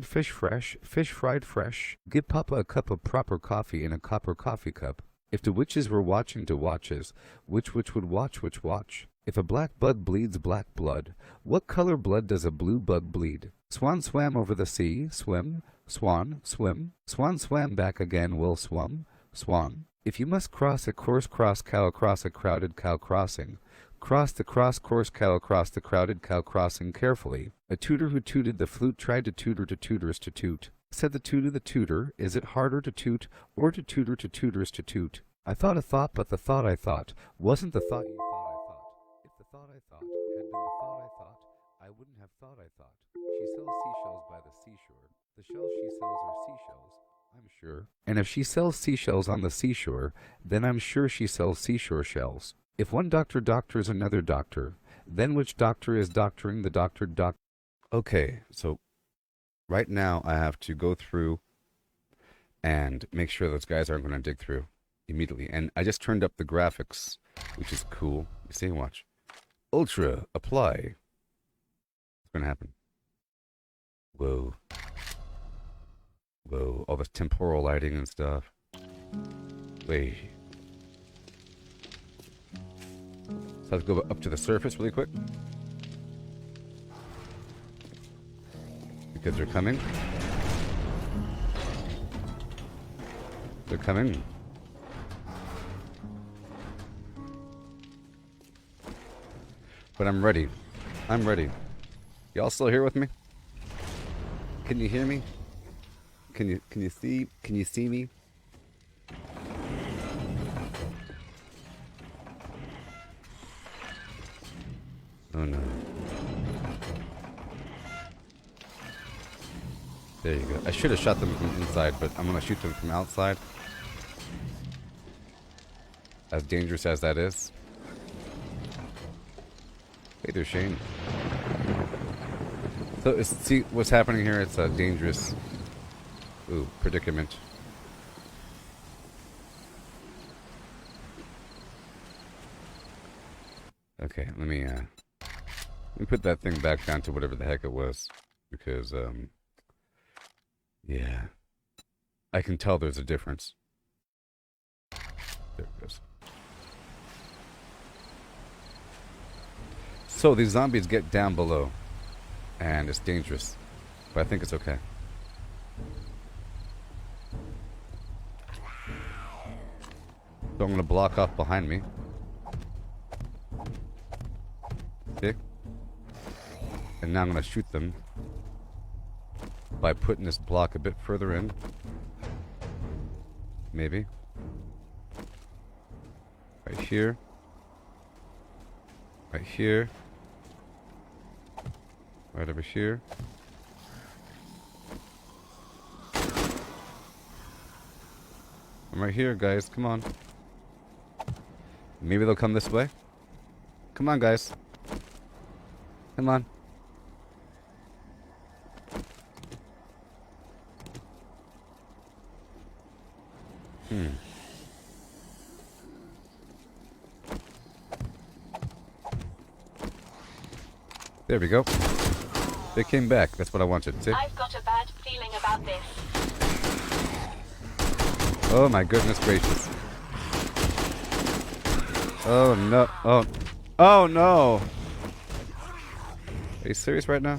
S1: fish fresh, fish fried fresh. Give Papa a cup of proper coffee in a copper coffee cup. If the witches were watching to watches, which would watch which watch? If a black bug bleeds black blood, what color blood does a blue bug bleed? Swan swam over the sea, swim, swan, swim. Swan swam back again, will swum, swan. If you must cross a course cross cow across a crowded cow crossing, cross the cross course cow across the crowded cow crossing carefully. A tutor who tooted the flute tried to tutor to tutors to toot. Said the tutor, is it harder to toot or to tutor to tutors to toot? I thought a thought, but the thought I thought wasn't the thought you thought I thought. If the thought I thought had been the thought I thought, I wouldn't have thought I thought. She sells seashells by the seashore. The shells she sells are seashells, I'm sure. And if she sells seashells on the seashore, then I'm sure she sells seashore shells. If one doctor doctors another doctor, then which doctor is doctoring the doctor Okay, so right now I have to go through and make sure those guys aren't going to dig through immediately. And I just turned up the graphics, which is cool. You see, watch. Ultra, apply. What's going to happen? Whoa. Whoa, all this temporal lighting and stuff. Wait. So let's go up to the surface really quick. Because they're coming. They're coming. But I'm ready. I'm ready. Y'all still here with me? Can you hear me? Can you see me? Oh no. There you go. I should have shot them from inside, but I'm gonna shoot them from outside. As dangerous as that is. Hey there, Shane. So, see what's happening here? It's a dangerous predicament. Okay, let me put that thing back down to whatever the heck it was, because yeah, I can tell there's a difference. There it goes. So these zombies get down below, and it's dangerous, but I think it's okay. So I'm going to block off behind me. Okay. And now I'm going to shoot them by putting this block a bit further in. Maybe. Right here. Right here. Right over here. I'm right here, guys. Come on. Maybe they'll come this way. Come on, guys. Come on. There we go. They came back. That's what I wanted. See?
S2: I've got a bad feeling about this.
S1: Oh my goodness gracious. Oh no. Oh no. Are you serious right now?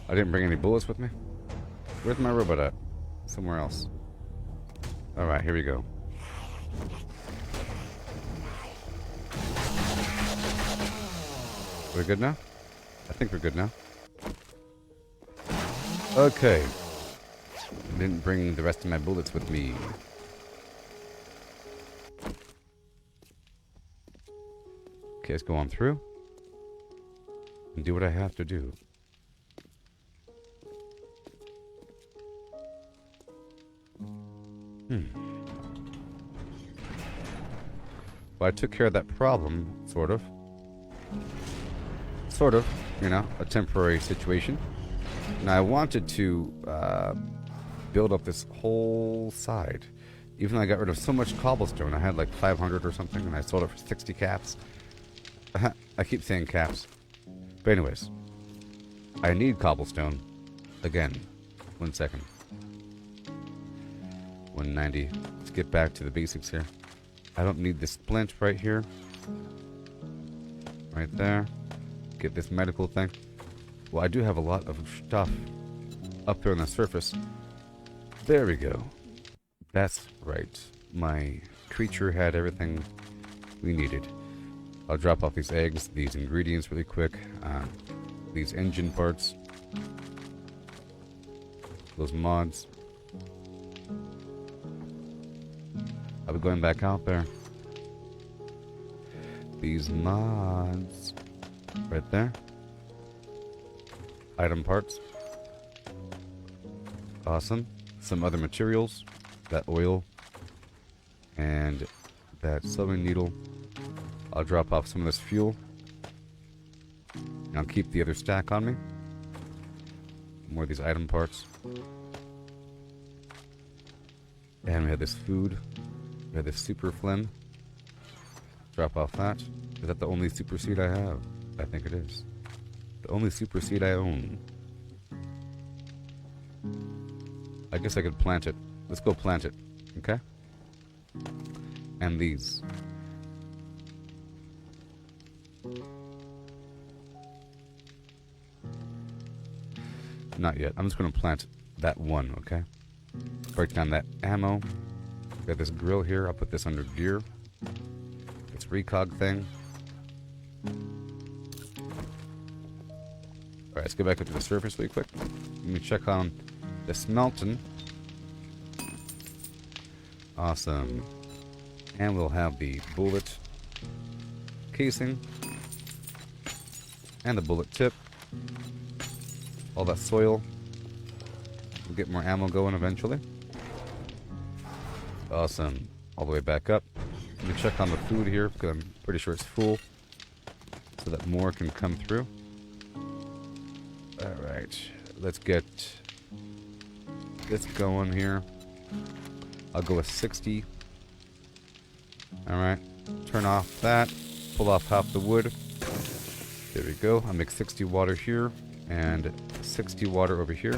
S1: I didn't bring any bullets with me. Where's my robot at? Somewhere else. Alright, here we go. We're good now? I think we're good now. Okay. Didn't bring the rest of my bullets with me. Okay, let's go on through. And do what I have to do. Well, I took care of that problem, sort of. Sort of, you know, a temporary situation. And I wanted to build up this whole side. Even though I got rid of so much cobblestone, I had like 500 or something, and I sold it for 60 caps. I keep saying caps. But anyways, I need cobblestone. Again, 1 second. 190. Let's get back to the basics here. I don't need this splint right here. Right there. Get this medical thing. Well, I do have a lot of stuff up there on the surface. There we go. That's right. My creature had everything we needed. I'll drop off these eggs, these ingredients really quick. These engine parts. Those mods. I'll be going back out there. These mods. Right there. Item parts. Awesome. Some other materials. That oil. And that sewing needle. I'll drop off some of this fuel. And I'll keep the other stack on me. More of these item parts. And we have this food. We have this super phlegm. Drop off that. Is that the only super seed I have? I think it is. The only super seed I own. I guess I could plant it. Let's go plant it. Okay? And these. Not yet. I'm just going to plant that one, okay? Break down that ammo. Got this grill here. I'll put this under gear. This recog thing. Alright, let's go back up to the surface really quick. Let me check on the smelting. Awesome. And we'll have the bullet casing. And the bullet tip. All that soil. We'll get more ammo going eventually. Awesome. All the way back up. Let me check on the food here, because I'm pretty sure it's full. So that more can come through. Alright. Let's get this going here. I'll go with 60. Alright. Turn off that. Pull off half the wood. There we go. I'll make 60 water here. And 60 water over here.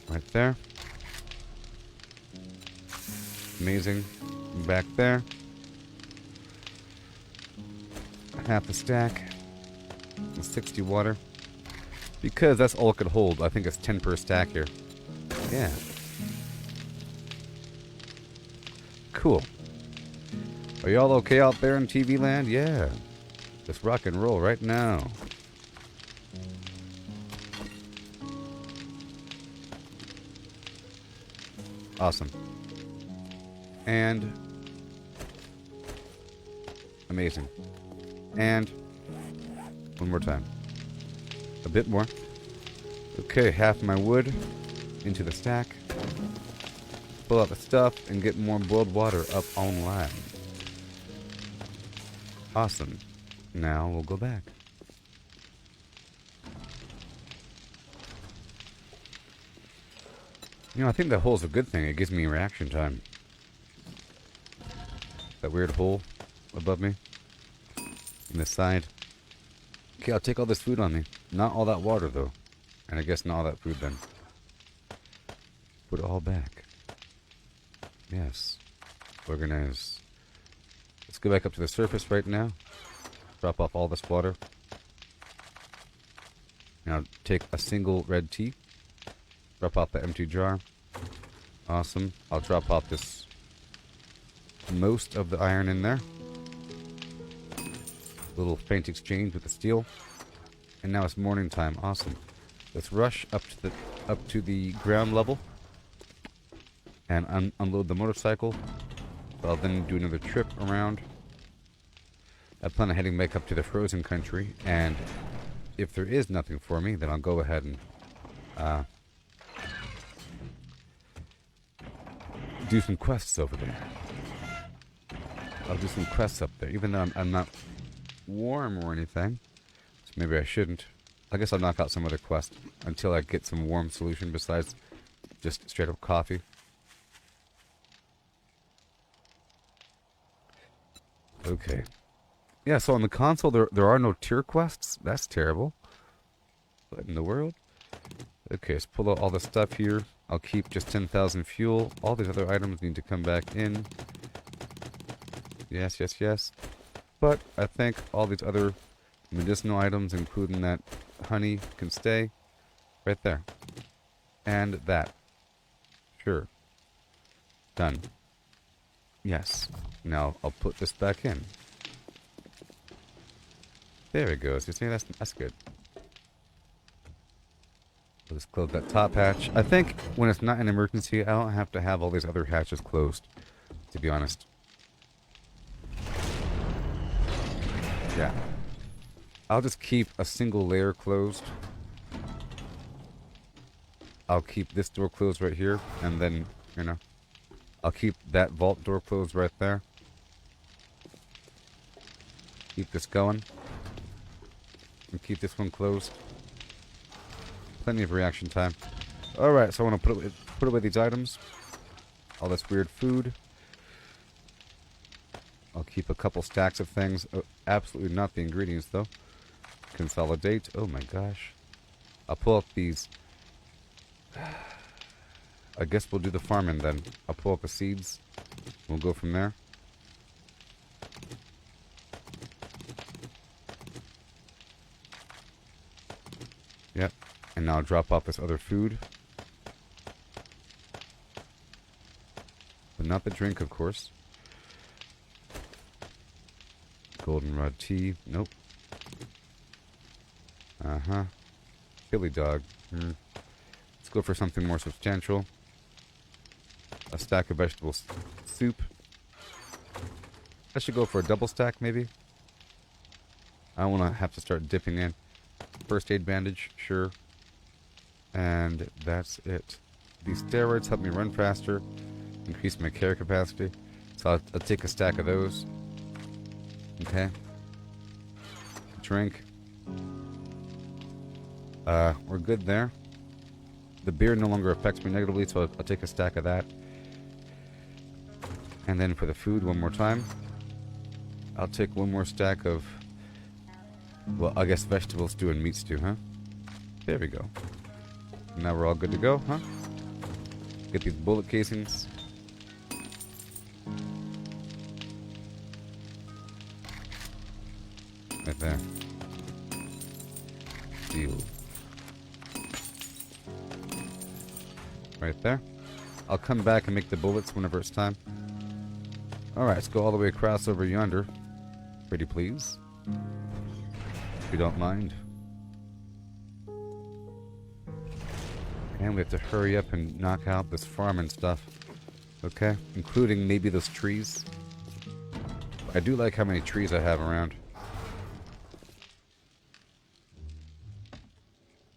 S1: Right there. Amazing. Back there. Half a stack. And 60 water. Because that's all it could hold. I think it's 10 per stack here. Yeah. Cool. Are y'all okay out there in TV land? Yeah. Let's rock and roll right now. Awesome. And amazing. And one more time. A bit more. Okay, half my wood into the stack. Pull out the stuff and get more boiled water up online. Awesome. Now we'll go back. You know, I think that hole's a good thing. It gives me reaction time. That weird hole above me. In the side. Okay, I'll take all this food on me. Not all that water, though. And I guess not all that food, then. Put it all back. Yes. Organize. Let's go back up to the surface right now. Drop off all this water. Now take a single red tea. Drop off the empty jar. Awesome. I'll drop off this most of the iron in there. Little faint exchange with the steel. And now it's morning time. Awesome. Let's rush up to the ground level and unload the motorcycle. I'll then do another trip around. I plan on heading back up to the frozen country, and if there is nothing for me, then I'll go ahead and do some quests over there. I'll do some quests up there, even though I'm not warm or anything. So maybe I shouldn't. I guess I'll knock out some other quest until I get some warm solution besides just straight up coffee. Okay. Yeah, so on the console there are no tier quests. That's terrible. What in the world? Okay, let's pull out all the stuff here. I'll keep just 10,000 fuel. All these other items need to come back in. Yes, yes, yes. But I think all these other medicinal items, including that honey, can stay right there. And that. Sure. Done. Yes. Now I'll put this back in. There it goes. You see, that's good. We'll just close that top hatch. I think when it's not an emergency, I don't have to have all these other hatches closed, to be honest. Yeah. I'll just keep a single layer closed. I'll keep this door closed right here, and then, you know, I'll keep that vault door closed right there. Keep this going. And keep this one closed. Plenty of reaction time. Alright, so I want to put away these items. All this weird food. I'll keep a couple stacks of things. Oh, absolutely not the ingredients, though. Consolidate. Oh my gosh. I'll pull up these. I guess we'll do the farming then. I'll pull up the seeds. We'll go from there. Yep. And now I'll drop off this other food. But not the drink, of course. Goldenrod tea. Nope. Uh-huh. Chili dog. Let's go for something more substantial. A stack of vegetable soup. I should go for a double stack, maybe. I don't want to have to start dipping in. First aid bandage, sure. And that's it. These steroids help me run faster, increase my carry capacity. So I'll take a stack of those. Okay. Drink. We're good there. The beer no longer affects me negatively, so I'll take a stack of that. And then for the food, one more time. I'll take one more stack of, well, I guess vegetable stew and meat stew, huh? There we go. Now we're all good to go, huh? Get these bullet casings. Right there. Deal. Right there. I'll come back and make the bullets whenever it's time. Alright, let's go all the way across over yonder. Pretty please. If you don't mind. And we have to hurry up and knock out this farm and stuff. Okay? Including maybe those trees. I do like how many trees I have around.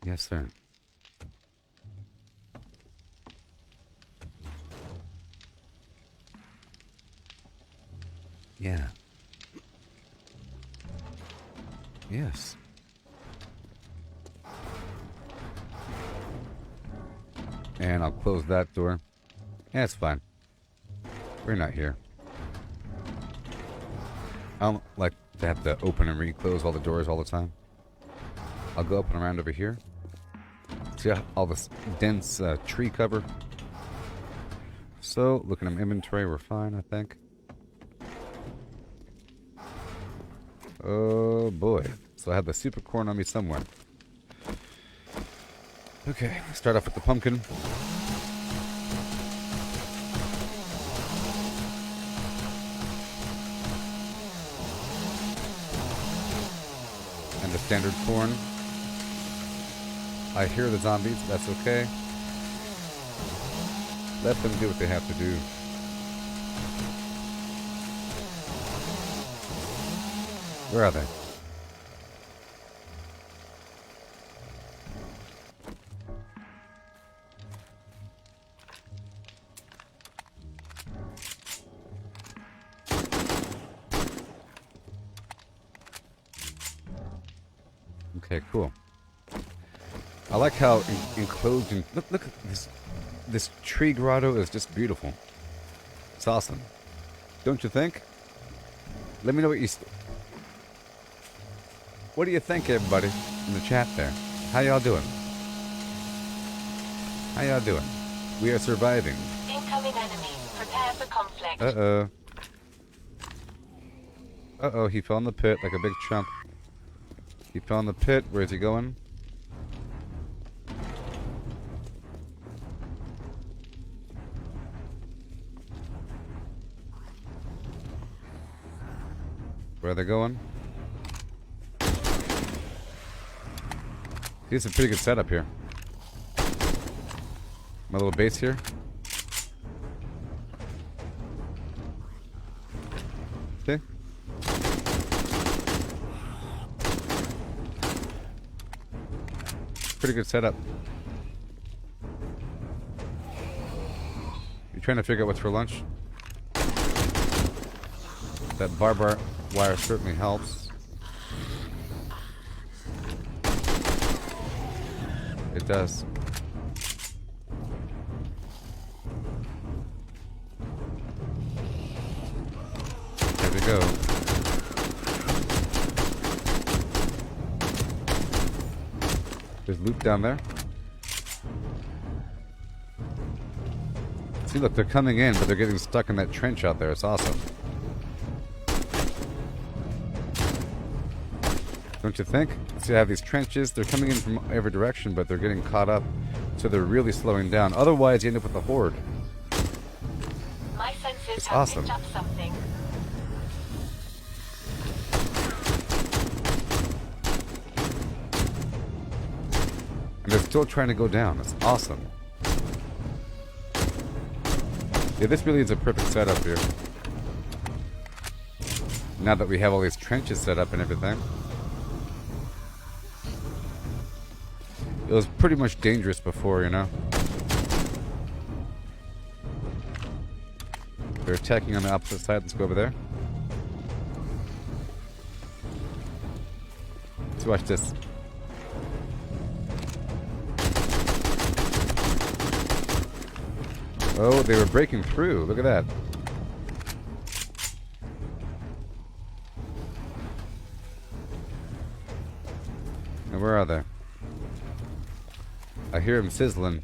S1: Yes, sir. Yeah. Yes. And I'll close that door. Yeah, it's fine. We're not here. I don't like to have to open and reclose all the doors all the time. I'll go up and around over here. See all this dense tree cover. So, looking at my inventory, we're fine, I think. Oh boy. So I have the super corn on me somewhere. Okay, start off with the pumpkin. And the standard corn. I hear the zombies, that's okay. Let them do what they have to do. Where are they? Okay, cool. I like how enclosed in... Look at this. This tree grotto is just beautiful. It's awesome. Don't you think? Let me know what you... What do you think, everybody, in the chat there? How y'all doing? How y'all doing? We are surviving.
S2: Incoming enemies. Prepare for conflict.
S1: Uh-oh. Uh-oh, he fell in the pit like a big chump. He fell in the pit. Where's he going? Where are they going? Here's a pretty good setup here. My little base here. Okay. Pretty good setup. You trying to figure out what's for lunch? That barbed wire certainly helps. It does. There we go. There's loot down there. See, look, they're coming in, but they're getting stuck in that trench out there. It's awesome. Don't you think? See, I have these trenches. They're coming in from every direction, but they're getting caught up. So they're really slowing down. Otherwise, you end up with a horde.
S2: My senses
S1: It's
S2: have
S1: awesome.
S2: picked up something.
S1: And they're still trying to go down. It's awesome. Yeah, this really is a perfect setup here. Now that we have all these trenches set up and everything. It was pretty much dangerous before, you know. They're attacking on the opposite side. Let's go over there. Let's watch this. Oh, they were breaking through. Look at that. Now, where are they? I hear him sizzling.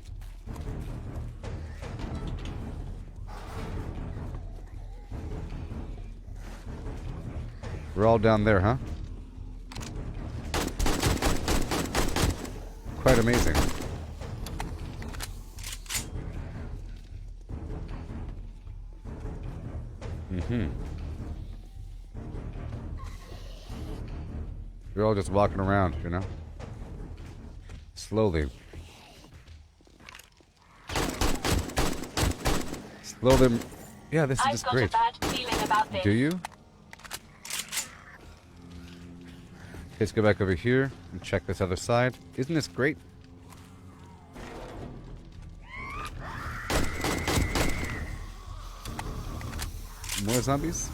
S1: We're all down there, huh? Quite amazing. We're all just walking around, you know? Slowly. Slowly. Yeah, this is just great.
S2: I've got a bad feeling about this.
S1: Do you? Let's go back over here and check this other side. Isn't this great? More zombies?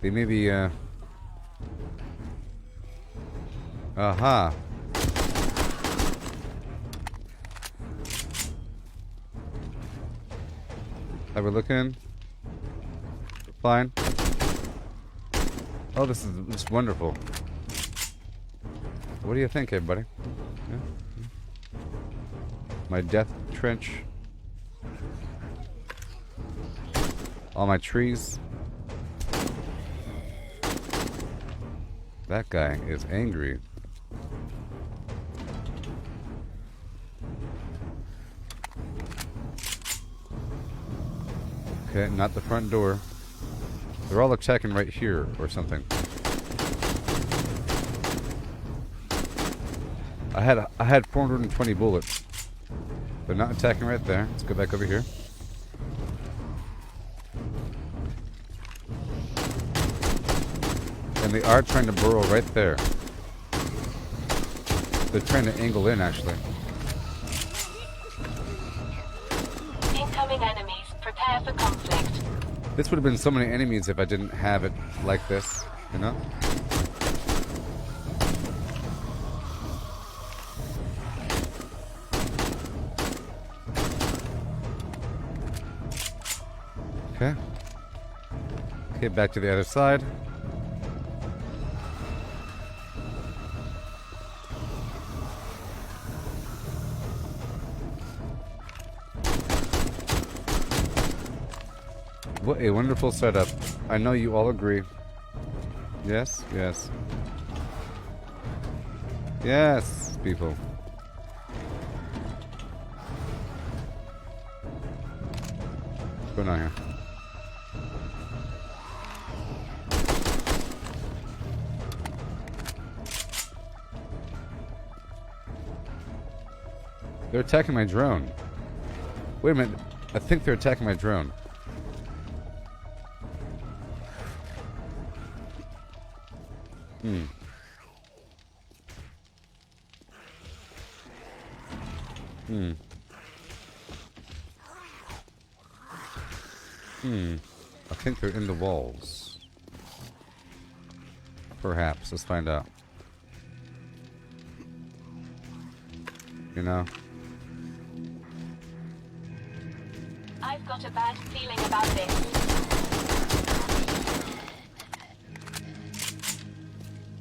S1: They may be, Aha. Have we looking? Fine. Oh, this is just wonderful. What do you think, everybody? Yeah? My death trench. All my trees. That guy is angry. Okay, not the front door. They're all attacking right here or something. I had 420 bullets. They're not attacking right there. Let's go back over here. And they are trying to burrow right there. They're trying to angle in, actually.
S2: Incoming enemies. Prepare for conflict.
S1: This would have been so many enemies if I didn't have it like this, you know? Okay. Okay, back to the other side. What a wonderful setup. I know you all agree. Yes, yes. Yes, people. What's going on here? They're attacking my drone. Wait a minute. I think they're attacking my drone. I think they're in the walls. Perhaps. Let's find out. You know?
S2: I've got a bad feeling about this.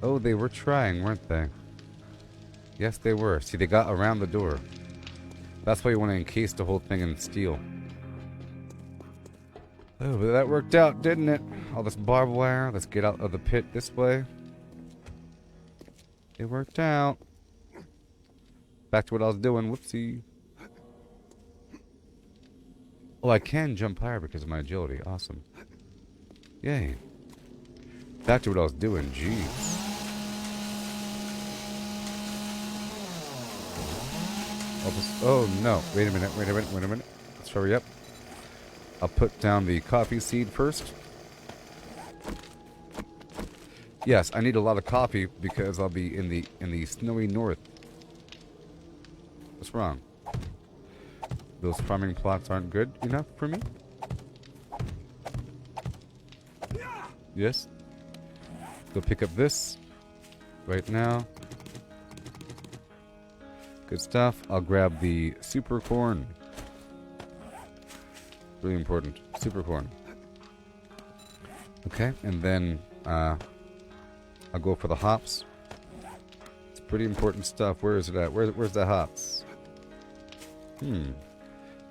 S1: Oh, they were trying, weren't they? Yes, they were. See, they got around the door. That's why you want to encase the whole thing in steel. Oh, but that worked out, didn't it? All this barbed wire. Let's get out of the pit this way. It worked out. Back to what I was doing. Whoopsie. Oh, I can jump higher because of my agility. Awesome. Yay. Back to what I was doing. Jeez. Oh no, wait a minute. Let's hurry up. I'll put down the coffee seed first. Yes, I need a lot of coffee because I'll be in the snowy north. What's wrong? Those farming plots aren't good enough for me? Yes? Go pick up this right now. Good stuff. I'll grab the super corn. Really important. Super corn. Okay, and then I'll go for the hops. It's pretty important stuff. Where is it at? Where's the hops?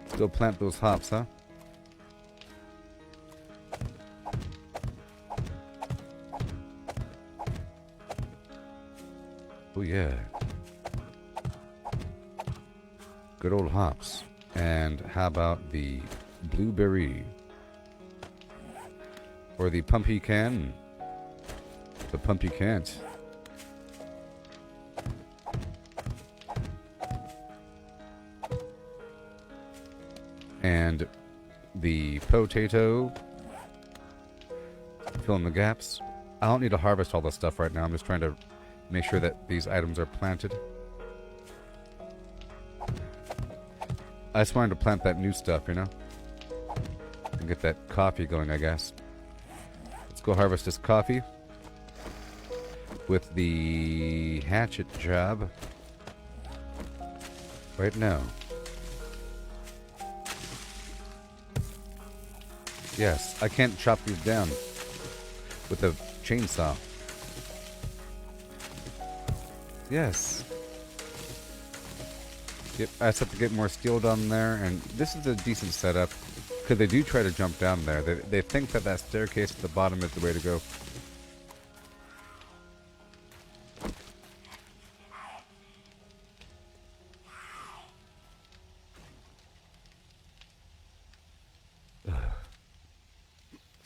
S1: Still plant those hops, huh? Oh yeah. Good old hops. And how about the blueberry? Or the pumpkin? The pumpkin. And the potato. Fill in the gaps. I don't need to harvest all this stuff right now. I'm just trying to make sure that these items are planted. I just wanted to plant that new stuff, you know? And get that coffee going, I guess. Let's go harvest this coffee. With the hatchet job. Right now. Yes, I can't chop these down. With a chainsaw. Yes. Yep, I just have to get more steel down there, and this is a decent setup, because they do try to jump down there. They think that that staircase at the bottom is the way to go.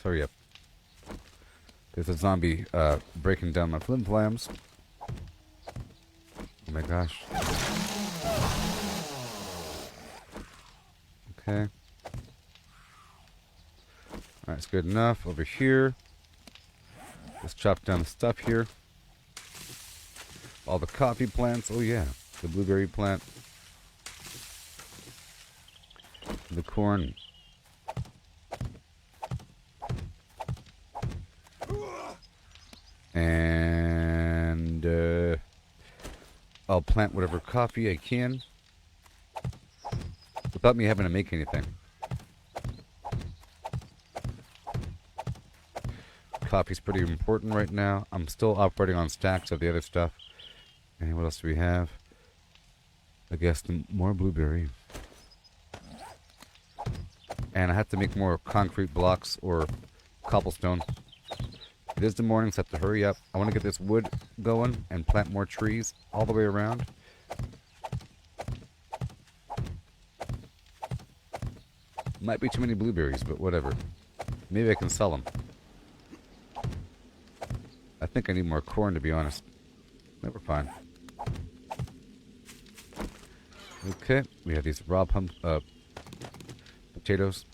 S1: hurry up. There's a zombie breaking down my flim flams. Oh my gosh. Okay. Alright, it's good enough. Over here. Let's chop down the stuff here. All the coffee plants. Oh yeah. The blueberry plant. The corn. And I'll plant whatever coffee I can without me having to make anything. Coffee's pretty important right now. I'm still operating on stacks of the other stuff. And what else do we have? I guess more blueberry. And I have to make more concrete blocks or cobblestone. It is the morning, so I have to hurry up. I want to get this wood going and plant more trees all the way around. Might be too many blueberries, but whatever. Maybe I can sell them. I think I need more corn, to be honest. Never fine. Okay, we have these raw potatoes.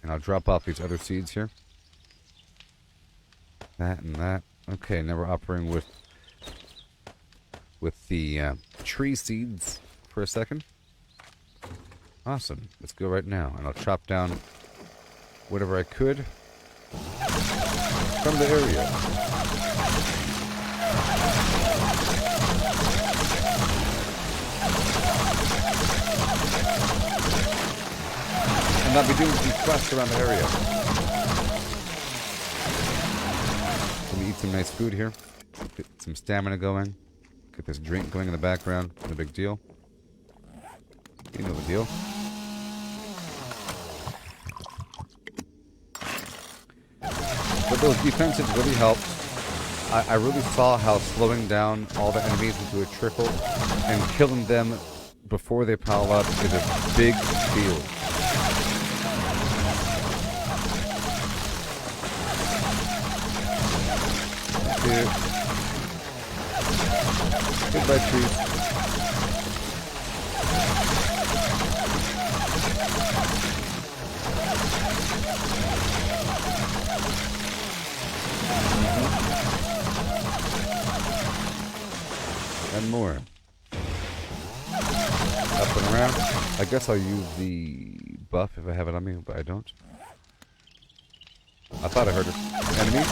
S1: And I'll drop off these other seeds here. That and that. Okay, now we're operating with the tree seeds for a second. Awesome. Let's go right now. And I'll chop down whatever I could from the area. And I'll be doing some quests around the area. Let me eat some nice food here. Get some stamina going. Get this drink going in the background. No big deal. You know the deal. But those defenses really helped. I really saw how slowing down all the enemies into a trickle and killing them before they pile up is a big deal. Thank you. Goodbye, trees. And more. Up and around. I guess I'll use the buff if I have it on me, but I don't. I thought I heard an enemy.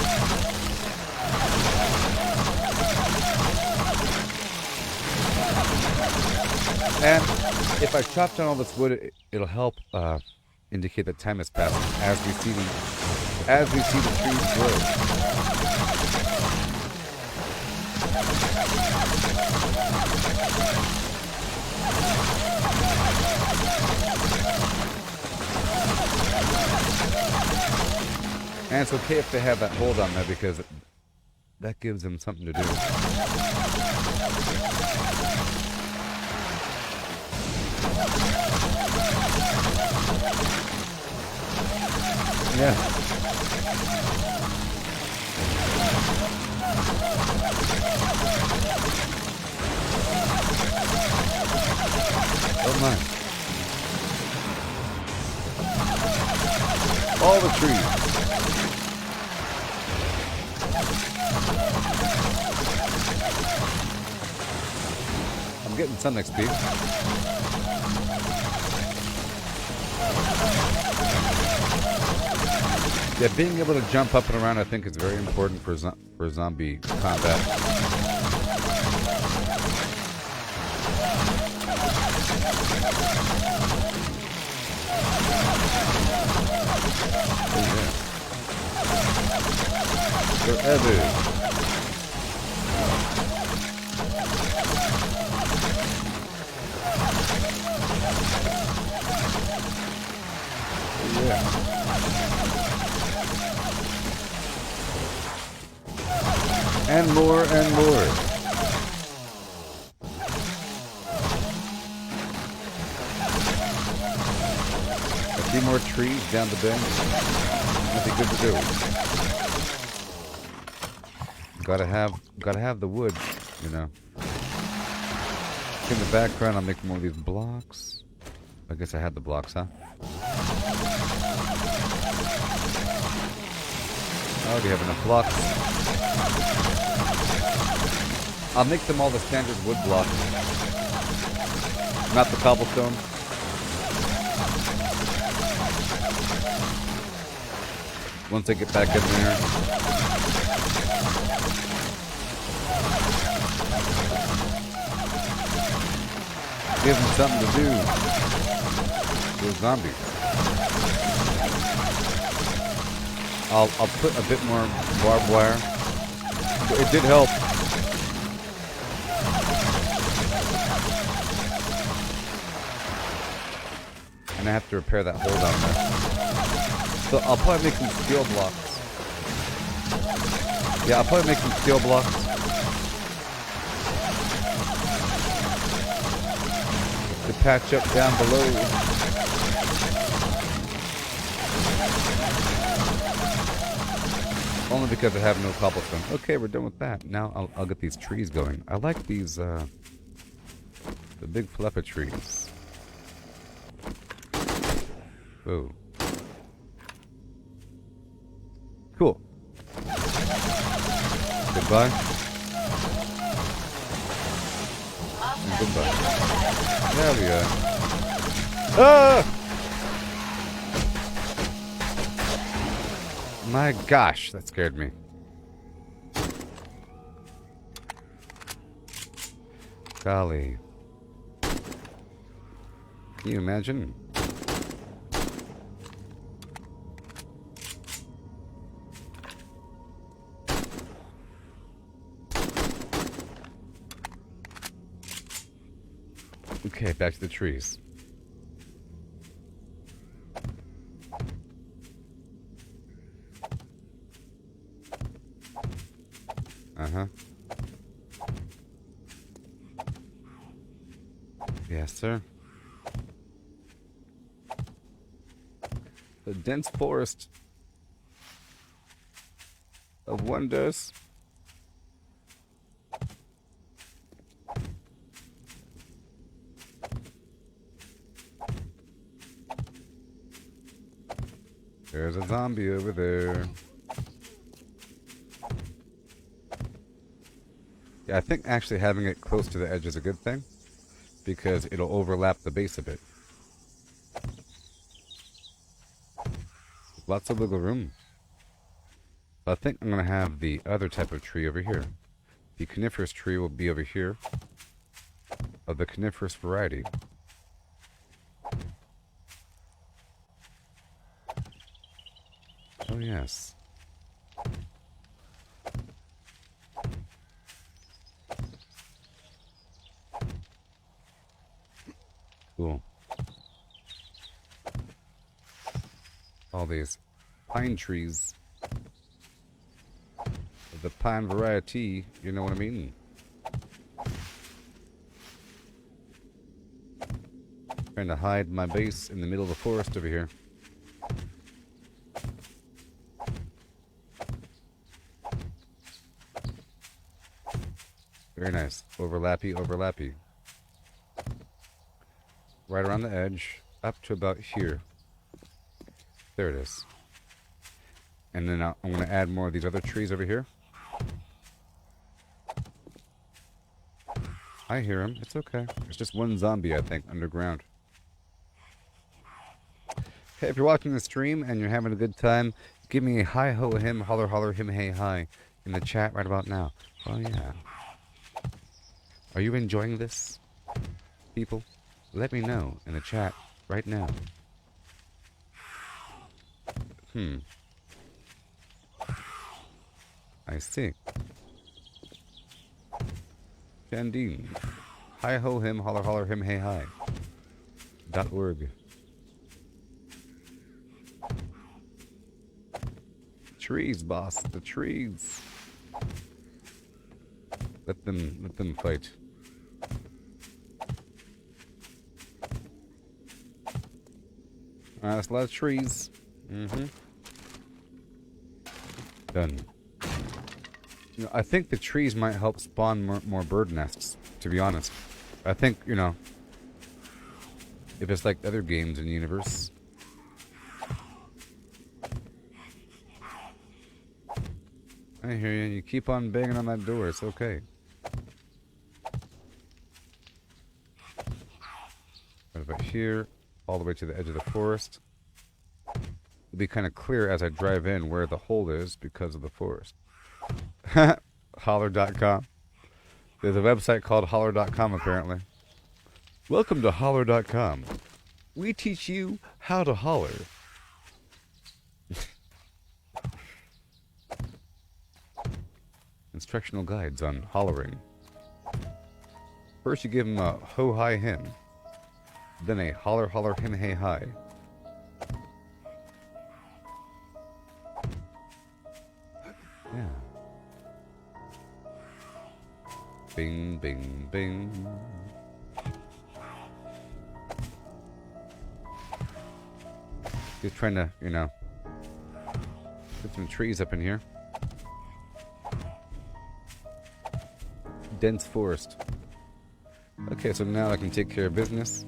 S1: And if I chop down all this wood, it'll help indicate that time has passed as we see the trees grow. And it's okay if they have that hold on there because that gives them something to do. Yeah. Don't mind. All the trees. I'm getting some XP. Yeah, being able to jump up and around I think is very important for zombie combat. Forever. And more and more. few more trees down the bend. That'd be good to do. Gotta have the wood, you know. In the background, I'll make more of these blocks. I guess I had the blocks, huh? I already have enough blocks. I'll make them all the standard wood blocks. Not the cobblestone. Once I get back in there. Give them something to do. Those zombies. I'll put a bit more barbed wire. It did help. And I have to repair that hole down there. So I'll probably make some steel blocks. Yeah, I'll probably make some steel blocks. To patch up down below. Only because I have no cobblestone. Okay, we're done with that. Now I'll get these trees going. I like these, the big fluffy trees. Oh. Cool. Goodbye. And goodbye. There we go. Ah! My gosh, that scared me. Golly. Can you imagine? Okay, back to the trees. Uh-huh. Yes, sir. The dense forest of wonders. There's a zombie over there. Yeah, I think actually having it close to the edge is a good thing, because it'll overlap the base a bit. Lots of wiggle room. I think I'm going to have the other type of tree over here. The coniferous tree will be over here, of the coniferous variety. Oh, yes. Cool. All these pine trees. The pine variety, you know what I mean? Trying to hide my base in the middle of the forest over here. Very nice. Overlappy, overlappy. Right around the edge, up to about here. There it is. And then I'm going to add more of these other trees over here. I hear him. It's okay. There's just one zombie, I think, underground. Hey, if you're watching the stream and you're having a good time, give me a hi-ho him, holler holler him hey hi in the chat right about now. Oh, yeah. Are you enjoying this, people? Let me know in the chat right now. I see. Jandine. Hi-ho him, holler holler him hey hi. .org. Trees, boss. The trees. Let them fight. That's a lot of trees. Mm-hmm. Done. You know, I think the trees might help spawn more bird nests, to be honest. I think, you know, if it's like other games in the universe. I hear you. You keep on banging on that door. It's okay. Right about here, all the way to the edge of the forest. It'll be kind of clear as I drive in where the hole is because of the forest. Holler.com. There's a website called Holler.com apparently. Welcome to Holler.com. We teach you how to holler. Instructional guides on hollering. First you give them a ho-hi hen. Then a holler holler hen hey hi. Yeah. Bing, bing, bing. Just trying to, you know, put some trees up in here. Dense forest. Okay, so now I can take care of business.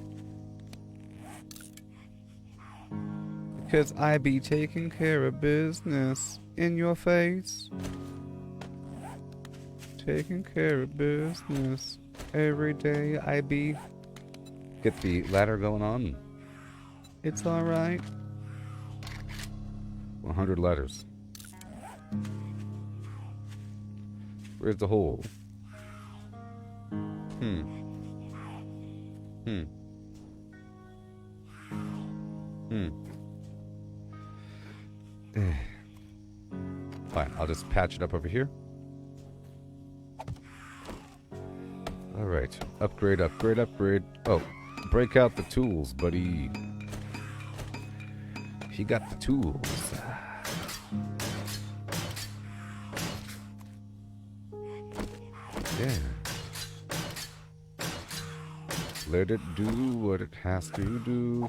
S1: Because I be taking care of business in your face. Taking care of business every day I be. Get the ladder going on. It's alright. 100 ladders. Where's the hole? Fine, I'll just patch it up over here. Alright, upgrade, upgrade, upgrade. Oh, break out the tools, buddy. He got the tools. Yeah. Let it do what it has to do.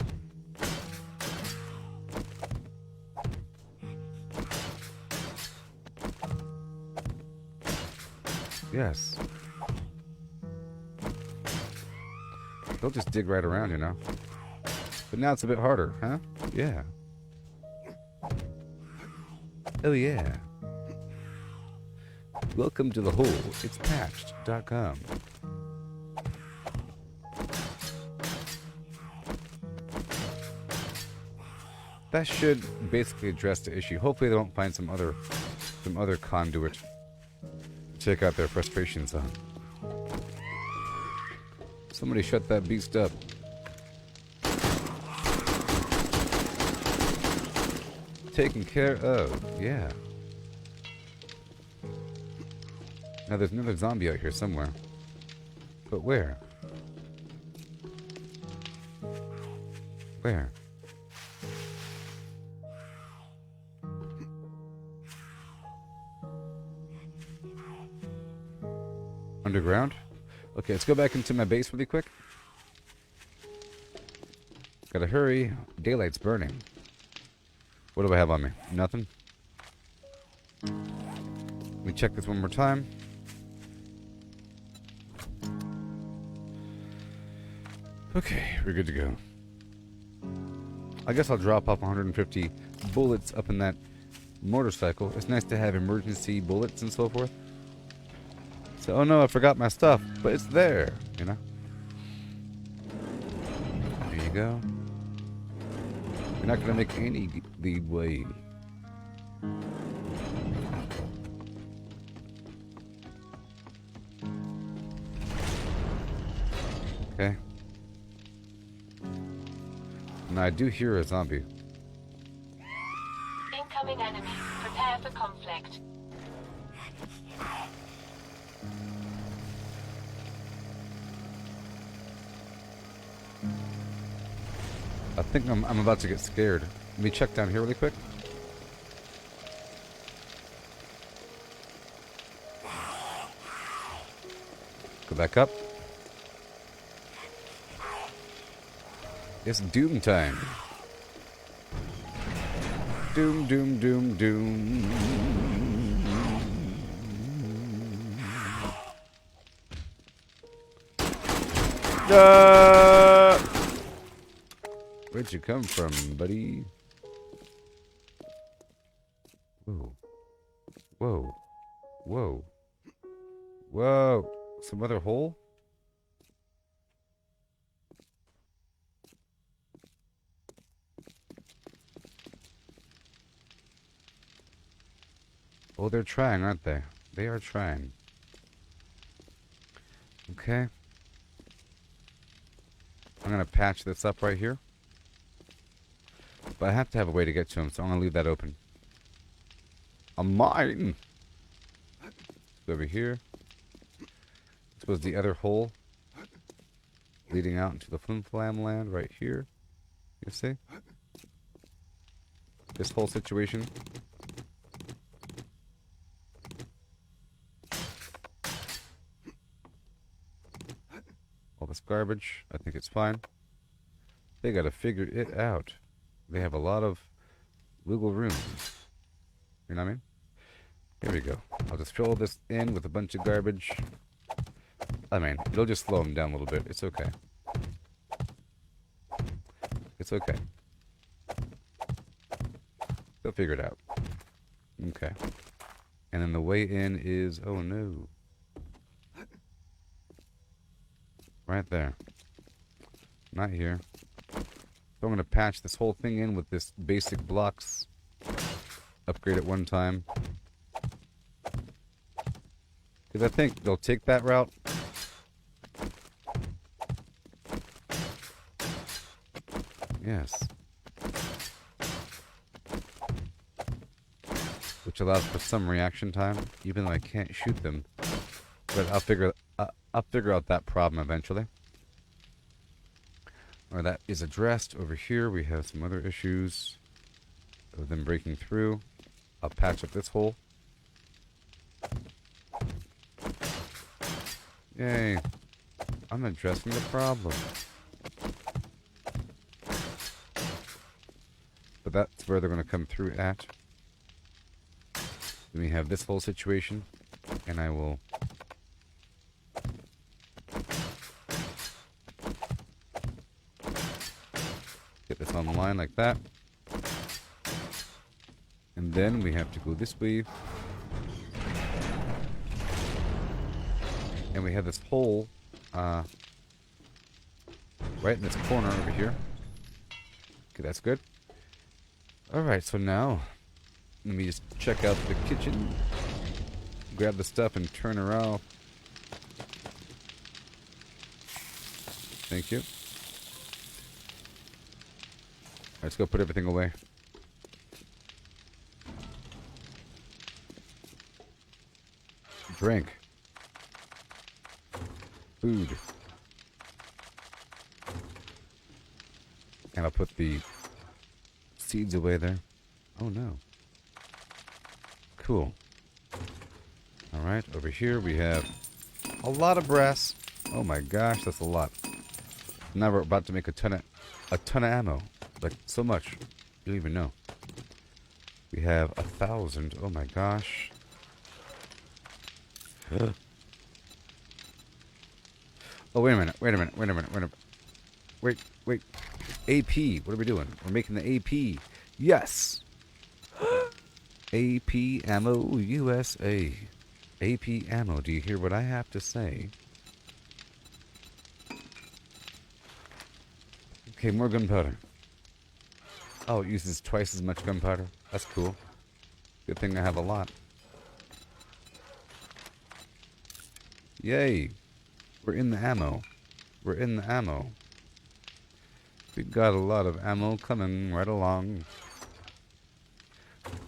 S1: Yes. They'll just dig right around, you know. But now it's a bit harder, huh? Yeah. Oh yeah. Welcome to the hole. It's patched.com. That should basically address the issue. Hopefully they won't find some other conduit to take out their frustrations on. Somebody shut that beast up. Taken care of, yeah. Now there's another zombie out here somewhere. But where? Where? Underground? Okay, let's go back into my base really quick. Gotta hurry. Daylight's burning. What do I have on me? Nothing? Let me check this one more time. Okay, we're good to go. I guess I'll drop off 150 bullets up in that motorcycle. It's nice to have emergency bullets and so forth. So, oh no, I forgot my stuff, but it's there, you know? There you go. You're not gonna make any lead way. Okay. Now I do hear a zombie.
S2: Incoming enemies. Prepare for conflict.
S1: I think I'm about to get scared. Let me check down here really quick. Go back up. It's doom time. Doom, doom, doom, doom. Where'd you come from, buddy? Whoa. Whoa. Whoa. Whoa. Some other hole? Oh, they're trying, aren't they? They are trying. Okay. I'm gonna patch this up right here. But I have to have a way to get to him, so I'm gonna leave that open. A mine! Over here. This was the other hole leading out into the flim flam land right here. You see? This whole situation. All this garbage. I think it's fine. They gotta figure it out. They have a lot of wiggle room. You know what I mean? Here we go. I'll just fill this in with a bunch of garbage. I mean, it'll just slow them down a little bit. It's okay. It's okay. They'll figure it out. Okay. And then the way in is... Oh, no. Right there. Not here. So I'm going to patch this whole thing in with this basic blocks. Upgrade at one time. Because I think they'll take that route. Yes. Which allows for some reaction time, even though I can't shoot them. But I'll figure out that problem eventually. Or that is addressed. Over here we have some other issues of them breaking through. I'll patch up this hole. Yay. I'm addressing the problem. But that's where they're going to come through at. Then we have this whole situation. And I will... get this on the line like that. And then we have to go this way. And we have this hole right in this corner over here. Okay, that's good. Alright, so now let me just check out the kitchen. Grab the stuff and turn her off. Thank you. Alright, let's go put everything away. Drink. Food. And I'll put the seeds away there. Oh no. Cool. Alright, over here we have a lot of brass. Oh my gosh, that's a lot. Now we're about to make a ton of ammo. Like, so much. You don't even know. We have 1,000. Oh my gosh. Oh, wait a minute. Wait. AP. What are we doing? We're making the AP. Yes! AP Ammo USA. AP Ammo. Do you hear what I have to say? Okay, more gunpowder. Oh, it uses twice as much gunpowder. That's cool. Good thing I have a lot. Yay! We're in the ammo. We're in the ammo. We've got a lot of ammo coming right along.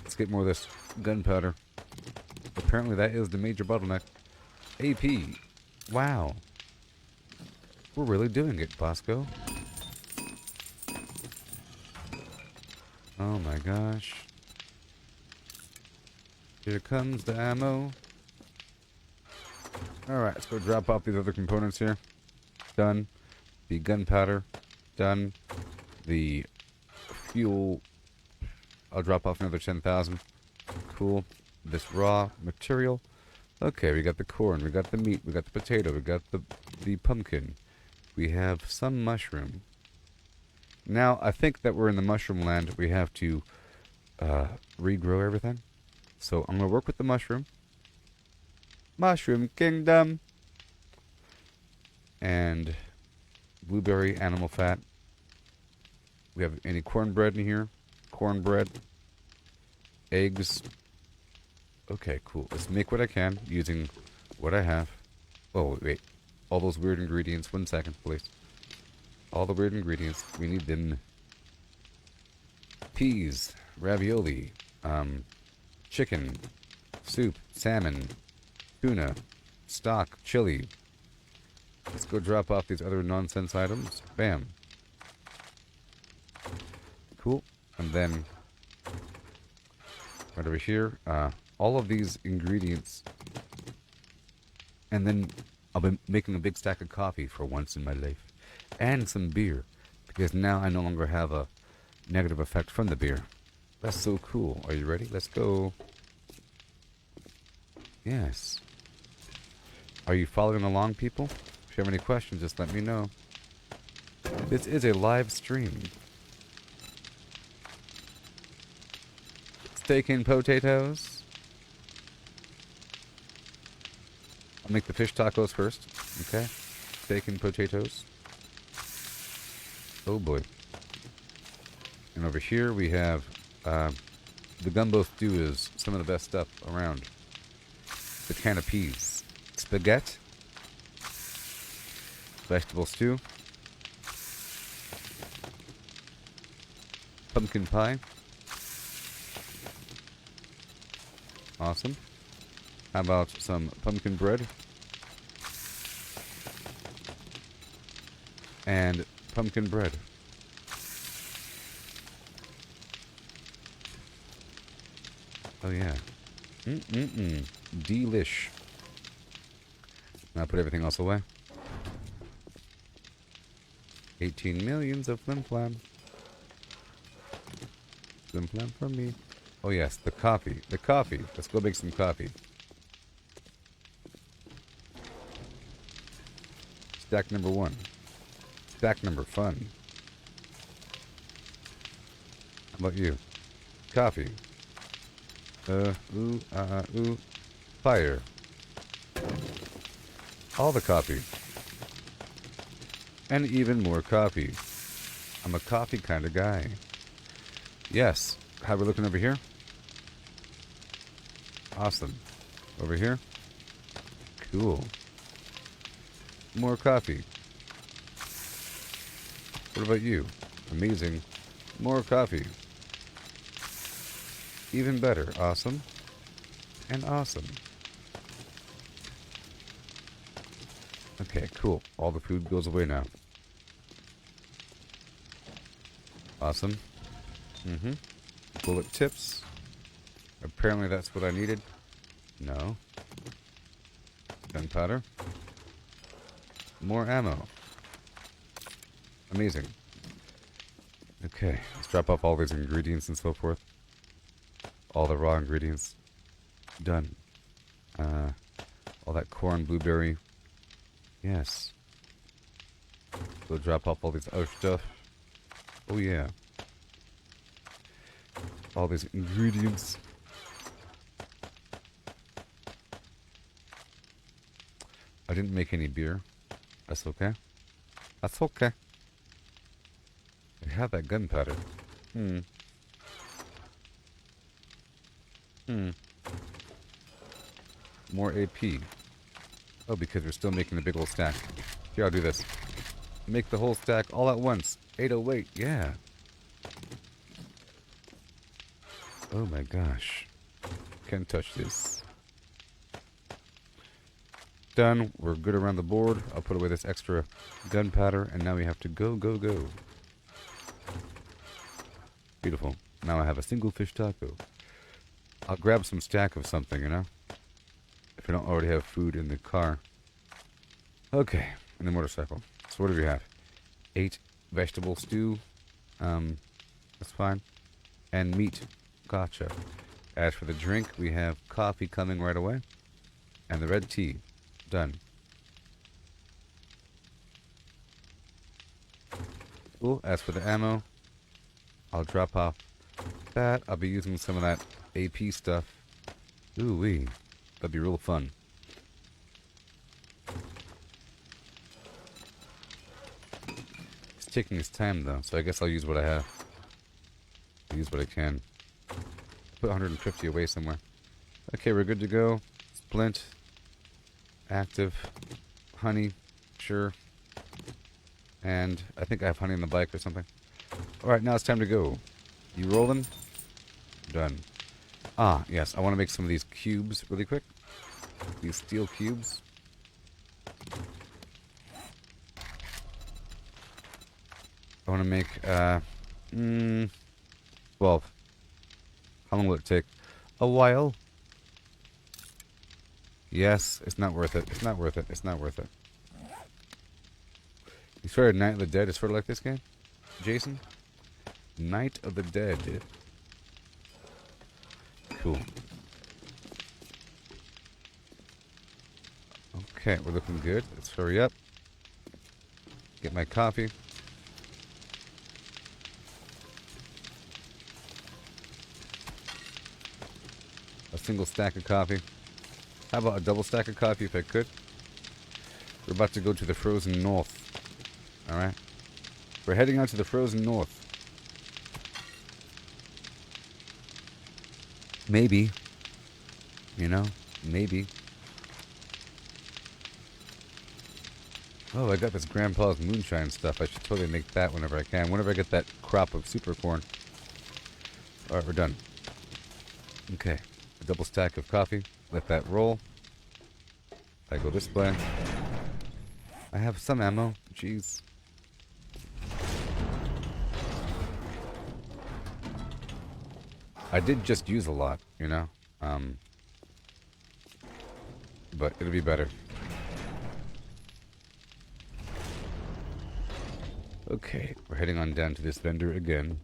S1: Let's get more of this gunpowder. Apparently that is the major bottleneck. AP. Wow. We're really doing it, Bosco. Oh my gosh. Here comes the ammo. Alright, let's go drop off these other components here. Done. The gunpowder. Done. The fuel I'll drop off another 10,000. Cool. This raw material. Okay, we got the corn, we got the meat, we got the potato, we got the pumpkin. We have some mushroom. Now, I think that we're in the mushroom land. We have to regrow everything. So I'm going to work with the mushroom. Mushroom Kingdom! And blueberry animal fat. We have any cornbread in here? Cornbread. Eggs. Okay, cool. Let's make what I can using what I have. Oh, wait. All those weird ingredients. 1 second, please. All the weird ingredients. We need them. Peas. Ravioli. Chicken. Soup. Salmon. Tuna. Stock. Chili. Let's go drop off these other nonsense items. Bam. Cool. And then right over here, all of these ingredients. And then I'll be making a big stack of coffee for once in my life. And some beer. Because now I no longer have a negative effect from the beer. That's so cool. Are you ready? Let's go. Yes. Are you following along, people? If you have any questions, just let me know. This is a live stream. Steak and potatoes. I'll make the fish tacos first. Okay. Steak and potatoes. Oh boy. And over here we have the gumbo stew is some of the best stuff around. The can of peas. Spaghetti. Vegetable stew. Pumpkin pie. Awesome. How about some pumpkin bread? And pumpkin bread. Oh yeah. Delish. Now put everything else away. 18 millions of flim flam. Flim flam for me. Oh yes, the coffee. The coffee. Let's go make some coffee. Stack number 1. Stack number fun. How about you? Coffee. Fire. All the coffee. And even more coffee. I'm a coffee kind of guy. Yes. How we looking over here? Awesome. Over here? Cool. More coffee. What about you? Amazing. More coffee. Even better. Awesome. And awesome. Okay, cool. All the food goes away now. Awesome. Bullet tips. Apparently that's what I needed. No. Gunpowder. More ammo. Amazing. Okay, let's drop off all these ingredients and so forth. All the raw ingredients. Done. All that corn, blueberry. Yes. We'll drop off all these other stuff. Oh yeah. All these ingredients. I didn't make any beer. That's okay. That's okay. I have that gunpowder. More AP. Oh, because we're still making the big old stack. Here, I'll do this. Make the whole stack all at once. 808, yeah. Oh my gosh. Can't touch this. Done. We're good around the board. I'll put away this extra gunpowder, and now we have to go, go, go. Beautiful. Now I have a single fish taco. I'll grab some stack of something, you know? If I don't already have food in the car. Okay, in the motorcycle. So what do we have? 8 vegetable stew. That's fine. And meat. Gotcha. As for the drink, we have coffee coming right away. And the red tea. Done. Cool. As for the ammo, I'll drop off that. I'll be using some of that AP stuff. Ooh-wee. That'd be real fun. It's taking his time, though, so I guess I'll use what I have. I'll use what I can. Put 150 away somewhere. Okay, we're good to go. Splint. Active. Honey. Sure. And I think I have honey on the bike or something. Alright, now it's time to go. You rolling? Done. Ah, yes. I want to make some of these cubes really quick. These steel cubes. I want to make, 12. How long will it take? A while. Yes, it's not worth it. It's not worth it. It's not worth it. You started Night of the Dead. It's sort of like this game, Jason. Night of the Dead. Cool. Okay, we're looking good. Let's hurry up. Get my coffee. A single stack of coffee. How about a double stack of coffee if I could? We're about to go to the frozen north. Alright? We're heading out to the frozen north. Maybe. You know? Maybe. Oh, I got this Grandpa's Moonshine stuff. I should totally make that whenever I can. Whenever I get that crop of super corn. Alright, we're done. Okay. A double stack of coffee. Let that roll. I go this way. I have some ammo. Jeez. I did just use a lot, you know? But it'll be better. Okay, we're heading on down to this vendor again.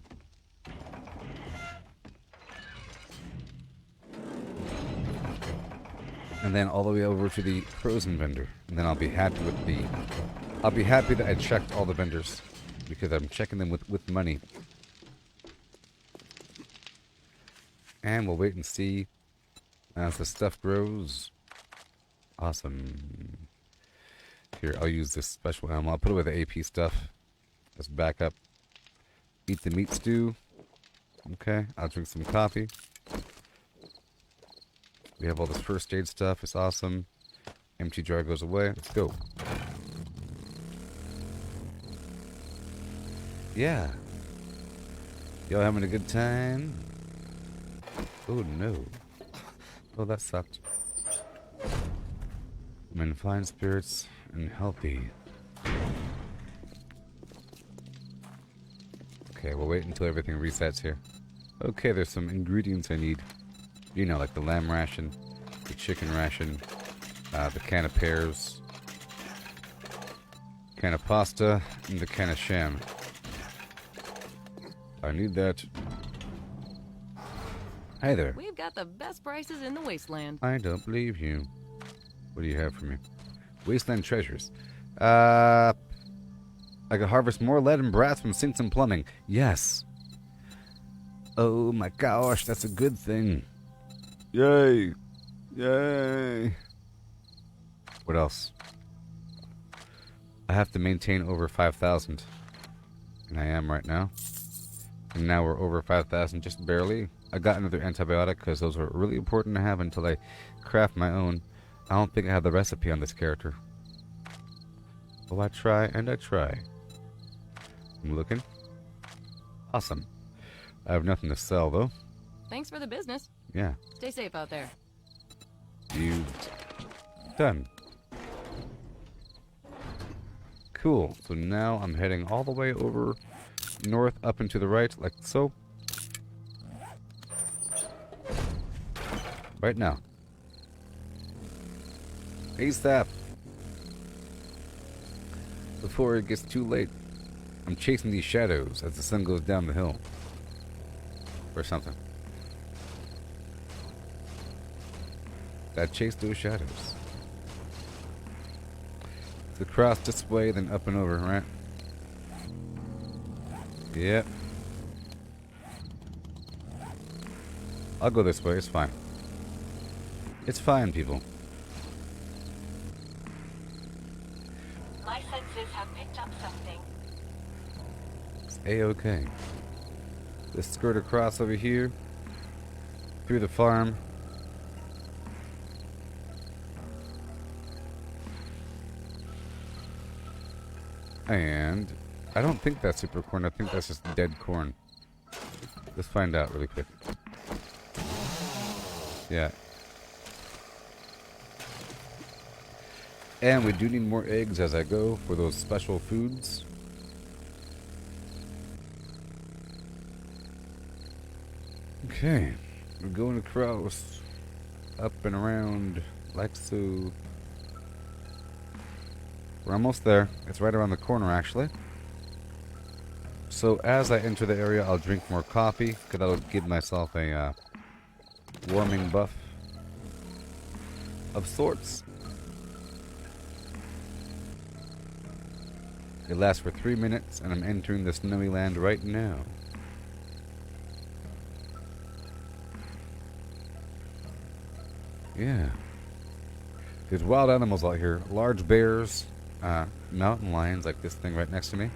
S1: And then all the way over to the frozen vendor. And then I'll be happy with the... I'll be happy that I checked all the vendors. Because I'm checking them with money. And we'll wait and see as the stuff grows. Awesome. Here, I'll use this special ammo. I'll put it with the AP stuff. Let's back up. Eat the meat stew. Okay, I'll drink some coffee. We have all this first aid stuff. It's awesome. Empty jar goes away. Let's go. Yeah. Y'all having a good time? Oh no. Oh, that sucked. I'm in fine spirits and healthy. Okay, we'll wait until everything resets here. Okay, there's some ingredients I need. You know, like the lamb ration, the chicken ration, the can of pears, can of pasta, and the can of sham. I need that. Hi there.
S3: We've got the best prices in the wasteland.
S1: I don't believe you. What do you have for me? Wasteland treasures. I could harvest more lead and brass from sinks and plumbing. Yes. Oh my gosh, that's a good thing. Yay. Yay. What else? I have to maintain over 5,000. And I am right now. And now we're over 5,000, just barely. I got another antibiotic because those are really important to have until I craft my own. I don't think I have the recipe on this character. Oh, I try and I try. I'm looking. Awesome. I have nothing to sell, though.
S3: Thanks for the business.
S1: Yeah.
S3: Stay safe out there.
S1: You... Done. Cool. So now I'm heading all the way over north, up and to the right, like so. Right now. ASAP. Before it gets too late. I'm chasing these shadows as the sun goes down the hill. Or something. Gotta chase those shadows. So cross this way, then up and over, right? Yep. I'll go this way, it's fine. It's fine, people.
S2: My senses have picked up something.
S1: It's A-okay. Let's skirt across over here. Through the farm. And I don't think that's super corn. I think that's just dead corn. Let's find out really quick. Yeah. And we do need more eggs as I go for those special foods. Okay. We're going across. Up and around. Like so. We're almost there. It's right around the corner, actually. So as I enter the area, I'll drink more coffee, because that'll give myself a warming buff of sorts. It lasts for 3 minutes, and I'm entering the snowy land right now. Yeah. There's wild animals out here. Large bears. Mountain lions like this thing right next to me.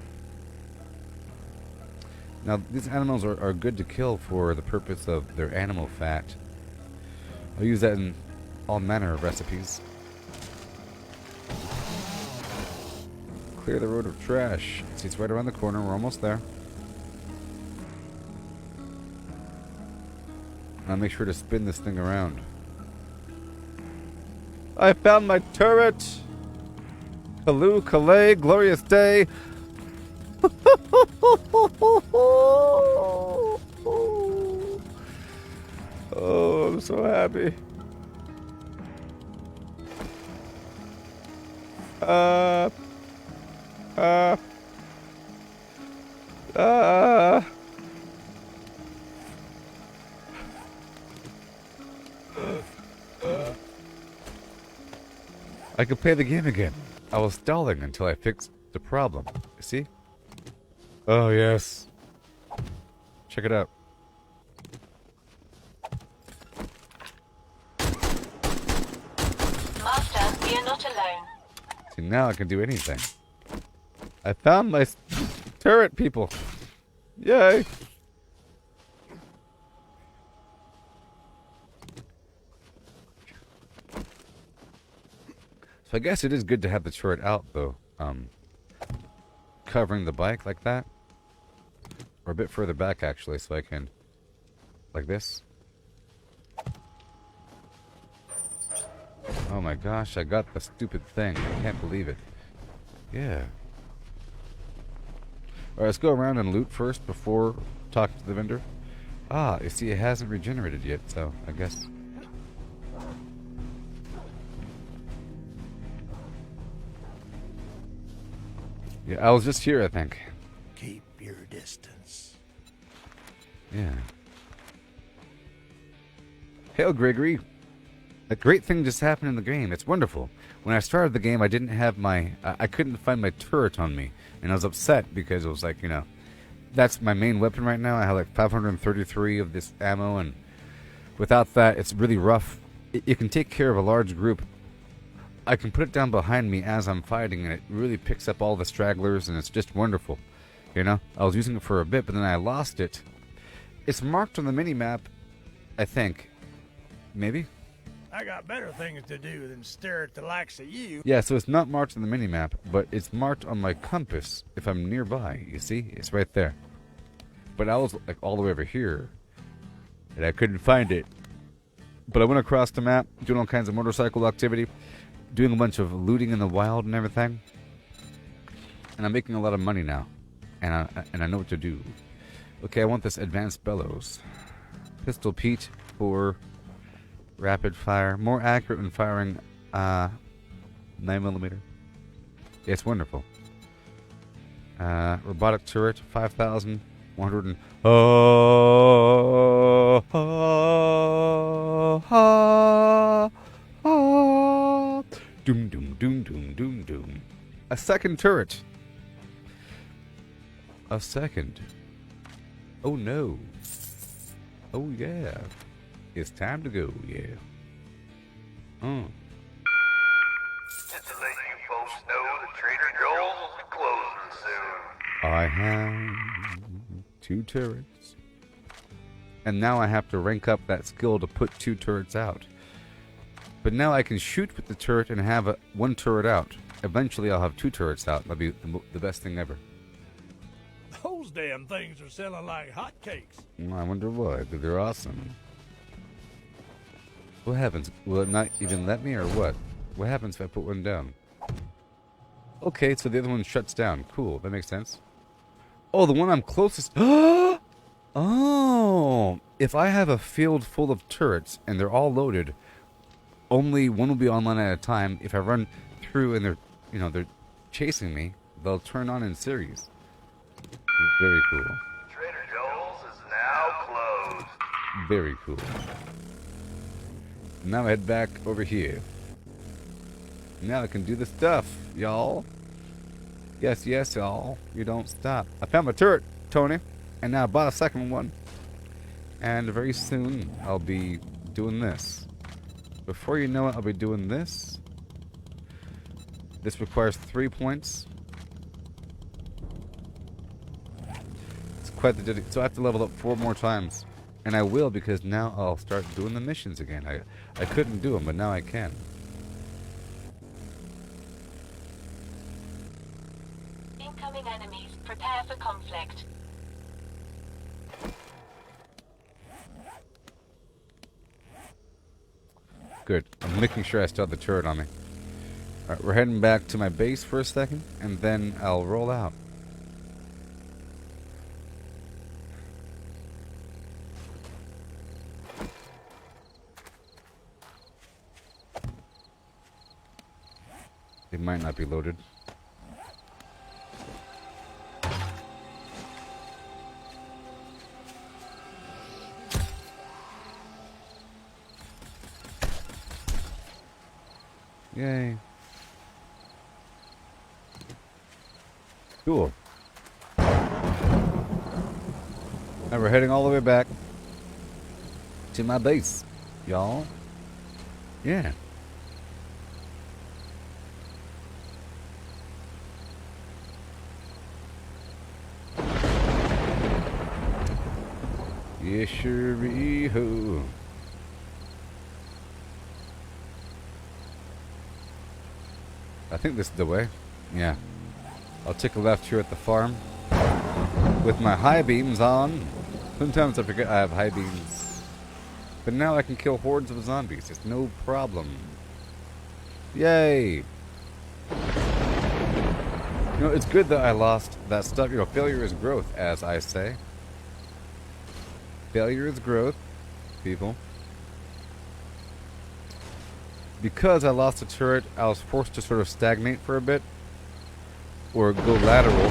S1: Now, these animals are good to kill for the purpose of their animal fat. I'll use that in all manner of recipes. Clear the road of trash. See, it's right around the corner. We're almost there. I'll make sure to spin this thing around. I found my turret! Hello, Calais, glorious day. Oh, I'm so happy. I could play the game again. I was stalling until I fixed the problem. See? Oh, yes. Check it out.
S2: Master, we are not alone.
S1: See, now I can do anything. I found my turret, people. Yay. So I guess it is good to have the turret out, though. Covering the bike like that. Or a bit further back, actually, so I can... Like this. Oh my gosh, I got the stupid thing. I can't believe it. Yeah. Alright, let's go around and loot first before talking to the vendor. Ah, you see, it hasn't regenerated yet, so I guess... Yeah, I was just here, I think.
S4: Keep your distance.
S1: Yeah. Hail, Gregory. A great thing just happened in the game. It's wonderful. When I started the game, I didn't have my... I couldn't find my turret on me. And I was upset because it was like, you know... That's my main weapon right now. I have like 533 of this ammo. And without that, it's really rough. It can take care of a large group. I can put it down behind me as I'm fighting. And it really picks up all the stragglers. And it's just wonderful. You know? I was using it for a bit, but then I lost it. It's marked on the mini-map, I think. Maybe?
S4: I got better things to do than stare at the likes of you.
S1: Yeah, so it's not marked on the minimap, but it's marked on my compass if I'm nearby. You see? It's right there. But I was like all the way over here, and I couldn't find it. But I went across the map, doing all kinds of motorcycle activity, doing a bunch of looting in the wild and everything. And I'm making a lot of money now, and I know what to do. Okay, I want this advanced bellows. Pistol Pete for... rapid fire. More accurate when firing 9mm. Yeah, it's wonderful. Robotic turret, 5,100 and... Doom, doom, doom, doom, doom, doom. A second turret. A second. Oh no. Oh yeah. It's time to go, yeah.
S5: Just to let you folks know that Trader Joel's will be closing soon.
S1: I have 2 turrets. And now I have to rank up that skill to put 2 turrets out. But now I can shoot with the turret and have 1 turret out. Eventually I'll have 2 turrets out. That'll be the best thing ever.
S4: Those damn things are selling like hotcakes.
S1: I wonder why, because they're awesome. What happens? Will it not even let me, or what? What happens if I put one down? Okay, so the other one shuts down. Cool, that makes sense. Oh, the one I'm closest... Oh! If I have a field full of turrets, and they're all loaded, only one will be online at a time. If I run through and they're chasing me, they'll turn on in series. Very cool.
S5: Trader Joel's is now closed.
S1: Very cool. Now I head back over here. Now I can do the stuff, y'all. Yes, yes, y'all. You don't stop. I found my turret, Tony. And now I bought a second one. And very soon, I'll be doing this. Before you know it, I'll be doing this. This requires 3 points. It's quite the so I have to level up 4 more times. And I will, because now I'll start doing the missions again. I couldn't do them, but now I can.
S2: Incoming enemies. Prepare for conflict.
S1: Good. I'm making sure I still have the turret on me. Alright, we're heading back to my base for a second, and then I'll roll out. It might not be loaded. Yay. Cool. Now we're heading all the way back to my base, y'all. Yeah. Yes, sure-ee-ho. I think this is the way. Yeah. I'll take a left here at the farm with my high beams on. Sometimes I forget I have high beams. But now I can kill hordes of zombies. It's no problem. Yay! You know, it's good that I lost that stuff. You know, failure is growth, as I say. Failure is growth, people. Because I lost a turret, I was forced to sort of stagnate for a bit. Or go lateral.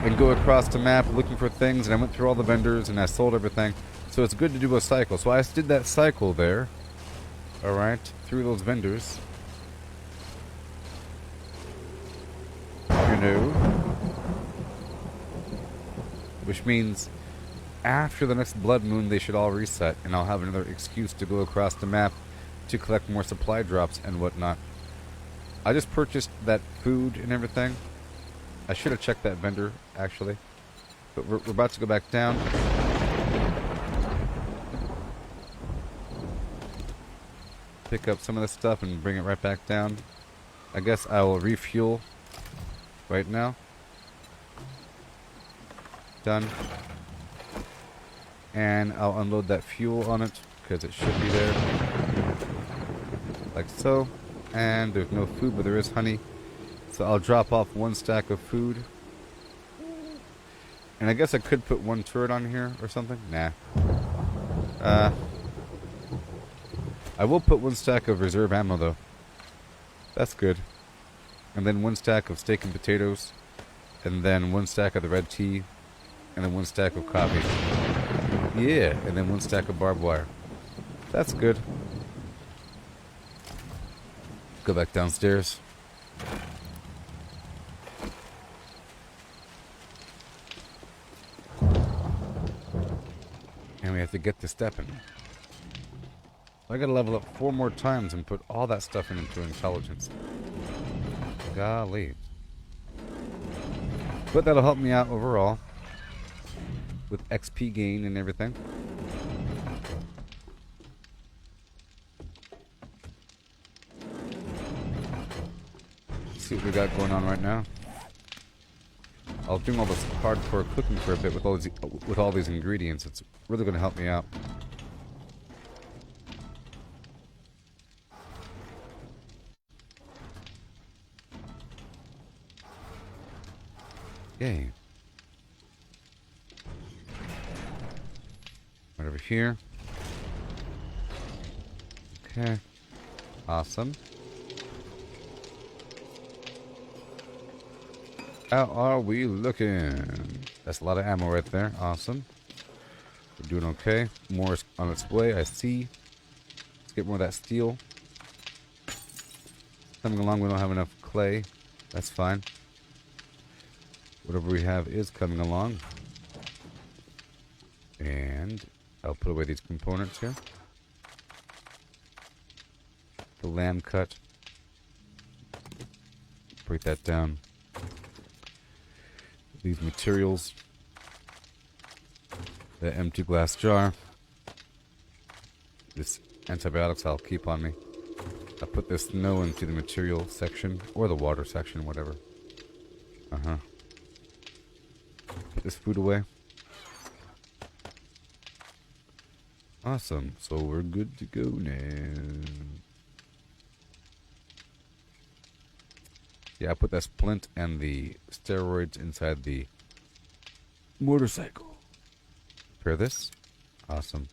S1: And go across the map looking for things. And I went through all the vendors and I sold everything. So it's good to do a cycle. So I did that cycle there. Alright. Through those vendors. You know. Which means after the next blood moon they should all reset. And I'll have another excuse to go across the map to collect more supply drops and whatnot. I just purchased that food and everything. I should have checked that vendor, actually. But we're about to go back down. Pick up some of this stuff and bring it right back down. I guess I will refuel right now. Done. And I'll unload that fuel on it, because it should be there. Like so. And there's no food, but there is honey. So I'll drop off 1 stack of food. And I guess I could put 1 turret on here or something. Nah. I will put 1 stack of reserve ammo though. That's good. And then 1 stack of steak and potatoes. And then 1 stack of the red tea. And then 1 stack of coffee. Yeah, and then 1 stack of barbed wire. That's good. Go back downstairs. And we have to get to stepping. I gotta level up 4 more times and put all that stuff into intelligence. Golly. But that'll help me out overall. With XP gain and everything. Let's see what we got going on right now. I was doing all this hardcore cooking for a bit with all these ingredients. It's really going to help me out. Yay. Right over here. Okay. Awesome. How are we looking? That's a lot of ammo right there. Awesome. We're doing okay. More is on its way, I see. Let's get more of that steel. Coming along, we don't have enough clay. That's fine. Whatever we have is coming along. And I'll put away these components here. The lamb cut. Break that down. These materials. The empty glass jar. This antibiotics I'll keep on me. I'll put this snow into the material section. Or the water section, whatever. Put this food away. Awesome. So we're good to go now. Yeah, I put that splint and the steroids inside the motorcycle. Repair this. Awesome.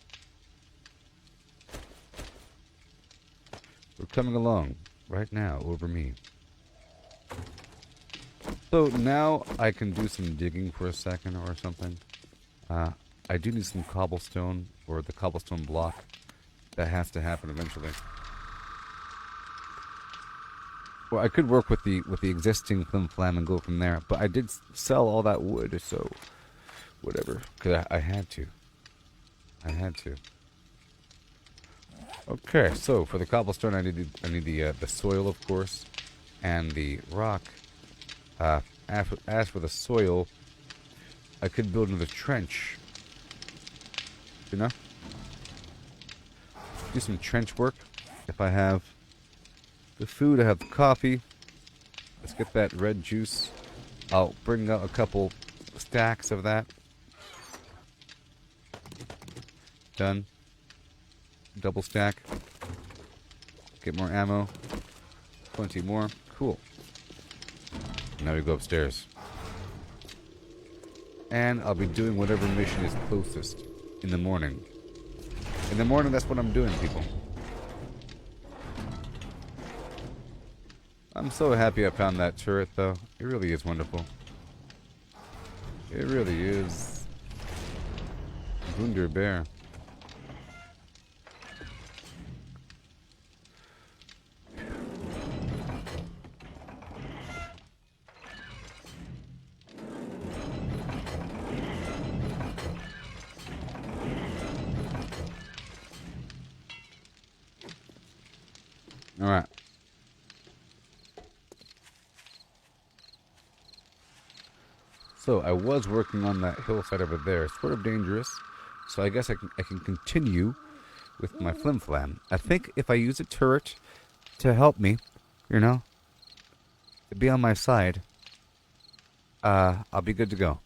S1: We're coming along right now over me. So now I can do some digging for a second or something. I do need some cobblestone or the cobblestone block. That has to happen eventually. Well, I could work with the existing flim flam and go from there, but I did sell all that wood, so whatever. Cause I had to. I had to. Okay, so for the cobblestone, I need the soil, of course, and the rock. As for the soil, I could build another trench. You know, do some trench work. If I have the food, I have the coffee. Let's get that red juice. I'll bring out a couple stacks of that. Done. Double stack. Get more ammo. 20 more. Cool. Now we go upstairs. And I'll be doing whatever mission is closest in the morning. In the morning, that's what I'm doing, people. I'm so happy I found that turret, though. It really is wonderful. It really is. Wunderbar. Alright. So, I was working on that hillside over there. It's sort of dangerous. So I guess I can continue with my flim flam. I think if I use a turret to help me, you know, to be on my side, I'll be good to go.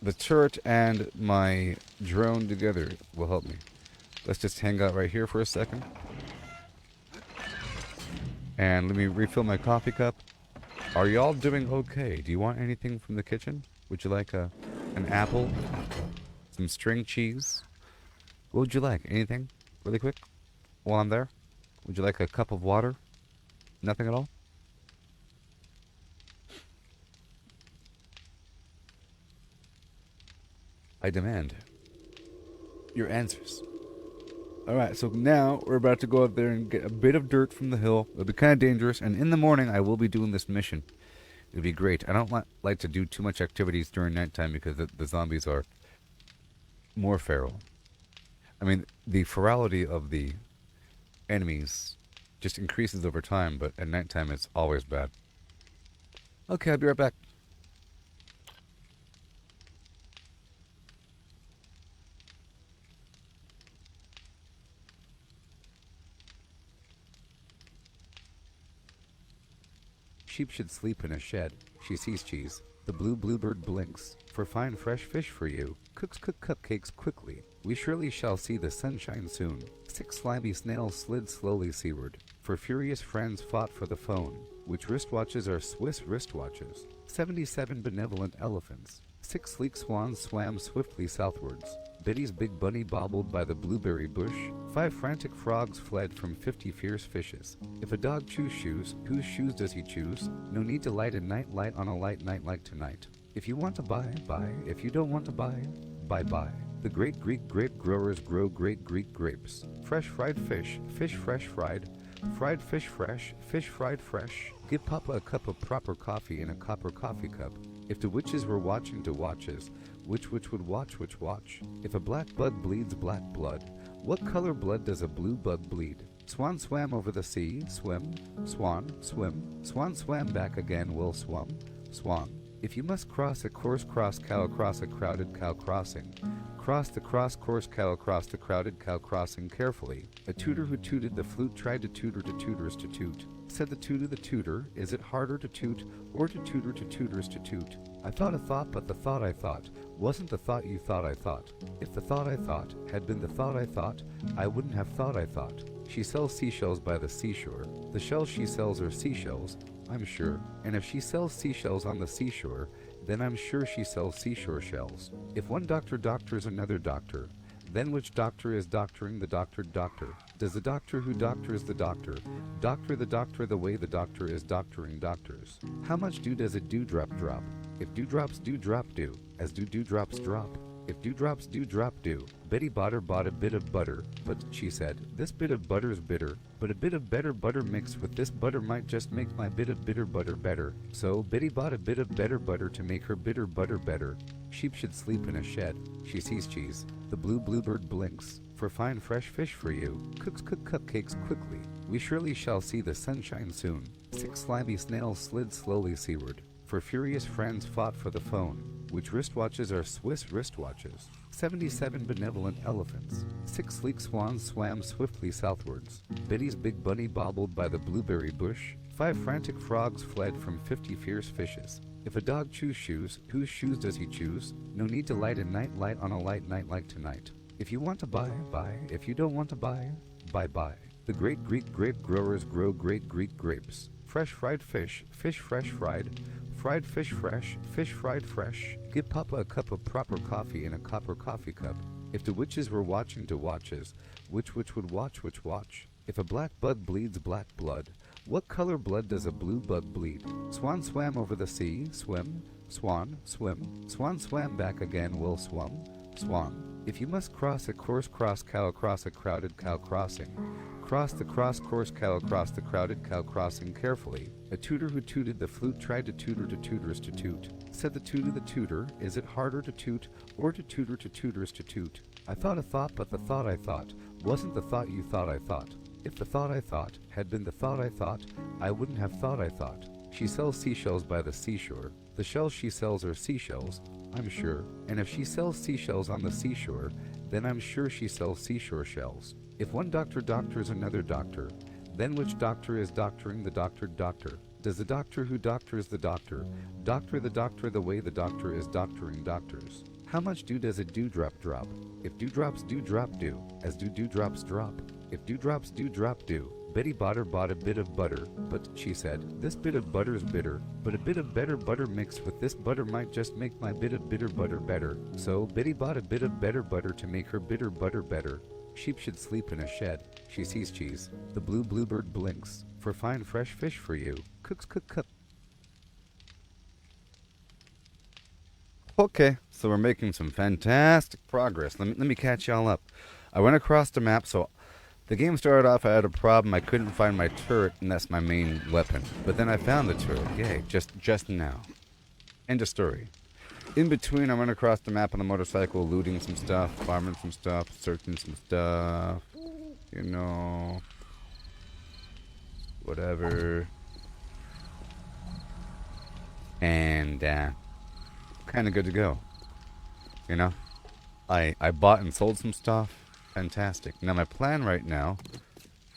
S1: The turret and my drone together will help me. Let's just hang out right here for a second. And let me refill my coffee cup. Are y'all doing okay? Do you want anything from the kitchen? Would you like an apple? Some string cheese? What would you like? Anything? Really quick? While I'm there? Would you like a cup of water? Nothing at all? I demand your answers. Alright, so now we're about to go out there and get a bit of dirt from the hill. It'll be kind of dangerous, and in the morning I will be doing this mission. It'll be great. I don't like to do too much activities during nighttime because the zombies are more feral. I mean, the ferality of the enemies just increases over time, but at nighttime it's always bad. Okay, I'll be right back. Sheep should sleep in a shed. She sees cheese. The blue bluebird blinks. For fine fresh fish for you. Cooks cook cupcakes quickly. We surely shall see the sunshine soon. 6 slimy snails slid slowly seaward. For furious friends fought for the phone. Which wristwatches are Swiss wristwatches. 77 benevolent elephants. 6 sleek swans swam swiftly southwards. Betty's big bunny bobbled by the blueberry bush. 5 frantic frogs fled from 50 fierce fishes. If a dog chews shoes, whose shoes does he choose? No need to light a night light on a light night like tonight. If you want to buy, buy. If you don't want to buy, bye-bye. The great Greek grape growers grow great Greek grapes. Fresh fried fish, fish fresh fried. Fried fish fried fresh. Give Papa a cup of proper coffee in a copper coffee cup. If the witches were watching to watches, which would watch which watch? If a black bug bleeds black blood, what color blood does a blue bug bleed? Swan swam over the sea, swim, swan, swim. Swan swam back again, will swum, swan. If you must cross a course cross cow across a crowded cow crossing, cross the cross course cow across the crowded cow crossing carefully. A tutor who tooted the flute tried to tutor to tutors to toot. Said the tutor, is it harder to toot or to tutor to tutors to toot? I thought a thought, but the thought I thought wasn't the thought you thought I thought. If the thought I thought had been the thought I thought, I wouldn't have thought I thought. She sells seashells by the seashore. The shells she sells are seashells, I'm sure. And if she sells seashells on the seashore, then I'm sure she sells seashore shells. If one doctor doctors another doctor, then which doctor is doctoring the doctored doctor? Does the doctor who doctors the doctor the doctor the way the doctor is doctoring doctors? How much dew does a dewdrop drop? If dewdrops do drop dew, as do dewdrops drop. If dewdrops do drop dew. Betty bought a bit of butter, but she said, this bit of butter's bitter, but a bit of better butter mixed with this butter might just make my bit of bitter butter better. So Betty bought a bit of better butter to make her bitter butter better. Sheep should sleep in a shed. She sees cheese. The blue bluebird blinks. For fine fresh fish for you. Cooks cook cupcakes quickly. We surely shall see the sunshine soon. 6 slimy snails slid slowly seaward. For furious friends fought for the phone. Which wristwatches are Swiss wristwatches. 77 benevolent elephants. 6 sleek swans swam swiftly southwards. Betty's big bunny bobbled by the blueberry bush. 5 frantic frogs fled from 50 fierce fishes. If a dog chews shoes, whose shoes does he choose? No need to light a night light on a light night like tonight. If you want to buy, buy. If you don't want to buy, bye-bye. The great Greek grape growers grow great Greek grapes. Fresh fried fish, fish fresh fried. Fried fish fried fresh. Give Papa a cup of proper coffee in a copper coffee cup. If the witches were watching to watches, which would watch which watch? If a black bug bleeds black blood, what color blood does a blue bug bleed? Swan swam over the sea, swim, swan, swim. Swan swam back again, will swum, swan. If you must cross a course cross cow across a crowded cow crossing, cross the cross course cow across the crowded cow crossing carefully. A tutor who tooted the flute tried to tutor to tutors to toot. Said the tutor, is it harder to toot or to tutor to tutors to toot? I thought a thought, but the thought I thought wasn't the thought you thought I thought. If the thought I thought had been the thought I thought, I wouldn't have thought I thought. She sells seashells by the seashore. The shells she sells are seashells, I'm sure. And if she sells seashells on the seashore, then I'm sure she sells seashore shells. If one doctor doctors another doctor, then which doctor is doctoring the doctored doctor? Does the doctor who doctors the doctor the doctor the way the doctor is doctoring doctors? How much dew does a dewdrop drop? If dewdrops do drop dew, as do dewdrops drop. If dewdrops do drop dew. Betty bought a bit of butter, but she said, this bit of butter's bitter, but a bit of better butter mixed with this butter might just make my bit of bitter butter better. So Betty bought a bit of better butter to make her bitter butter better. Sheep should sleep in a shed. She sees cheese. The blue bluebird blinks. For fine fresh fish for you. Cooks cook cup. Okay, so we're making some fantastic progress. Let me catch y'all up. I went across the map, so The game started off, I had a problem, I couldn't find my turret, and that's my main weapon. But then I found the turret, yay, just now. End of story. In between, I went across the map on the motorcycle, looting some stuff, farming some stuff, searching some stuff, you know, whatever. And, kind of good to go, you know? I bought and sold some stuff. Fantastic. Now my plan right now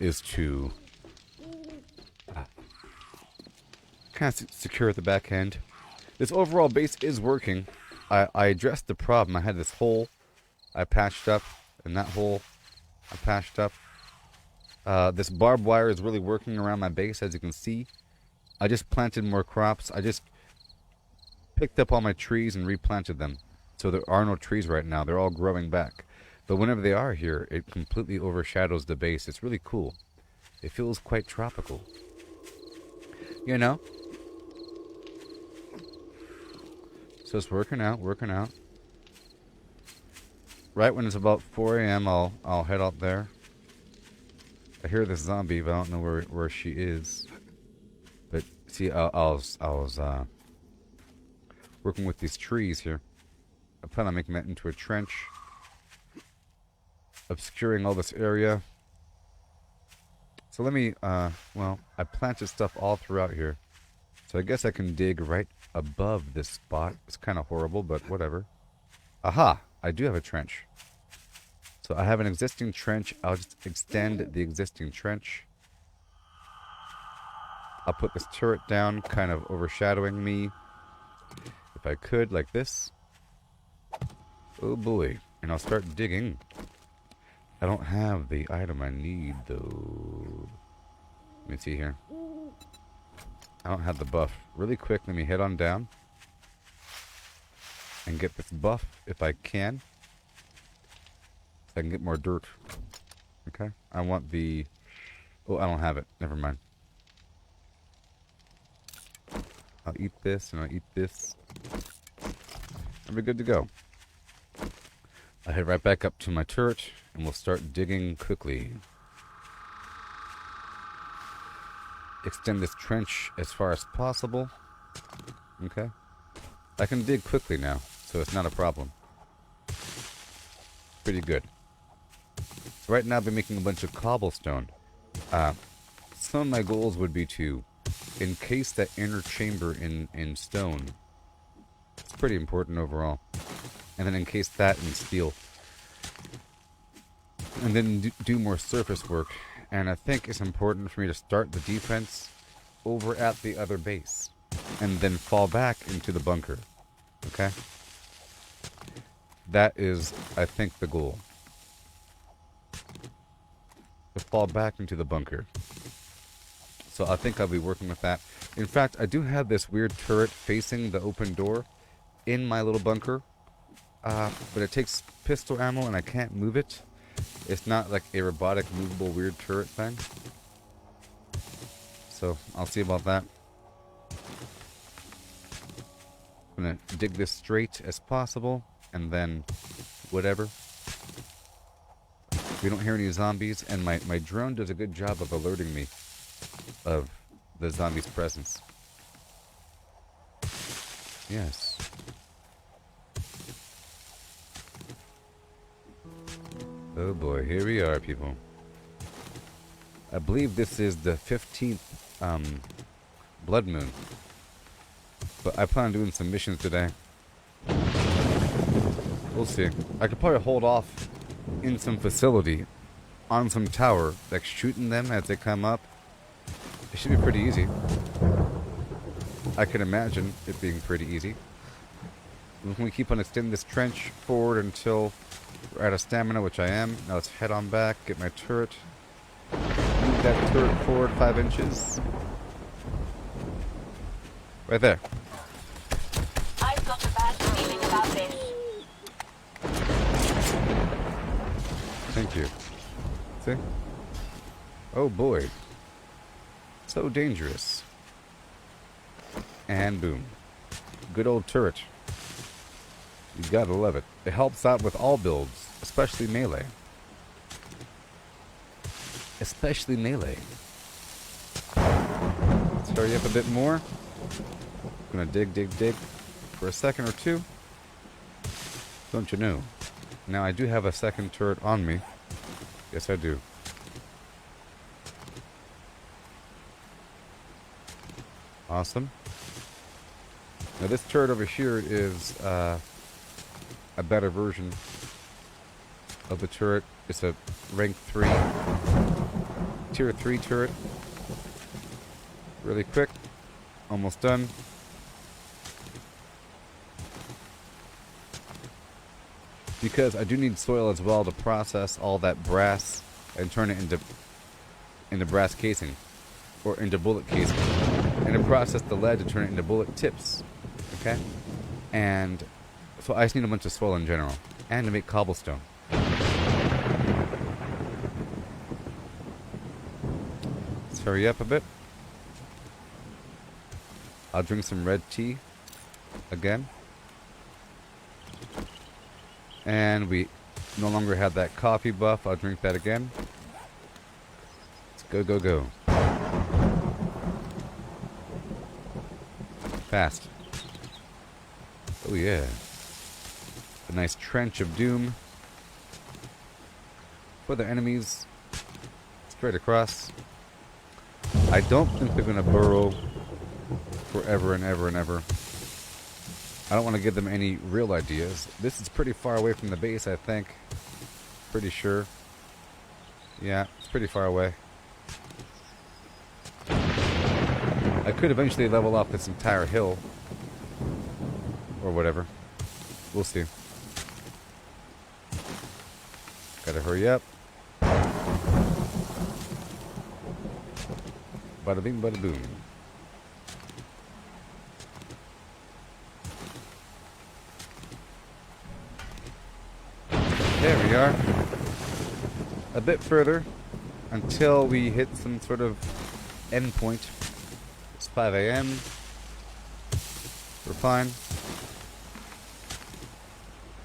S1: is to kind of secure the back end. This overall base is working. I addressed the problem. I had this hole I patched up, and that hole I patched up. This barbed wire is really working around my base, as you can see. I just planted more crops. I just picked up all my trees and replanted them. So there are no trees right now. They're all growing back. But whenever they are here, it completely overshadows the base. It's really cool. It feels quite tropical. You know? So it's working out, working out. Right when it's about 4 a.m., I'll head out there. I hear this zombie, but I don't know where she is. But see, I was working with these trees here. I plan on making that into a trench. Obscuring all this area. So let me, well, I planted stuff all throughout here. So I guess I can dig right above this spot. It's kind of horrible, but whatever. Aha! I do have a trench. So I have an existing trench. I'll just extend the existing trench. I'll put this turret down, kind of overshadowing me. If I could, like this. Oh boy. And I'll start digging. I don't have the item I need, though. Let me see here. I don't have the buff. Really quick, let me head on down. And get this buff, if I can. So I can get more dirt. Okay? I want the... Oh, I don't have it. Never mind. I'll eat this, and I'll eat this. And we're good to go. I'll head right back up to my turret. And we'll start digging quickly. Extend this trench as far as possible. Okay. I can dig quickly now, so it's not a problem. Pretty good. So right now I've been making a bunch of cobblestone. Some of my goals would be to encase that inner chamber in stone. It's pretty important overall. And then encase that in steel. And then do more surface work. And I think it's important for me to start the defense over at the other base. And then fall back into the bunker. Okay? That is, I think, the goal. To fall back into the bunker. So I think I'll be working with that. In fact, I do have this weird turret facing the open door in my little bunker. But it takes pistol ammo and I can't move it. It's not like a robotic, movable, weird turret thing. So, I'll see about that. I'm gonna dig this straight as possible, and then whatever. We don't hear any zombies, and my drone does a good job of alerting me of the zombies' presence. Yes. Oh boy, here we are, people. I believe this is the 15th blood moon. But I plan on doing some missions today. We'll see. I could probably hold off in some facility on some tower, like shooting them as they come up. It should be pretty easy. I can imagine it being pretty easy. We keep on extending this trench forward until we're out of stamina, which I am. Now let's head on back, get my turret. Move that turret forward 5 inches. Right there.
S2: I've got a bad feeling about this.
S1: Thank you. See? Oh boy. So dangerous. And boom. Good old turret. You gotta love it. It helps out with all builds, especially melee. especially melee. Let's hurry up a bit more. Gonna dig for a second or two. Don't you know? Now I do have a second turret on me. Yes, I do. Awesome. Now this turret over here is a better version of the turret. It's a rank 3, tier 3 turret. Really quick. Almost done. Because I do need soil as well to process all that brass and turn it into brass casing. Or into bullet casing. And to process the lead to turn it into bullet tips. Okay? And so I just need a bunch of soil in general. And to make cobblestone. Let's hurry up a bit. I'll drink some red tea again. And we no longer have that coffee buff. I'll drink that again. Let's go. Fast. Oh yeah. A nice trench of doom for the enemies. Straight across. I don't think they're gonna burrow forever and ever and ever. I don't want to give them any real ideas. This is pretty far away from the base, I think. Pretty sure. Yeah, it's pretty far away. I could eventually level up this entire hill. Or whatever. We'll see. Gotta hurry up. Bada bing, bada boom. There we are. A bit further until we hit some sort of endpoint. It's 5 a.m. We're fine.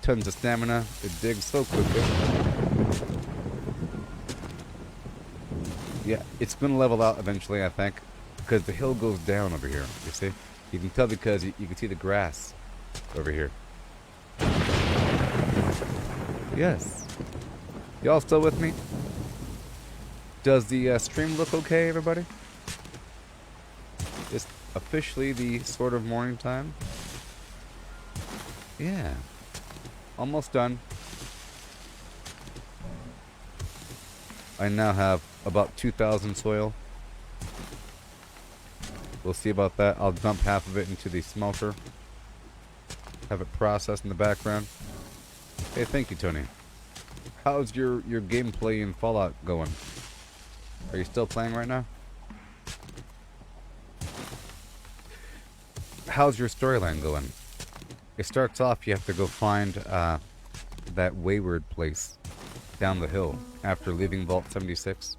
S1: Tons of stamina. It digs so quickly. Yeah, it's going to level out eventually, I think. Because the hill goes down over here. You see? You can tell because you can see the grass over here. Yes. Y'all still with me? Does the stream look okay, everybody? It's officially the sort of morning time. Yeah. Almost done. I now have about 2,000 soil. We'll see about that. I'll dump half of it into the smelter. Have it processed in the background. Hey, thank you, Tony. How's your gameplay in Fallout going? Are you still playing right now? How's your storyline going? It starts off, you have to go find that wayward place down the hill after leaving Vault 76.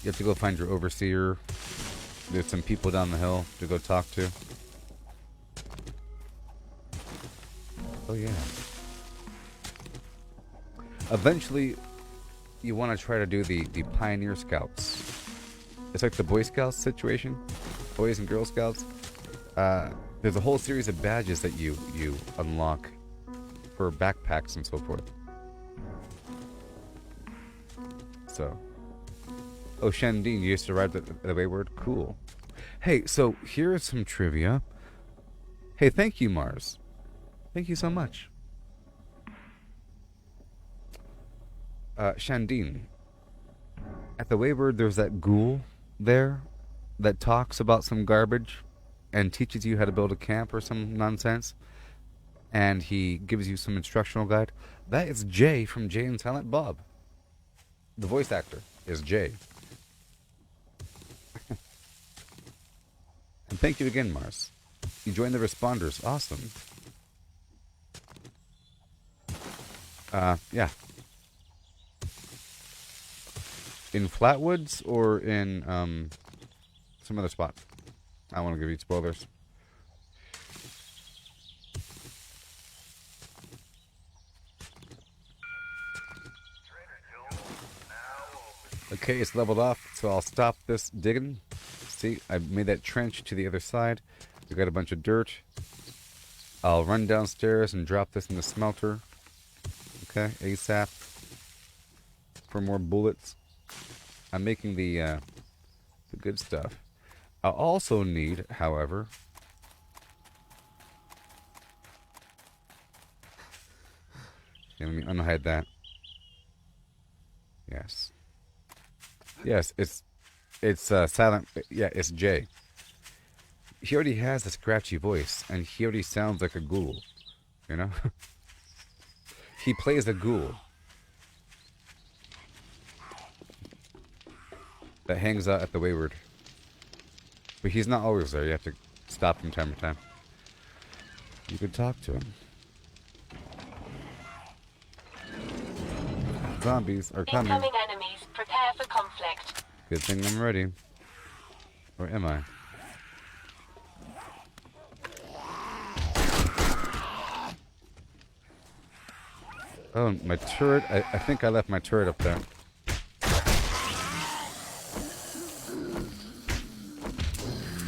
S1: You have to go find your overseer. There's some people down the hill to go talk to. Oh yeah. Eventually, you want to try to do the Pioneer Scouts. It's like the Boy Scouts situation. Boys and Girl Scouts. There's a whole series of badges that you unlock for backpacks and so forth. So. Oh, Shandine, you just arrived at the Wayward? Cool. Hey, so here's some trivia. Hey, thank you, Mars. Thank you so much. Shandine, at the Wayward, there's that ghoul there that talks about some garbage and teaches you how to build a camp or some nonsense. And he gives you some instructional guide. That is Jay from Jay and Silent Bob. The voice actor is Jay. And thank you again, Mars. You joined the responders. Awesome. Yeah. In Flatwoods or in some other spot? I don't want to give you spoilers.
S5: Trader Joel's now
S1: Okay, it's leveled off, so I'll stop this digging. See, I made that trench to the other side. We got a bunch of dirt. I'll run downstairs and drop this in the smelter. Okay, ASAP. For more bullets. I'm making the good stuff. I'll also need, however... Okay, let me unhide that. Yes. Yes, it's silent. Yeah, it's Jay. He already has a scratchy voice, and he already sounds like a ghoul. You know? He plays a ghoul that hangs out at the Wayward. But he's not always there. You have to stop from time to time. You could talk to him. Zombies are coming.
S2: Incoming enemies. Prepare for conflict.
S1: Good thing I'm ready. Or am I? Oh, my turret. I think I left my turret up there.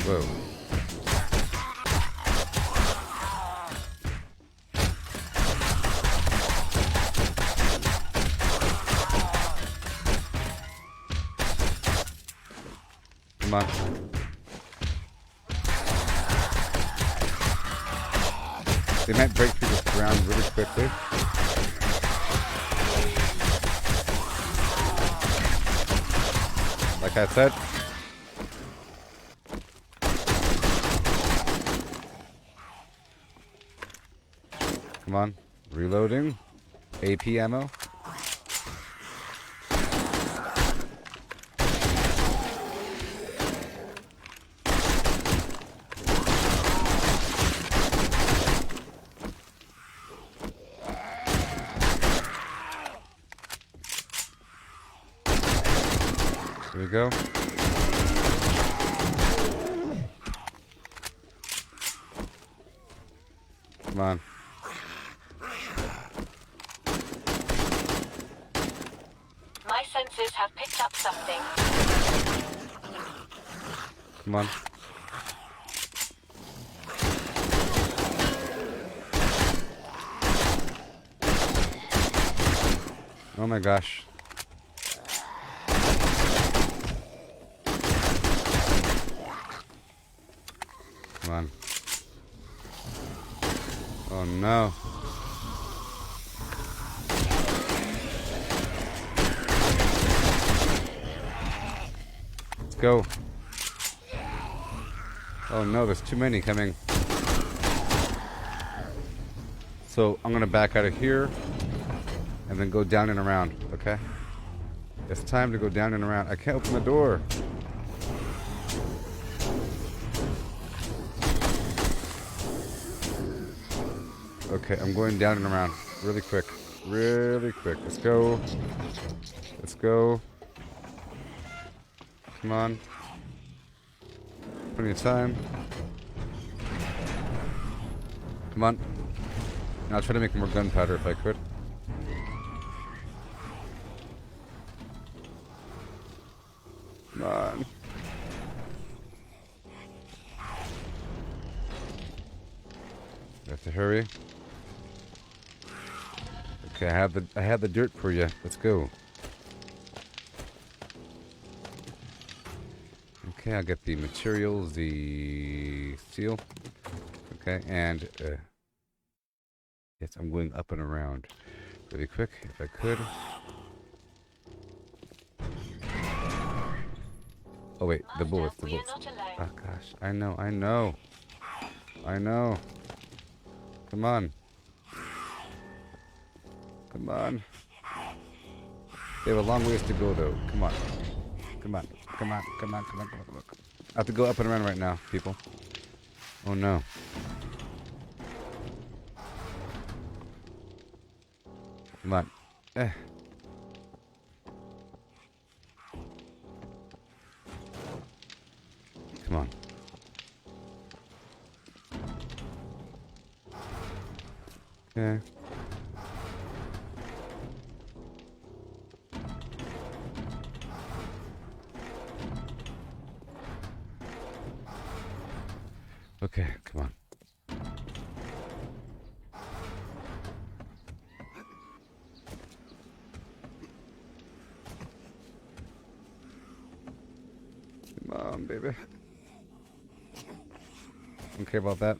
S1: Whoa. Come on. They might break through this ground really quickly. Like I said. Come on. Reloading. AP ammo. Here we go. Come on.
S2: My senses have picked up something.
S1: Come on. Oh my gosh. Come on. Oh no. Let's go. Oh no, there's too many coming. So I'm gonna back out of here and then go down and around, okay? It's time to go down and around. I can't open the door. Okay, I'm going down and around really quick. Really quick. Let's go. Let's go. Come on. Plenty of time. Come on. I'll try to make more gunpowder if I could. Come on. Have to hurry. Okay, I have the dirt for you. Let's go. Okay, I'll get the materials, the steel. Okay, and yes, I'm going up and around really quick if I could. Oh wait, the bullets, the bullets. Oh gosh, I know. Come on. Come on. They have a long ways to go though. Come on. Come on. I have to go up and around right now, people. Oh no. Come on. Come on. Okay. Okay, come on. Come on, baby. Don't care about that.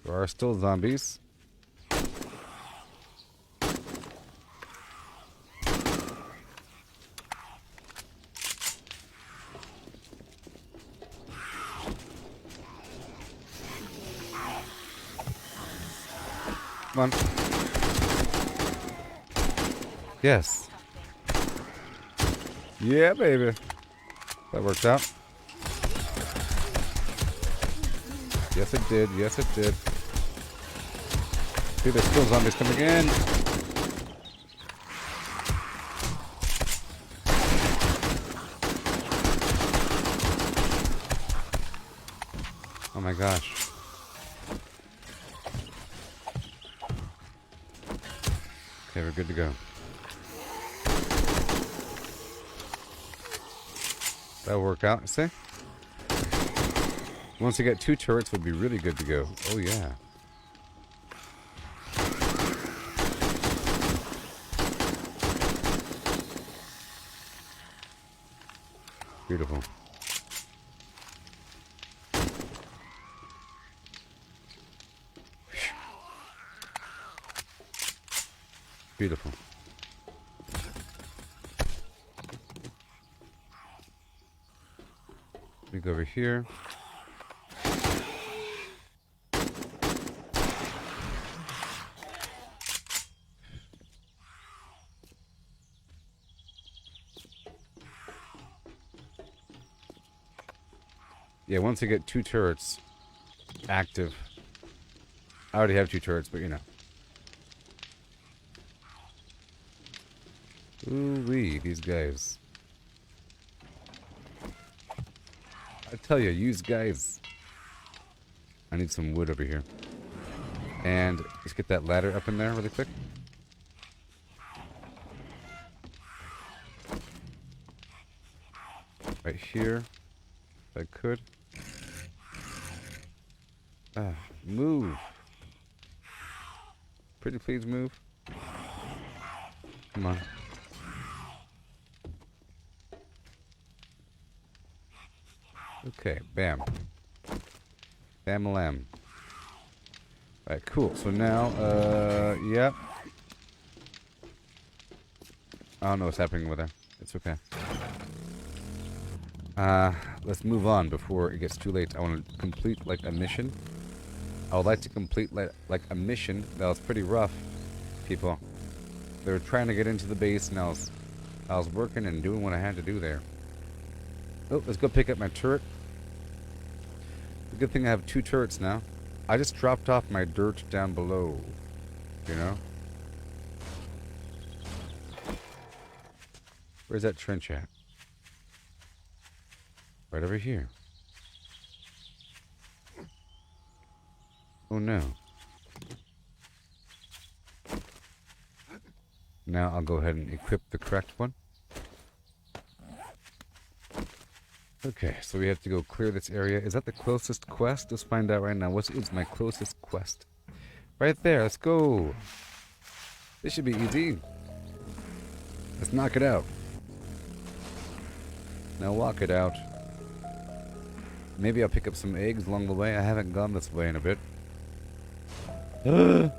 S1: There are still zombies. Come on. Yes. Yeah, baby. That worked out. Yes, it did. Yes, it did. See, there's still zombies coming in. Oh my gosh. Okay, we're good to go. That'll work out, see? Once you get 2 turrets, we'll be really good to go. Oh yeah. Beautiful. Beautiful. Let me go over here. Yeah, once you get 2 turrets active. I already have 2 turrets, but you know. Ooh-wee, these guys. I tell you, use guys. I need some wood over here. And let's get that ladder up in there really quick. Right here. If I could. Move. Pretty please move. Come on. Okay, bam. Bam-a-lam. Alright, cool. So now, yep. I don't know what's happening with her. It's okay. Let's move on before it gets too late. I want to complete, like, a mission. I would like to complete, like a mission that was pretty rough, people. They were trying to get into the base, and I was working and doing what I had to do there. Oh, let's go pick up my turret. The good thing I have 2 turrets now. I just dropped off my dirt down below, you know? Where's that trench at? Right over here. Oh no. Now I'll go ahead and equip the correct one. Okay, so we have to go clear this area. Is that the closest quest? Let's find out right now. What is my closest quest? Right there, let's go. This should be easy. Let's knock it out. Now walk it out. Maybe I'll pick up some eggs along the way. I haven't gone this way in a bit. That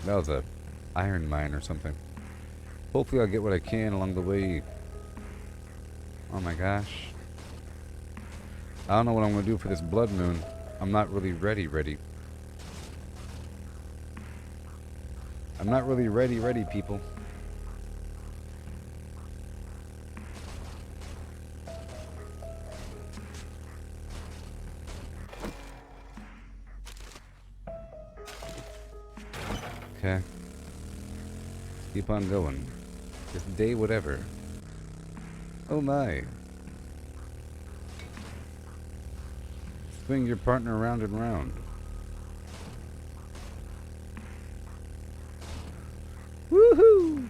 S1: was a iron mine or something. Hopefully I'll get what I can along the way. Oh my gosh. I don't know what I'm going to do for this blood moon. I'm not really ready. I'm not really ready, people. Okay. Keep on going. This day, whatever. Oh my. Swing your partner round and round. Woohoo!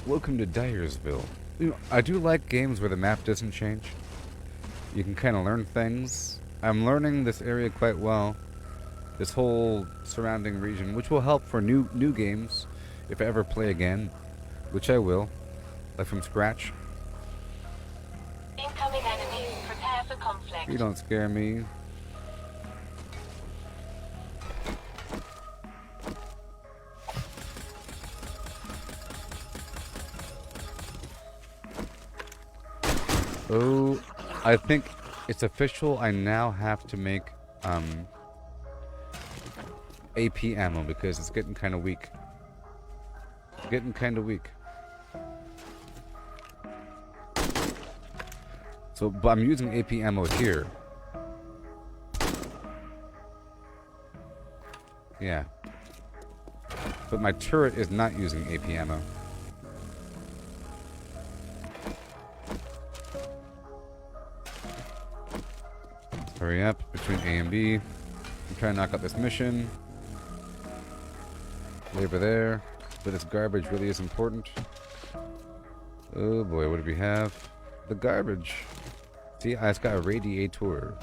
S1: Welcome to Dyersville. You know, I do like games where the map doesn't change. You can kind of learn things. I'm learning this area quite well. This whole surrounding region, which will help for new games if I ever play again, which I will, like from scratch.
S2: Incoming enemies. Prepare for conflict.
S1: You don't scare me. Oh, I think it's official. I now have to make AP ammo because it's getting kind of weak. Getting kind of weak. So, but I'm using AP ammo here. Yeah. But my turret is not using AP ammo. Hurry up between A and B. I'm trying to knock out this mission. Way over there. But this garbage really is important. Oh boy, what do we have? The garbage. See, I just got a radiator.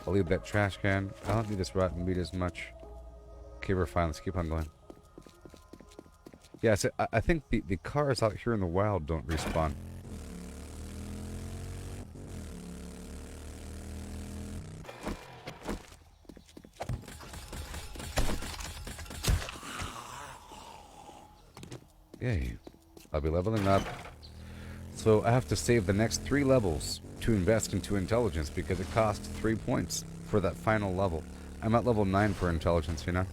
S1: I'll leave that trash can. I don't need this rotten meat as much. Okay, we're fine. Let's keep on going. Yeah, so I think the cars out here in the wild don't respawn. Yay. I'll be leveling up. So I have to save the next 3 levels to invest into intelligence because it costs 3 points for that final level. I'm at level 9 for intelligence, you know?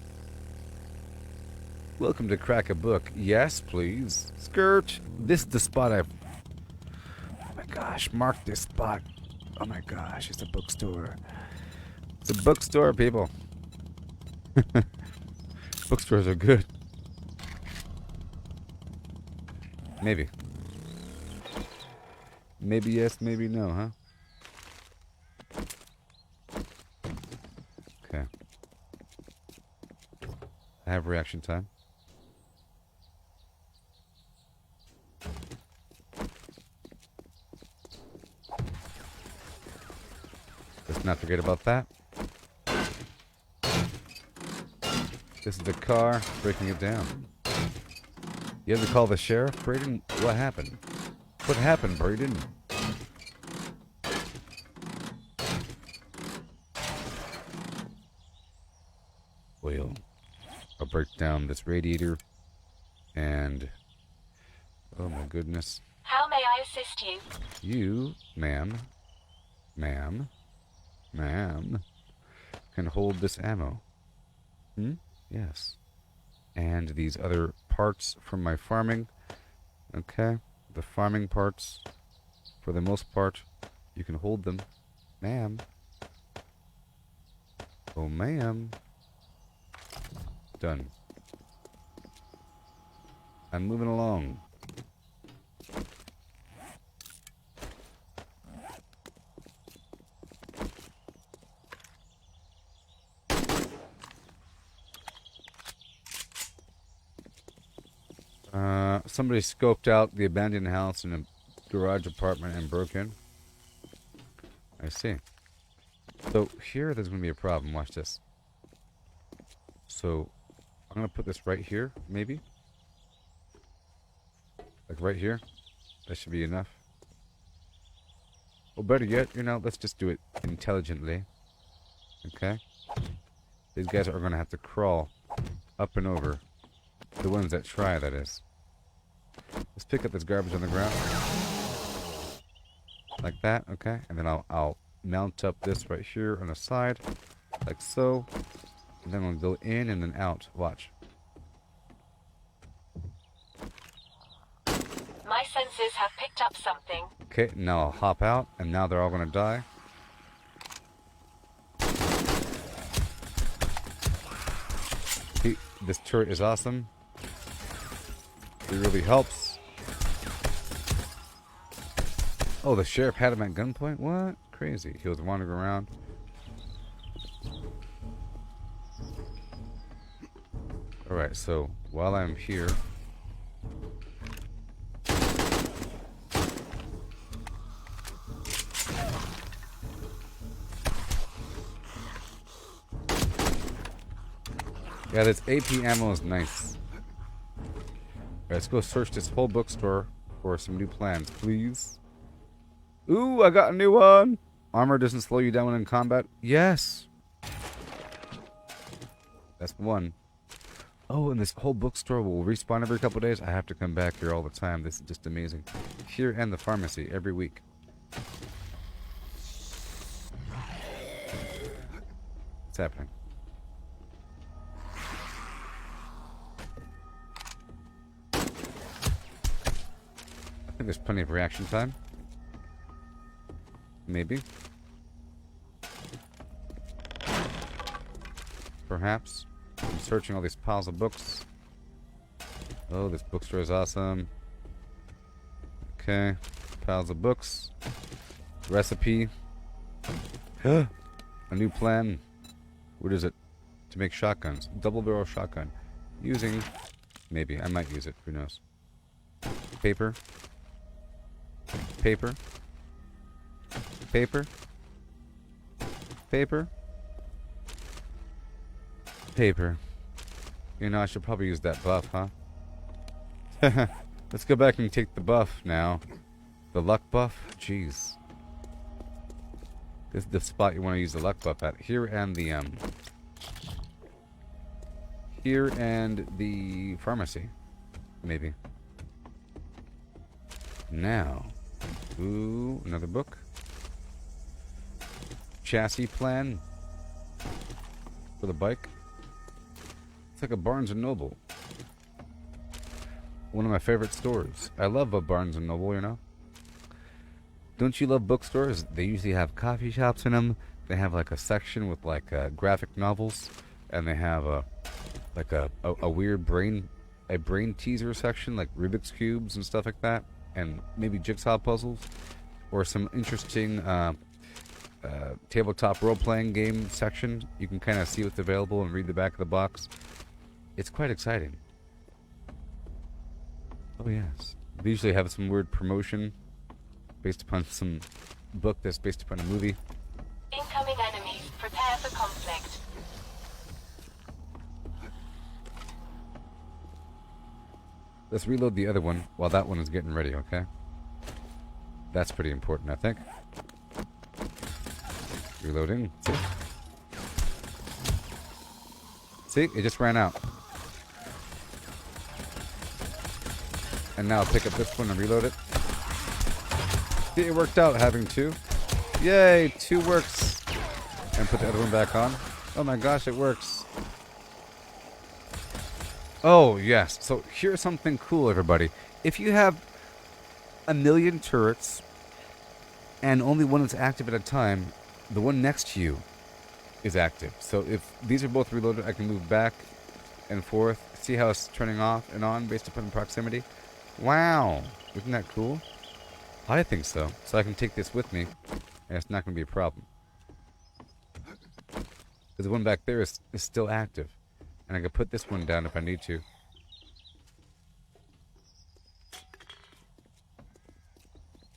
S1: Welcome to Crack a Book. Yes, please. Skirt. This is the spot I've... Oh my gosh, mark this spot. Oh my gosh, it's a bookstore. It's a bookstore, people. Bookstores are good. Maybe. Maybe yes, maybe no, huh? Okay. I have reaction time. Let's not forget about that. This is the car, breaking it down. You have to call the sheriff, Braden? What happened? What happened, Braden? Well, I'll break down this radiator. And... oh my goodness.
S2: How may I assist you?
S1: You, ma'am, can hold this ammo. Hmm? Yes. And these other parts from my farming. Okay. The farming parts, for the most part, you can hold them. Ma'am. Oh, ma'am. Done. I'm moving along. Somebody scoped out the abandoned house in a garage apartment and broke in. I see. So here there's going to be a problem. Watch this. So I'm going to put this right here, maybe. Like right here. That should be enough. Or better yet, you know, let's just do it intelligently. Okay? These guys are going to have to crawl up and over. The ones that try, that is. Let's pick up this garbage on the ground. Like that, okay? And then I'll mount up this right here on the side. Like so. And then I'll go in and then out. Watch.
S2: My senses have picked up something.
S1: Okay, now I'll hop out, and now they're all gonna die. See, this turret is awesome. It really helps. Oh, the sheriff had him at gunpoint? What? Crazy. He was wandering around. Alright, so while I'm here, Yeah, this AP ammo is nice. Alright, let's go search this whole bookstore for some new plans, please. Ooh, I got a new one! Armor doesn't slow you down when in combat. Yes! That's one. Oh, and this whole bookstore will respawn every couple days. I have to come back here all the time. This is just amazing. Here and the pharmacy every week. What's happening? I think there's plenty of reaction time. Maybe. Perhaps. I'm searching all these piles of books. Oh, this bookstore is awesome. Okay. Piles of books. Recipe. A new plan. What is it? To make shotguns. Double barrel shotgun. Using... Maybe. I might use it. Who knows? Paper. Paper. Paper. Paper. Paper. You know, I should probably use that buff, huh? Let's go back and take the buff now. The luck buff? Jeez. This is the spot you want to use the luck buff at. Here and the, Here and the pharmacy. Maybe. Now. Ooh, another book. Chassis plan. For the bike. It's like a Barnes & Noble. One of my favorite stores. I love a Barnes & Noble, you know. Don't you love bookstores? They usually have coffee shops in them. They have like a section with like graphic novels. And they have a weird brain teaser section, like Rubik's Cubes and stuff like that. And maybe jigsaw puzzles. Or some interesting tabletop role-playing game section. You can kind of see what's available and read the back of the box. It's quite exciting. Oh yes. They usually have some weird promotion based upon some book that's based upon a movie.
S2: Incoming enemies. Prepare for conflict.
S1: Let's reload the other one while that one is getting ready, okay? That's pretty important, I think. Reloading. See? It just ran out. And now I'll pick up this one and reload it. See, it worked out having two. Yay, two works. And put the other one back on. Oh my gosh, it works. Oh, yes. So here's something cool, everybody. If you have 1,000,000 turrets and only one is active at a time, the one next to you is active. So if these are both reloaded, I can move back and forth. See how it's turning off and on based upon proximity? Wow. Isn't that cool? I think so. So I can take this with me, and it's not going to be a problem. Because the one back there is still active. And I can put this one down if I need to.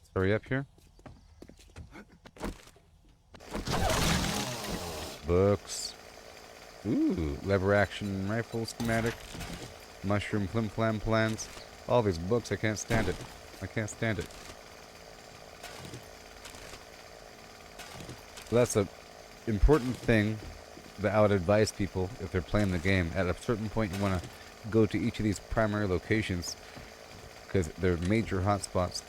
S1: Let's hurry up here. Books. Ooh, lever action rifle schematic. Mushroom flim flam plans. All these books, I can't stand it. I can't stand it. So that's an important thing that I would advise people if they're playing the game. At a certain point, you want to go to each of these primary locations because they're major hotspots.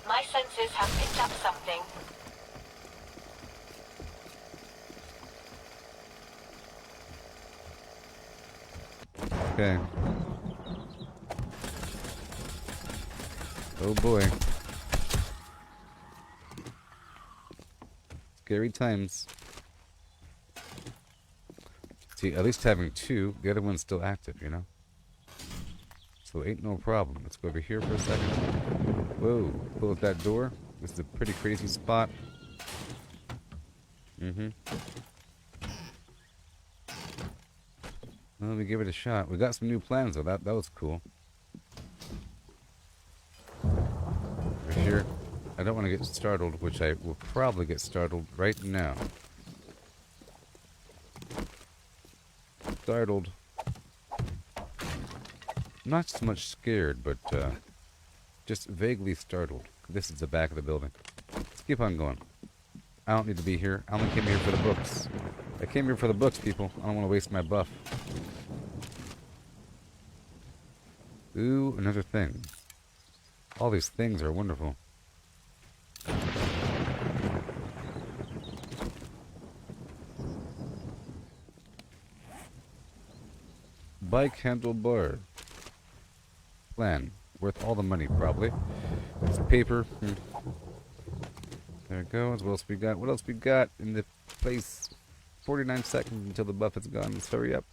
S2: My senses have picked up something.
S1: Okay. Oh boy. Scary times. See, at least having two, the other one's still active, you know? So ain't no problem. Let's go over here for a second. Whoa, pull up that door. This is a pretty crazy spot. Well, let me give it a shot. We got some new plans though. That was cool. Over here. I don't want to get startled, which I will probably get startled right now. startled. Not so much scared, but just vaguely startled. This is the back of the building. Let's keep on going. I don't need to be here. I only came here for the books. I came here for the books, people. I don't want to waste my buff. Ooh, another thing. All these things are wonderful. Bike handlebar. Plan. Worth all the money, probably. It's paper. There it goes. What else we got? What else we got in the place? 49 seconds until the buff is gone. Let's hurry up.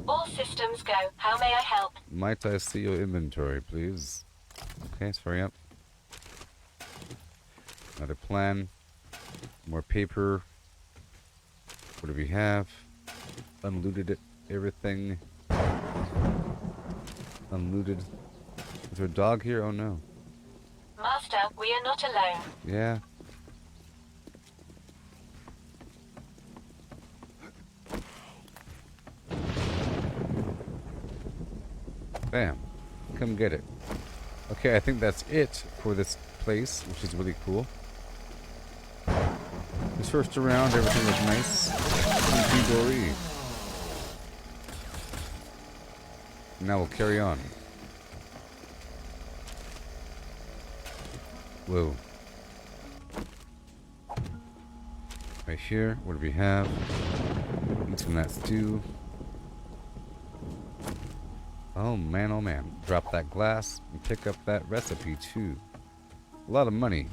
S2: All systems go. How may I help?
S1: Might I see your inventory, please? Okay, let's hurry up. Another plan. More paper. What do we have? Unlooted it. Everything. Unlooted. Is there a dog here? Oh no.
S2: Master, we are not alone.
S1: Yeah. Bam. Come get it. Okay, I think that's it for this place, which is really cool. This first round, everything was nice. Hunky-dory. Now we'll carry on. Whoa. Right here, what do we have? Eat some of that stew. Oh man, oh man. Drop that glass and pick up that recipe too. A lot of money.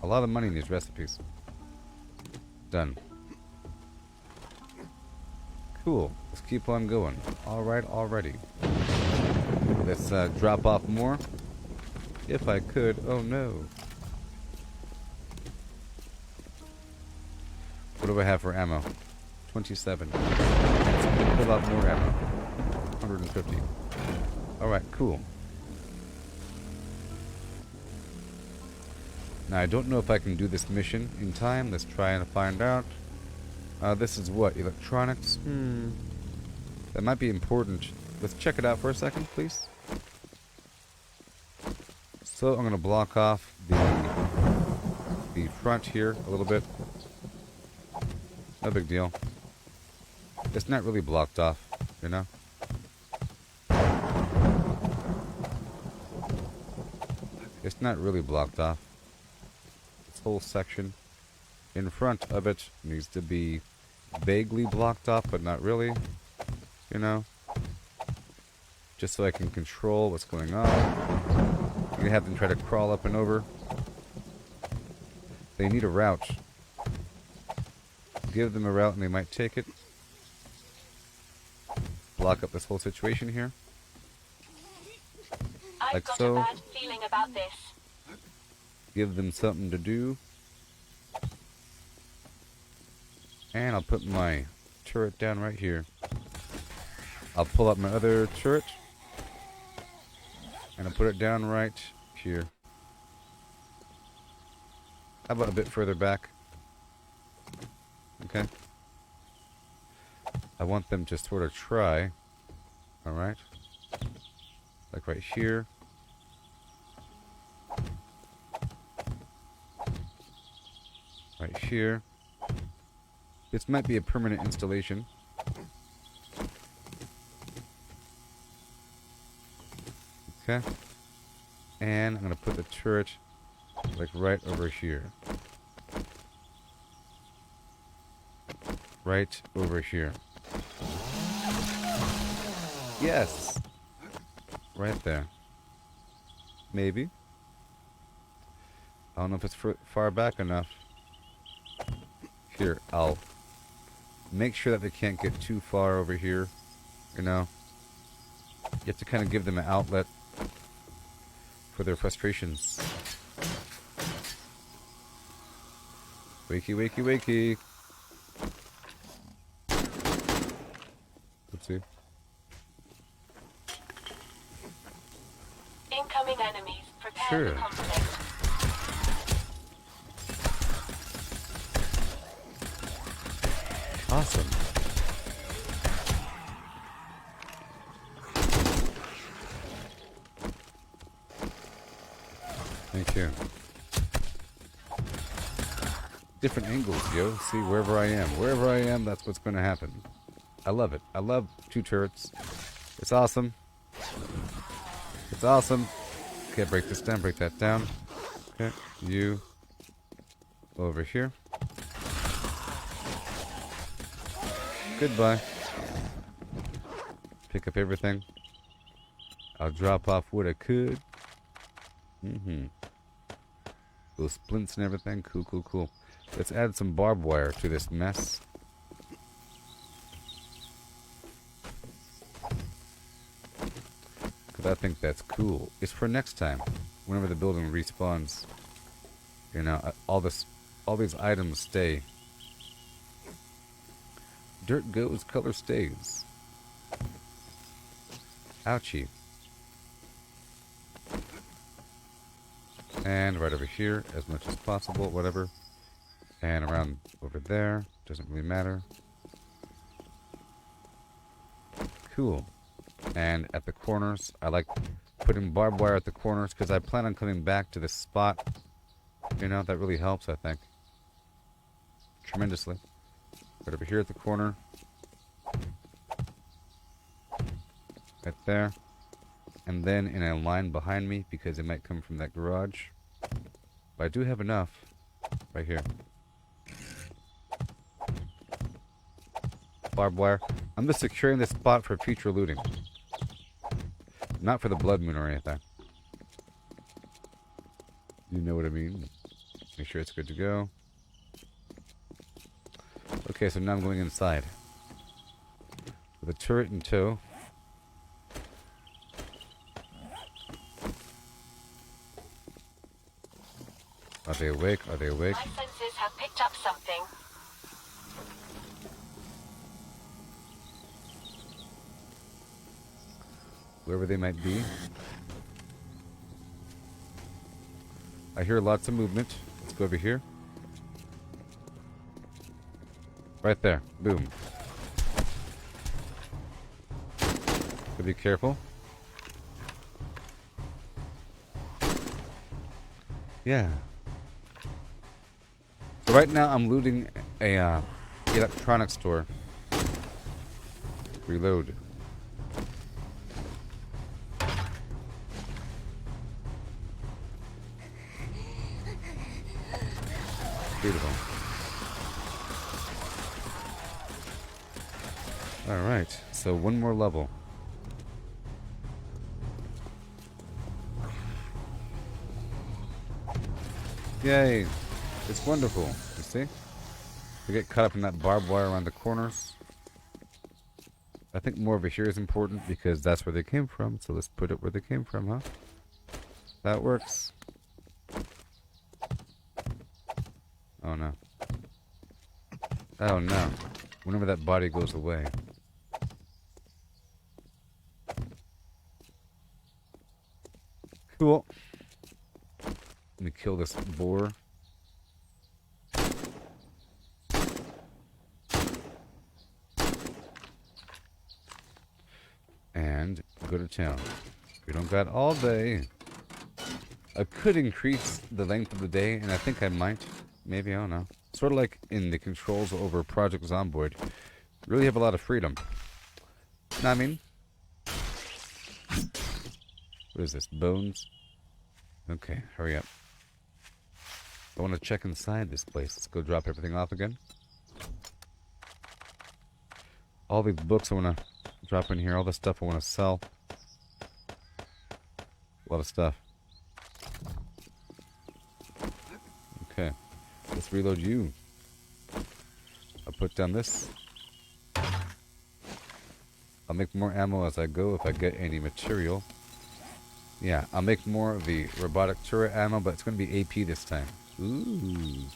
S1: A lot of money in these recipes. Done. Cool. Let's keep on going. Alright, already. Let's drop off more. If I could. Oh no. What do I have for ammo? 27. Let's pull out more ammo. 150. Alright, cool. Now I don't know if I can do this mission in time. Let's try and find out. This is what? Electronics? That might be important. Let's check it out for a second, please. So I'm going to block off the front here a little bit. No big deal. It's not really blocked off, you know? It's not really blocked off. This whole section in front of it needs to be vaguely blocked off, but not really, you know? Just so I can control what's going on. I'm gonna have them try to crawl up and over. They need a route. Give them a route and they might take it. Block up this whole situation here.
S2: I've
S1: Like
S2: got
S1: so.
S2: a bad feeling about this.
S1: Give them something to do. And I'll put my turret down right here. I'll pull up my other turret. And I'll put it down right here. How about a bit further back? Okay. I want them to sort of try. Alright. Like right here. Right here. This might be a permanent installation. Okay. And I'm going to put the turret like right over here. Right over here. Yes! Right there. Maybe. I don't know if it's far back enough. Here, I'll make sure that they can't get too far over here. You know? You have to kind of give them an outlet for their frustrations. Wakey, wakey, wakey. Let's see.
S2: Incoming enemies. Prepare
S1: Sure.
S2: for conflict.
S1: Awesome. Thank you. Different angles, yo. See, wherever I am, that's what's going to happen. I love it. I love 2 turrets. It's awesome. It's awesome. Okay, break this down, break that down. Okay, you over here. Goodbye. Pick up everything. I'll drop off what I could. Those splints and everything. Cool, cool, cool. Let's add some barbed wire to this mess. Because I think that's cool. It's for next time. Whenever the building respawns. You know, all these items stay. Dirt goes, color stays. Ouchie. And right over here, as much as possible, whatever. And around over there, doesn't really matter. Cool. And at the corners, I like putting barbed wire at the corners because I plan on coming back to this spot. You know, that really helps, I think. Tremendously. Right over here at the corner. Right there. And then in a line behind me because it might come from that garage. But I do have enough right here. Barbed wire. I'm just securing this spot for future looting. Not for the blood moon or anything. You know what I mean? Make sure it's good to go. Okay, so now I'm going inside. With a turret in tow. Are they awake? Are they awake?
S2: My senses have picked up something.
S1: Whoever they might be. I hear lots of movement. Let's go over here. Right there. Boom. So be careful. Yeah. So right now I'm looting a electronics store. Reload. Beautiful. Alright, so one more level. Yay! It's wonderful, you see? We get caught up in that barbed wire around the corners. I think more over here is important because that's where they came from, so let's put it where they came from, huh? That works. Oh no. Oh no. Whenever that body goes away. Cool. Let me kill this boar. And go to town. We don't got all day. I could increase the length of the day, and I think I might. Maybe, I don't know. Sort of like in the controls over Project Zomboid. Really have a lot of freedom. Know what I mean? What is this? Bones? Okay, hurry up. I want to check inside this place. Let's go drop everything off again. All these books I want to drop in here. All the stuff I want to sell. A lot of stuff. Okay. Let's reload you. I'll put down this. I'll make more ammo as I go if I get any material. Yeah, I'll make more of the robotic turret ammo, but it's going to be AP this time. Ooh.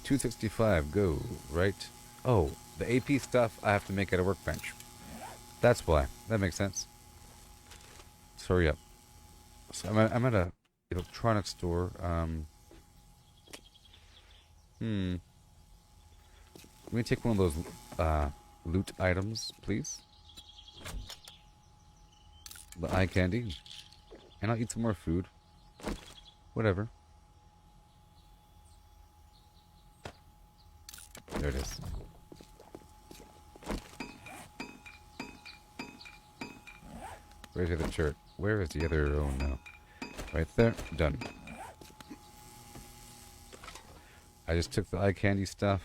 S1: 265, go. Right. Oh, the AP stuff I have to make at a workbench. That's why. That makes sense. Let's hurry up. So I'm at a electronics store. Let me take one of those loot items, please. The eye candy. And I'll eat some more food. Whatever. There it is. Where's the other turret? Where is the other? Oh no. Right there. Done. I just took the eye candy stuff.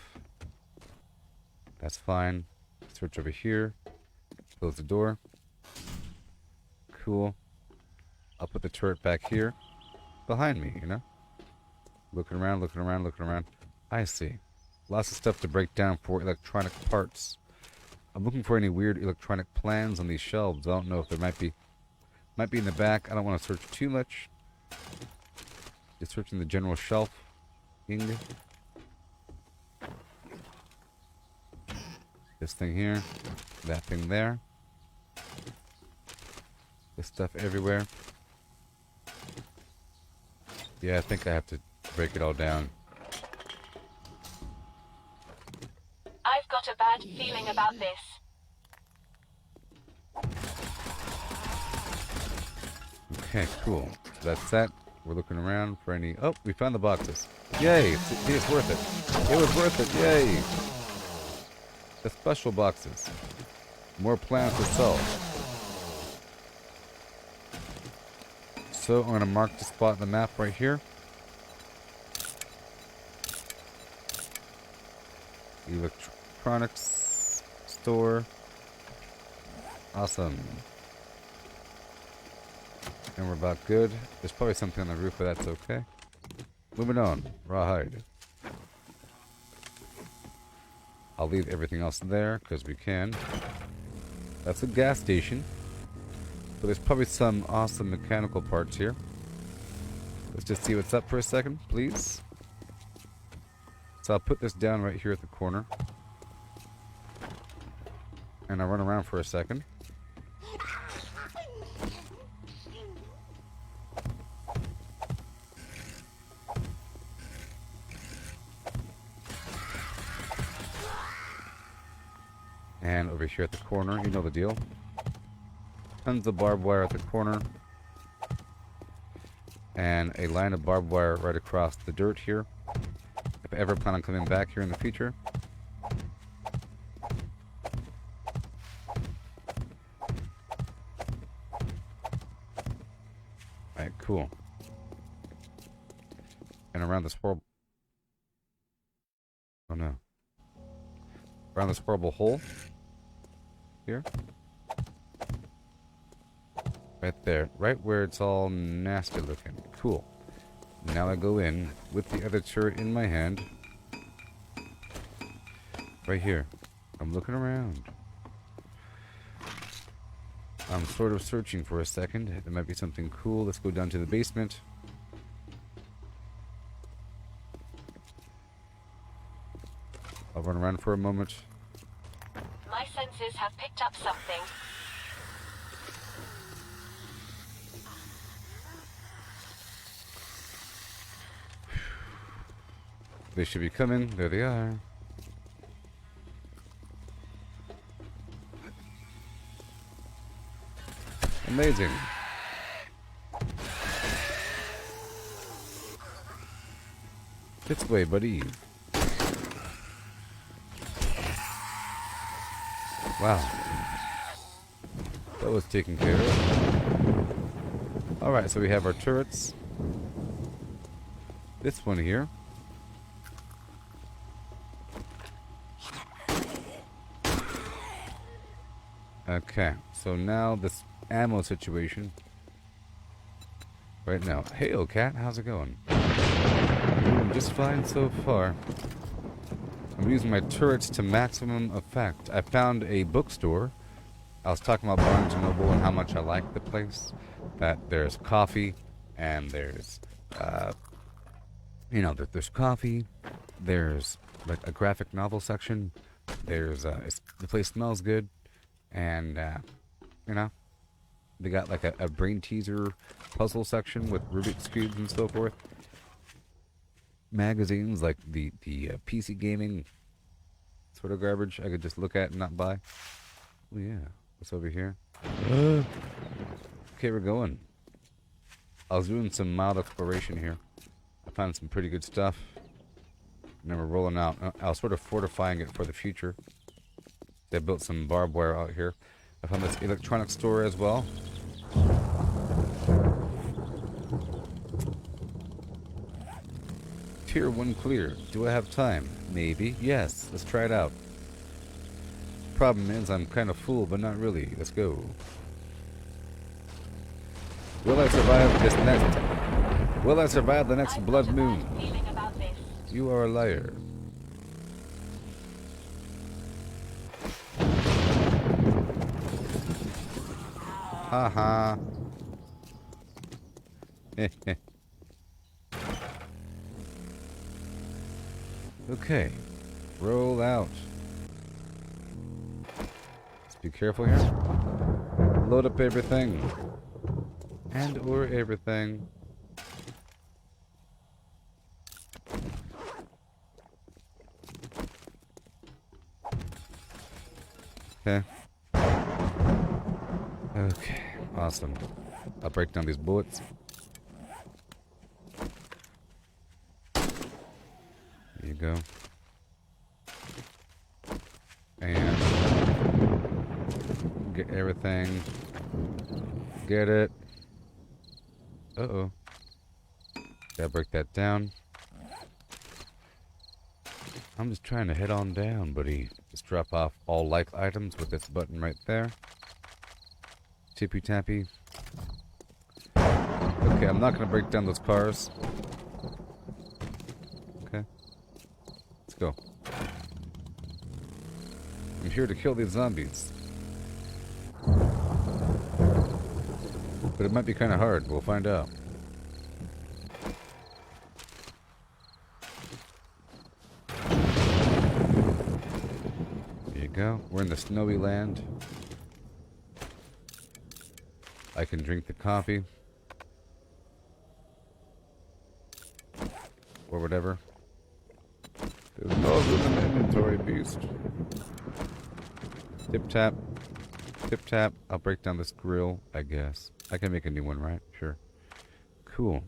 S1: That's fine. Search over here. Close the door. Cool. I'll put the turret back here. Behind me, you know? Looking around, looking around, looking around. I see. Lots of stuff to break down for electronic parts. I'm looking for any weird electronic plans on these shelves. I don't know if there might be in the back. I don't want to search too much. Just searching the general shelf. This thing here. That thing there. This stuff everywhere. Yeah, I think I have to break it all down.
S2: I've got a bad feeling about this.
S1: Okay, cool. So that's that. We're looking around for any... Oh, we found the boxes. Yay! It's worth it. It was worth it. Yay! The special boxes. More plans to sell. So I'm going to mark the spot on the map right here. Electronics store. Awesome. And we're about good. There's probably something on the roof, but that's okay. Moving on. Rawhide. I'll leave everything else there, because we can. That's a gas station. But there's probably some awesome mechanical parts here. Let's just see what's up for a second, please. So I'll put this down right here at the corner. And I'll run around for a second. And over here at the corner, you know the deal. Tons of barbed wire at the corner. And a line of barbed wire right across the dirt here. If I ever plan on coming back here in the future. Alright, cool. And around this horrible... Oh no. Around this horrible hole. Here. Right there. Right where it's all nasty looking. Cool. Now I go in with the other turret in my hand. Right here. I'm looking around. I'm sort of searching for a second. There might be something cool. Let's go down to the basement. I'll run around for a moment.
S2: My senses have picked up something.
S1: They should be coming. There they are. Amazing. This way, buddy. Wow. That was taken care of. Alright, so we have our turrets. This one here. Okay, so now this ammo situation. Right now. Hey, old cat, how's it going? Doing just fine so far. I'm using my turrets to maximum effect. I found a bookstore. I was talking about Barnes & Noble and how much I like the place. That there's coffee, and there's, there's coffee. There's, like, a graphic novel section. There's, the place smells good. And, they got like a brain teaser puzzle section with Rubik's Cubes and so forth. Magazines like the PC gaming sort of garbage I could just look at and not buy. Oh yeah, what's over here? Okay, we're going. I was doing some mild exploration here. I found some pretty good stuff. And then we're rolling out. I was sort of fortifying it for the future. They built some barbed wire out here. I found this electronics store as well. Tier 1 clear. Do I have time? Maybe. Yes. Let's try it out. Problem is, I'm kind of full, but not really. Let's go. Will I survive this next... Will I survive the next blood moon? You are a liar. Haha. Okay. Roll out. Let's be careful here. Load up everything. And or everything. Okay. Okay. Awesome. I'll break down these bullets. There you go. And get everything. Get it. Uh-oh. Gotta break that down. I'm just trying to head on down, buddy. Just drop off all like items with this button right there. Tippy tappy. Okay, I'm not gonna break down those cars. Okay. Let's go. I'm here to kill these zombies. But it might be kind of hard. We'll find out. There you go. We're in the snowy land. I can drink the coffee. Or whatever. There's no room in the inventory, beast. Tip tap. Tip tap. I'll break down this grill, I guess. I can make a new one, right? Sure. Cool.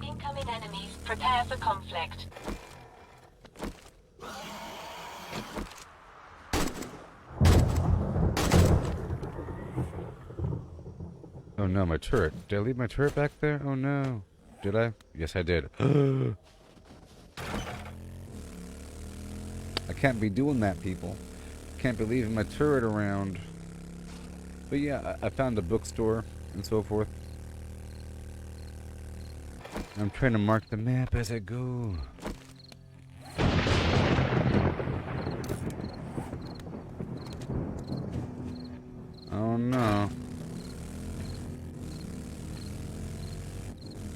S2: Incoming enemies. Prepare for conflict.
S1: Oh no, my turret. Did I leave my turret back there? Oh no. Did I? Yes, I did. I can't be doing that, people. Can't be leaving my turret around. But yeah, I found a bookstore and so forth. I'm trying to mark the map as I go. Oh no.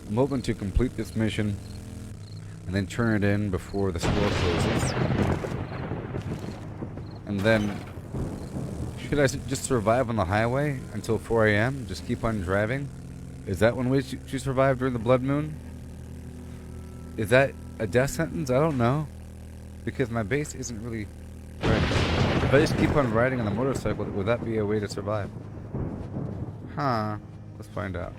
S1: I'm hoping to complete this mission and then turn it in before the store closes. And then, should I just survive on the highway until 4 a.m.? Just keep on driving? Is that one way to survive during the blood moon? Is that a death sentence? I don't know. Because my base isn't really... Right. If I just keep on riding on the motorcycle, would that be a way to survive? Huh. Let's find out.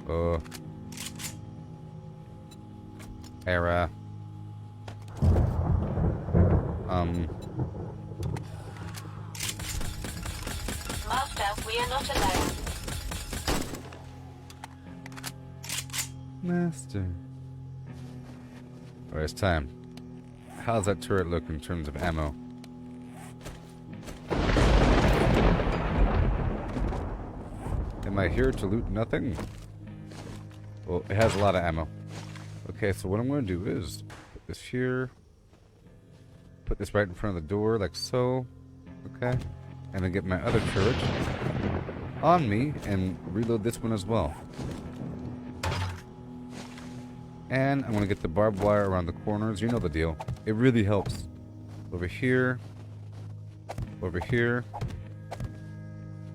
S1: Oh. Error.
S2: Master, we are not alone.
S1: Master. Alright, it's time. How's that turret look in terms of ammo? Am I here to loot nothing? Well, it has a lot of ammo. Okay, so what I'm going to do is put this here. Put this right in front of the door, like so. Okay. And then get my other turret on me and reload this one as well. And I'm going to get the barbed wire around the corners. You know the deal. It really helps. Over here. Over here.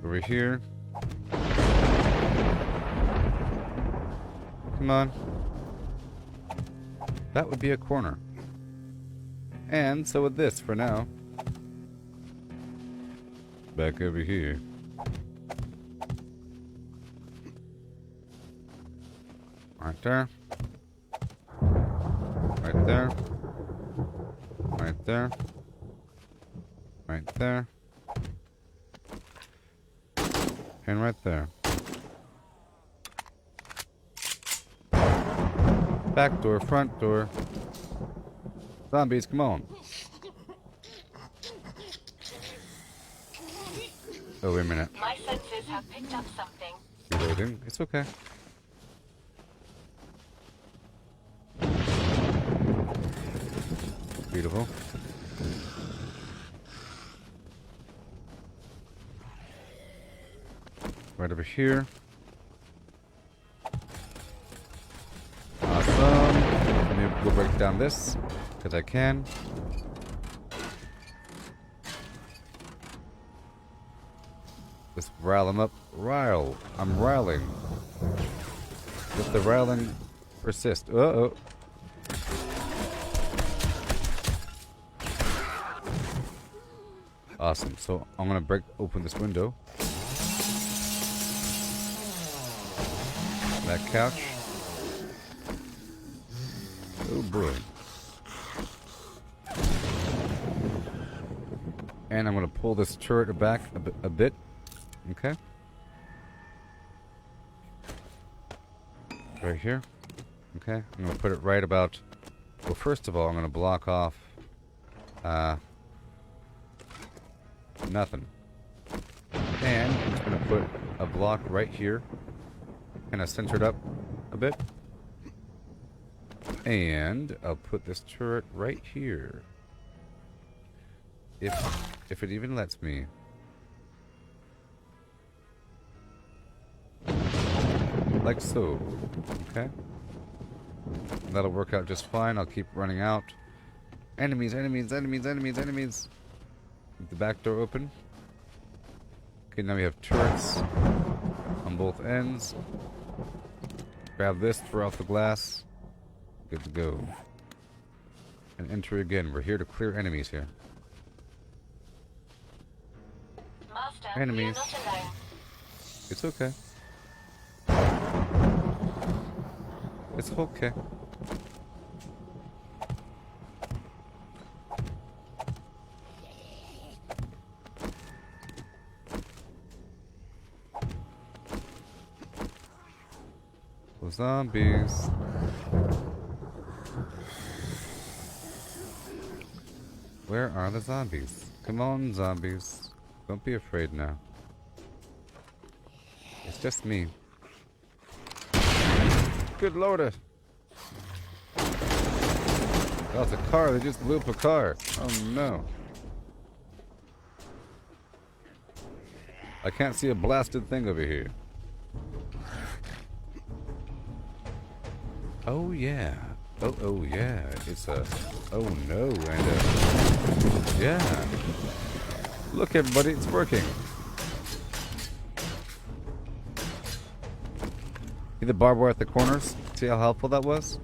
S1: Over here. Come on. That would be a corner. And so would this for now. Back over here. Right there. Right there. Right there. Right there. And right there. Back door, front door. Zombies, come on. Oh, wait a minute.
S2: My senses have picked up something.
S1: Reloading. It's okay. Beautiful. Right over here. Awesome. Let me go break down this, because I can. Just rile them up. Rile. I'm riling. Let the riling persist. Uh-oh. Awesome. So I'm going to break open this window. That couch. Oh boy. And I'm going to pull this turret back a bit. Okay. Right here. Okay. I'm going to put it right about... Well, first of all, I'm going to block off... nothing. And I'm just going to put a block right here. Kind of centered up a bit. And I'll put this turret right here. If it even lets me. Like so. Okay. That'll work out just fine. I'll keep running out. Enemies, enemies, enemies, enemies, enemies. Keep the back door open. Okay, now we have turrets on both ends. Grab this, throw out the glass. Good to go. And enter again. We're here to clear enemies here.
S2: Master,
S1: Enemies.
S2: you're not alone.
S1: It's okay. It's okay. Oh, zombies. Where are the zombies? Come on, zombies. Don't be afraid now. It's just me. Good lord. Oh, it's a car. They just blew up a car. Oh no. I can't see a blasted thing over here. Oh yeah. Oh yeah. It's a... Oh no. And yeah. Look everybody, it's working. See the barbed wire at the corners? See how helpful that was?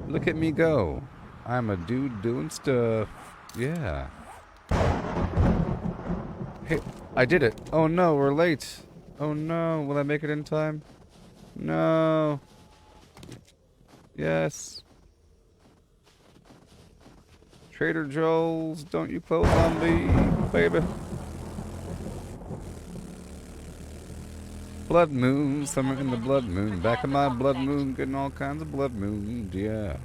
S1: Look at me go. I'm a dude doing stuff. Yeah. Hey, I did it. Oh no, we're late. Oh no, will I make it in time? No. Yes. Trader Joel's, don't you close on me, baby. Blood moon, summer in the blood moon. Back in my blood moon, getting all kinds of blood moons, yeah.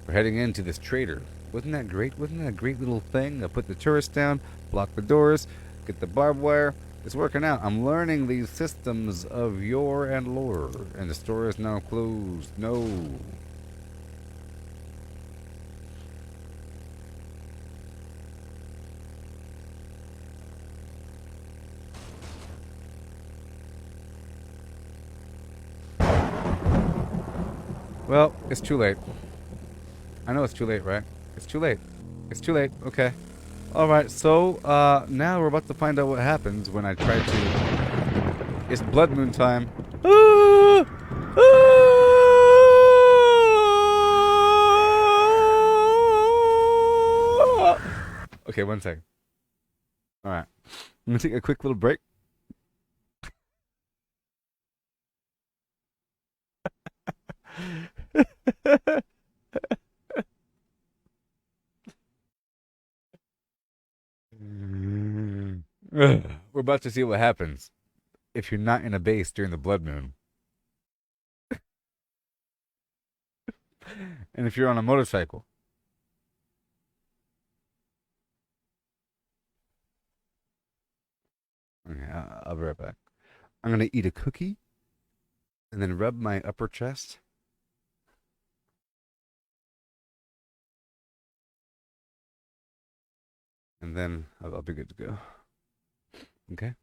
S1: We're heading into this trader. Wasn't that great? Wasn't that a great little thing? I put the turrets down, block the doors, get the barbed wire. It's working out. I'm learning these systems of yore and lore. And the store is now closed. No. Well, it's too late. I know it's too late, right? It's too late. It's too late. Okay. Alright, so, now we're about to find out what happens when I try to... It's blood moon time. Ah! Ah! Okay, one second. Alright. I'm gonna take a quick little break. We're about to see what happens if you're not in a base during the blood moon. And if you're on a motorcycle. Okay, I'll be right back. I'm gonna eat a cookie and then rub my upper chest. And then I'll be good to go. Okay?